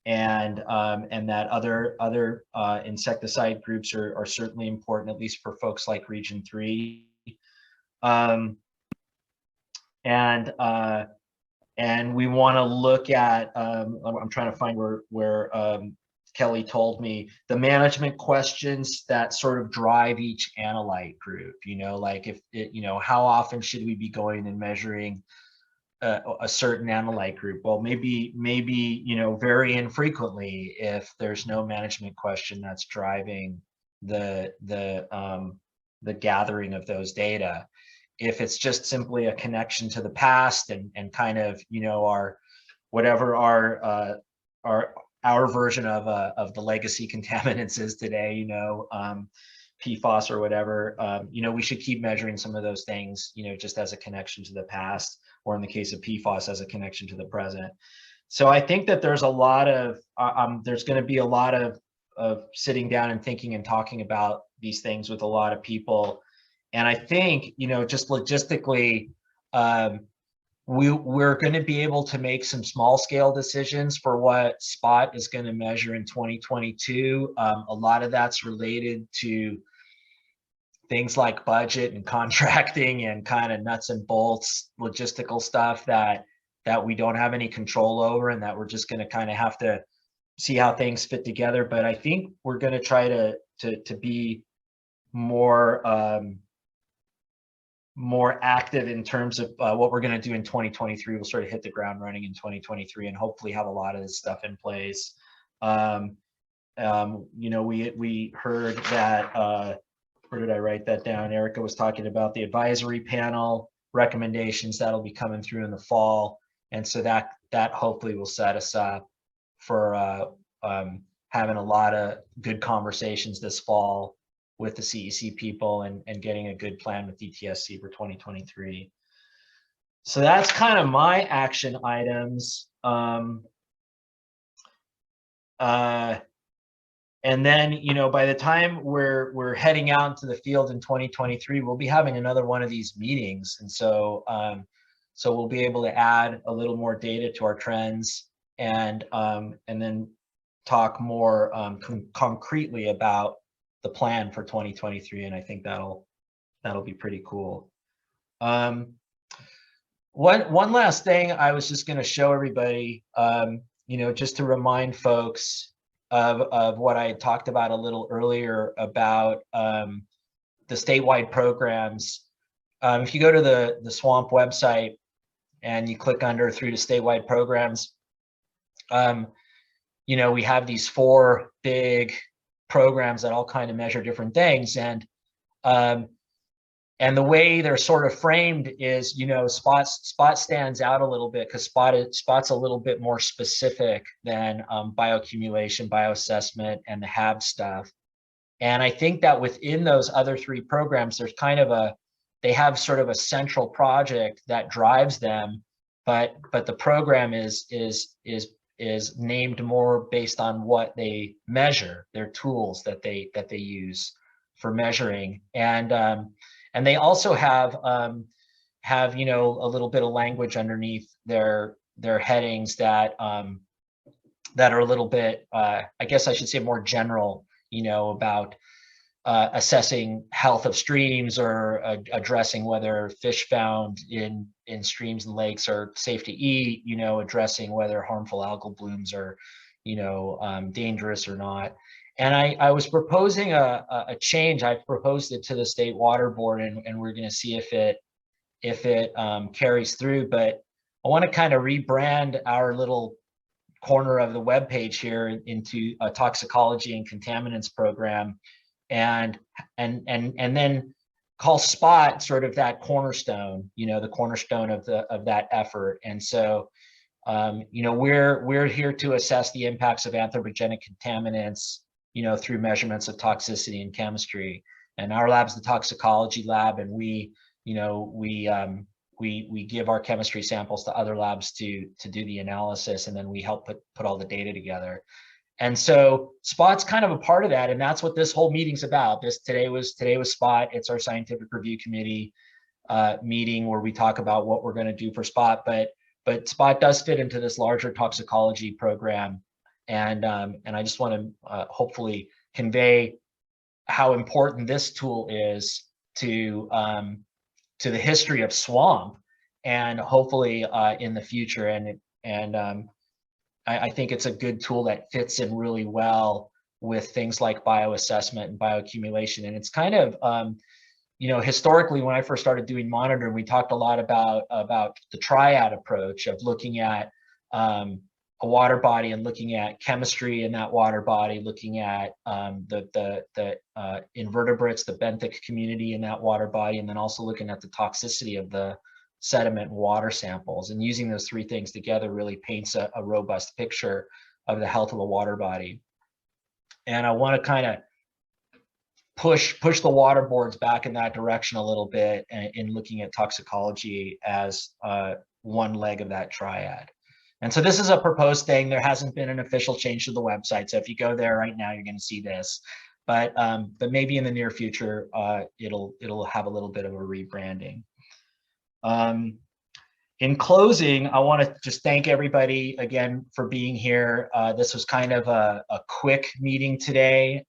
and that other insecticide groups are certainly important, at least for folks like Region 3. And we want to look at, I'm trying to find where Kelly told me, the management questions that sort of drive each analyte group, you know, like if it, you know, how often should we be going and measuring a certain analyte group? Well, maybe, you know, very infrequently if there's no management question that's driving the gathering of those data. If it's just simply a connection to the past and kind of, you know, our version of the legacy contaminants is today, you know, PFAS or whatever, you know, we should keep measuring some of those things, you know, just as a connection to the past, or in the case of PFAS, as a connection to the present. So I think that there's a lot of, there's going to be a lot of sitting down and thinking and talking about these things with a lot of people. And I think, you know, just logistically, we're going to be able to make some small scale decisions for what SPoT is going to measure in 2022. A lot of that's related to things like budget and contracting and kind of nuts and bolts logistical stuff that we don't have any control over, and that we're just going to kind of have to see how things fit together. But I think we're going to try to be more active in terms of what we're going to do in 2023. We'll sort of hit the ground running in 2023 and hopefully have a lot of this stuff in place. You know, we heard that, where did I write that down? Erica was talking about the advisory panel recommendations that'll be coming through in the fall. And so that hopefully will set us up for having a lot of good conversations this fall with the CEC people and getting a good plan with DTSC for 2023. So that's kind of my action items. And then, you know, by the time we're heading out into the field in 2023, we'll be having another one of these meetings. And so, so we'll be able to add a little more data to our trends and then talk more concretely about the plan for 2023. And I think that'll be pretty cool. One last thing I was just going to show everybody, you know, just to remind folks of what I had talked about a little earlier about the statewide programs. If you go to the SWAMP website and you click under through to statewide programs, you know, we have these 4 big programs that all kind of measure different things. And the way they're sort of framed is, you know, SPoT stands out a little bit because SPoT's a little bit more specific than bioaccumulation, bioassessment, and the HAB stuff. And I think that within those other 3 programs, there's kind of they have sort of a central project that drives them, but the program is named more based on what they measure, their tools that they use for measuring. And they also have you know, a little bit of language underneath their headings that are a little bit, I guess I should say, more general, you know, about assessing health of streams or addressing whether fish found in streams and lakes are safe to eat, you know, addressing whether harmful algal blooms are, you know, dangerous or not. And I was proposing a change. I proposed it to the state water board, and we're going to see if it carries through. But I want to kind of rebrand our little corner of the web page here into a toxicology and contaminants program, and then call SPoT sort of that cornerstone. You know, the cornerstone of that effort. And so, you know, we're here to assess the impacts of anthropogenic contaminants, you know, through measurements of toxicity and chemistry. And our lab's the toxicology lab, and we, you know, we give our chemistry samples to other labs to do the analysis, and then we help put all the data together. And so SPoT's kind of a part of that, and that's what this whole meeting's about. Today was SPoT. It's our scientific review committee meeting where we talk about what we're going to do for SPoT, but SPoT does fit into this larger toxicology program. And I just want to hopefully convey how important this tool is to the history of SWAMP, and hopefully in the future. And I think it's a good tool that fits in really well with things like bioassessment and bioaccumulation. And it's kind of you know, historically, when I first started doing monitoring, we talked a lot about the triad approach of looking at a water body and looking at chemistry in that water body, looking at the invertebrates, the benthic community in that water body, and then also looking at the toxicity of the sediment and water samples. And using those 3 things together really paints a robust picture of the health of a water body. And I want to kind of push the water boards back in that direction a little bit in looking at toxicology as one leg of that triad. And so this is a proposed thing. There hasn't been an official change to the website. So if you go there right now, you're going to see this. But maybe in the near future, it'll have a little bit of a rebranding. In closing, I want to just thank everybody again for being here. This was kind of a quick meeting today.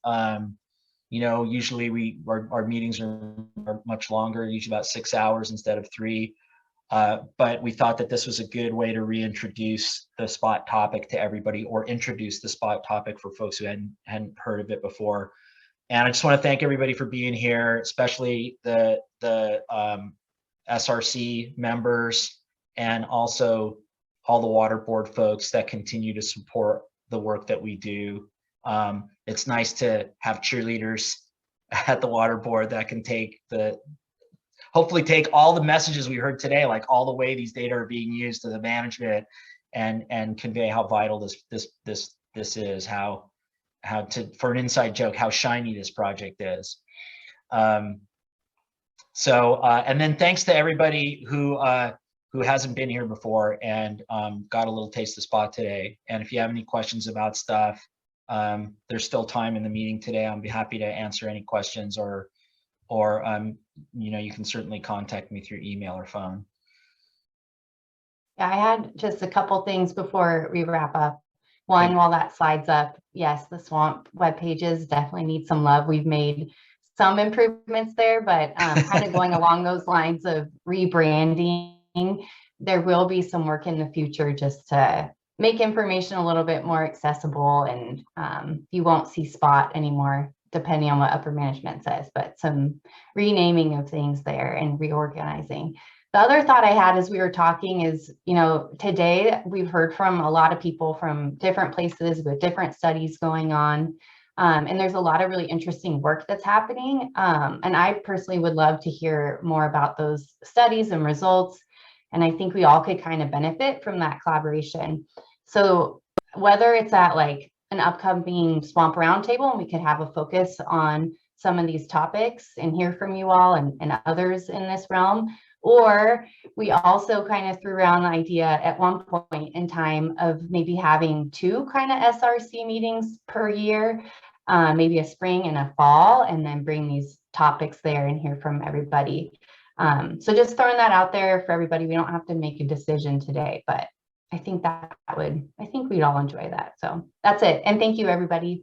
You know, usually our meetings are much longer, usually about 6 hours instead of 3. But we thought that this was a good way to reintroduce the SPoT topic to everybody, or introduce the SPoT topic for folks who hadn't heard of it before. And I just want to thank everybody for being here, especially the SRC members, and also all the water board folks that continue to support the work that we do. It's nice to have cheerleaders at the water board that can hopefully take all the messages we heard today, like all the way these data are being used to the management, and convey how vital this this is, for an inside joke, how shiny this project is. And then thanks to everybody who hasn't been here before and got a little taste of SPoT today. And if you have any questions about stuff, there's still time in the meeting today. I'll be happy to answer any questions, or you can certainly contact me through email or phone. Yeah, I had just a couple things before we wrap up. One, while that slide's up, yes, the Swamp web pages definitely need some love. We've made some improvements there, but kind of going along those lines of rebranding, there will be some work in the future just to make information a little bit more accessible, and you won't see SPoT anymore, depending on what upper management says, but some renaming of things there and reorganizing. The other thought I had as we were talking is, today we've heard from a lot of people from different places with different studies going on. And there's a lot of really interesting work that's happening. And I personally would love to hear more about those studies and results. And I think we all could kind of benefit from that collaboration. So whether it's at like an upcoming Swamp Roundtable, and we could have a focus on some of these topics and hear from you all and others in this realm, or we also kind of threw around the idea at one point in time of maybe having 2 kind of SRC meetings per year, maybe a spring and a fall, and then bring these topics there and hear from everybody. So just throwing that out there for everybody. We don't have to make a decision today, but I think we'd all enjoy that. So that's it. And thank you, everybody.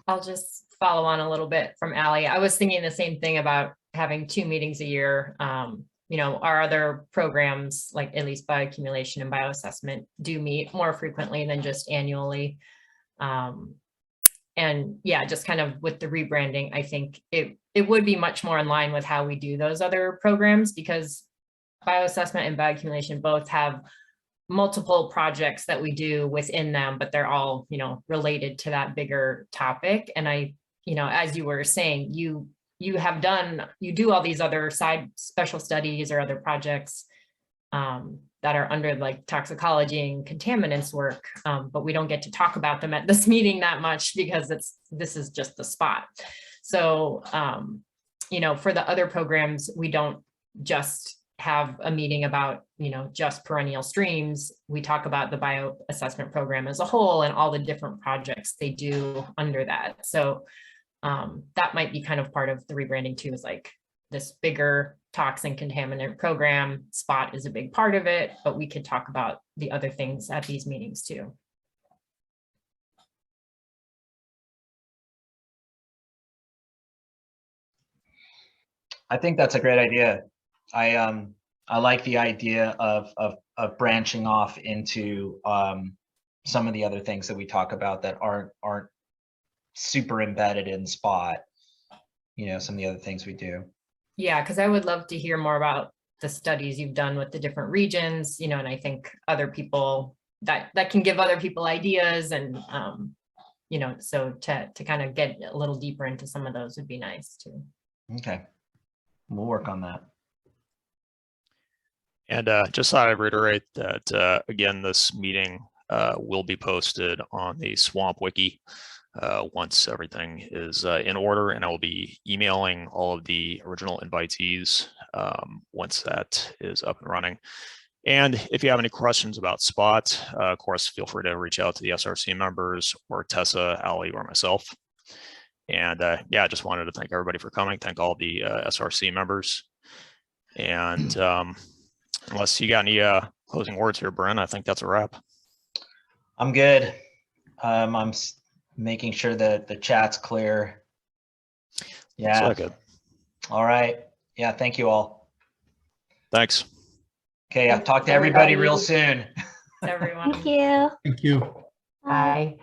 I'll just follow on a little bit from Allie. I was thinking the same thing about having 2 meetings a year. Our other programs, like at least bioaccumulation and bioassessment, do meet more frequently than just annually. And yeah, just kind of with the rebranding, I think it would be much more in line with how we do those other programs, because bioassessment and bioaccumulation both have multiple projects that we do within them, but they're all, related to that bigger topic. And as you were saying, you do all these other side special studies or other projects that are under like toxicology and contaminants work, but we don't get to talk about them at this meeting that much because this is just the SPoT. So, for the other programs, we don't just have a meeting about, just perennial streams. We talk about the bioassessment program as a whole and all the different projects they do under that. So that might be kind of part of the rebranding too, is like this bigger toxin contaminant program. SPoT is a big part of it, but we could talk about the other things at these meetings too. I think that's a great idea. I like the idea of branching off into some of the other things that we talk about that aren't super embedded in SPoT. Some of the other things we do. Yeah, because I would love to hear more about the studies you've done with the different regions, and I think other people that can give other people ideas, and so to kind of get a little deeper into some of those would be nice too. Okay, we'll work on that. And just thought I'd reiterate that, again, this meeting will be posted on the Swamp Wiki once everything is in order, and I will be emailing all of the original invitees once that is up and running. And if you have any questions about SPoT, of course, feel free to reach out to the SRC members or Tessa, Allie, or myself. And yeah, I just wanted to thank everybody for coming. Thank all the SRC members. And unless you got any closing words here, Bryn, I think that's a wrap. I'm good. I'm making sure that the chat's clear. Yeah. Like it. All right. Yeah. Thank you all. Thanks. Okay. I'll talk to everybody real soon. Everyone. Thank you. Thank you. Bye.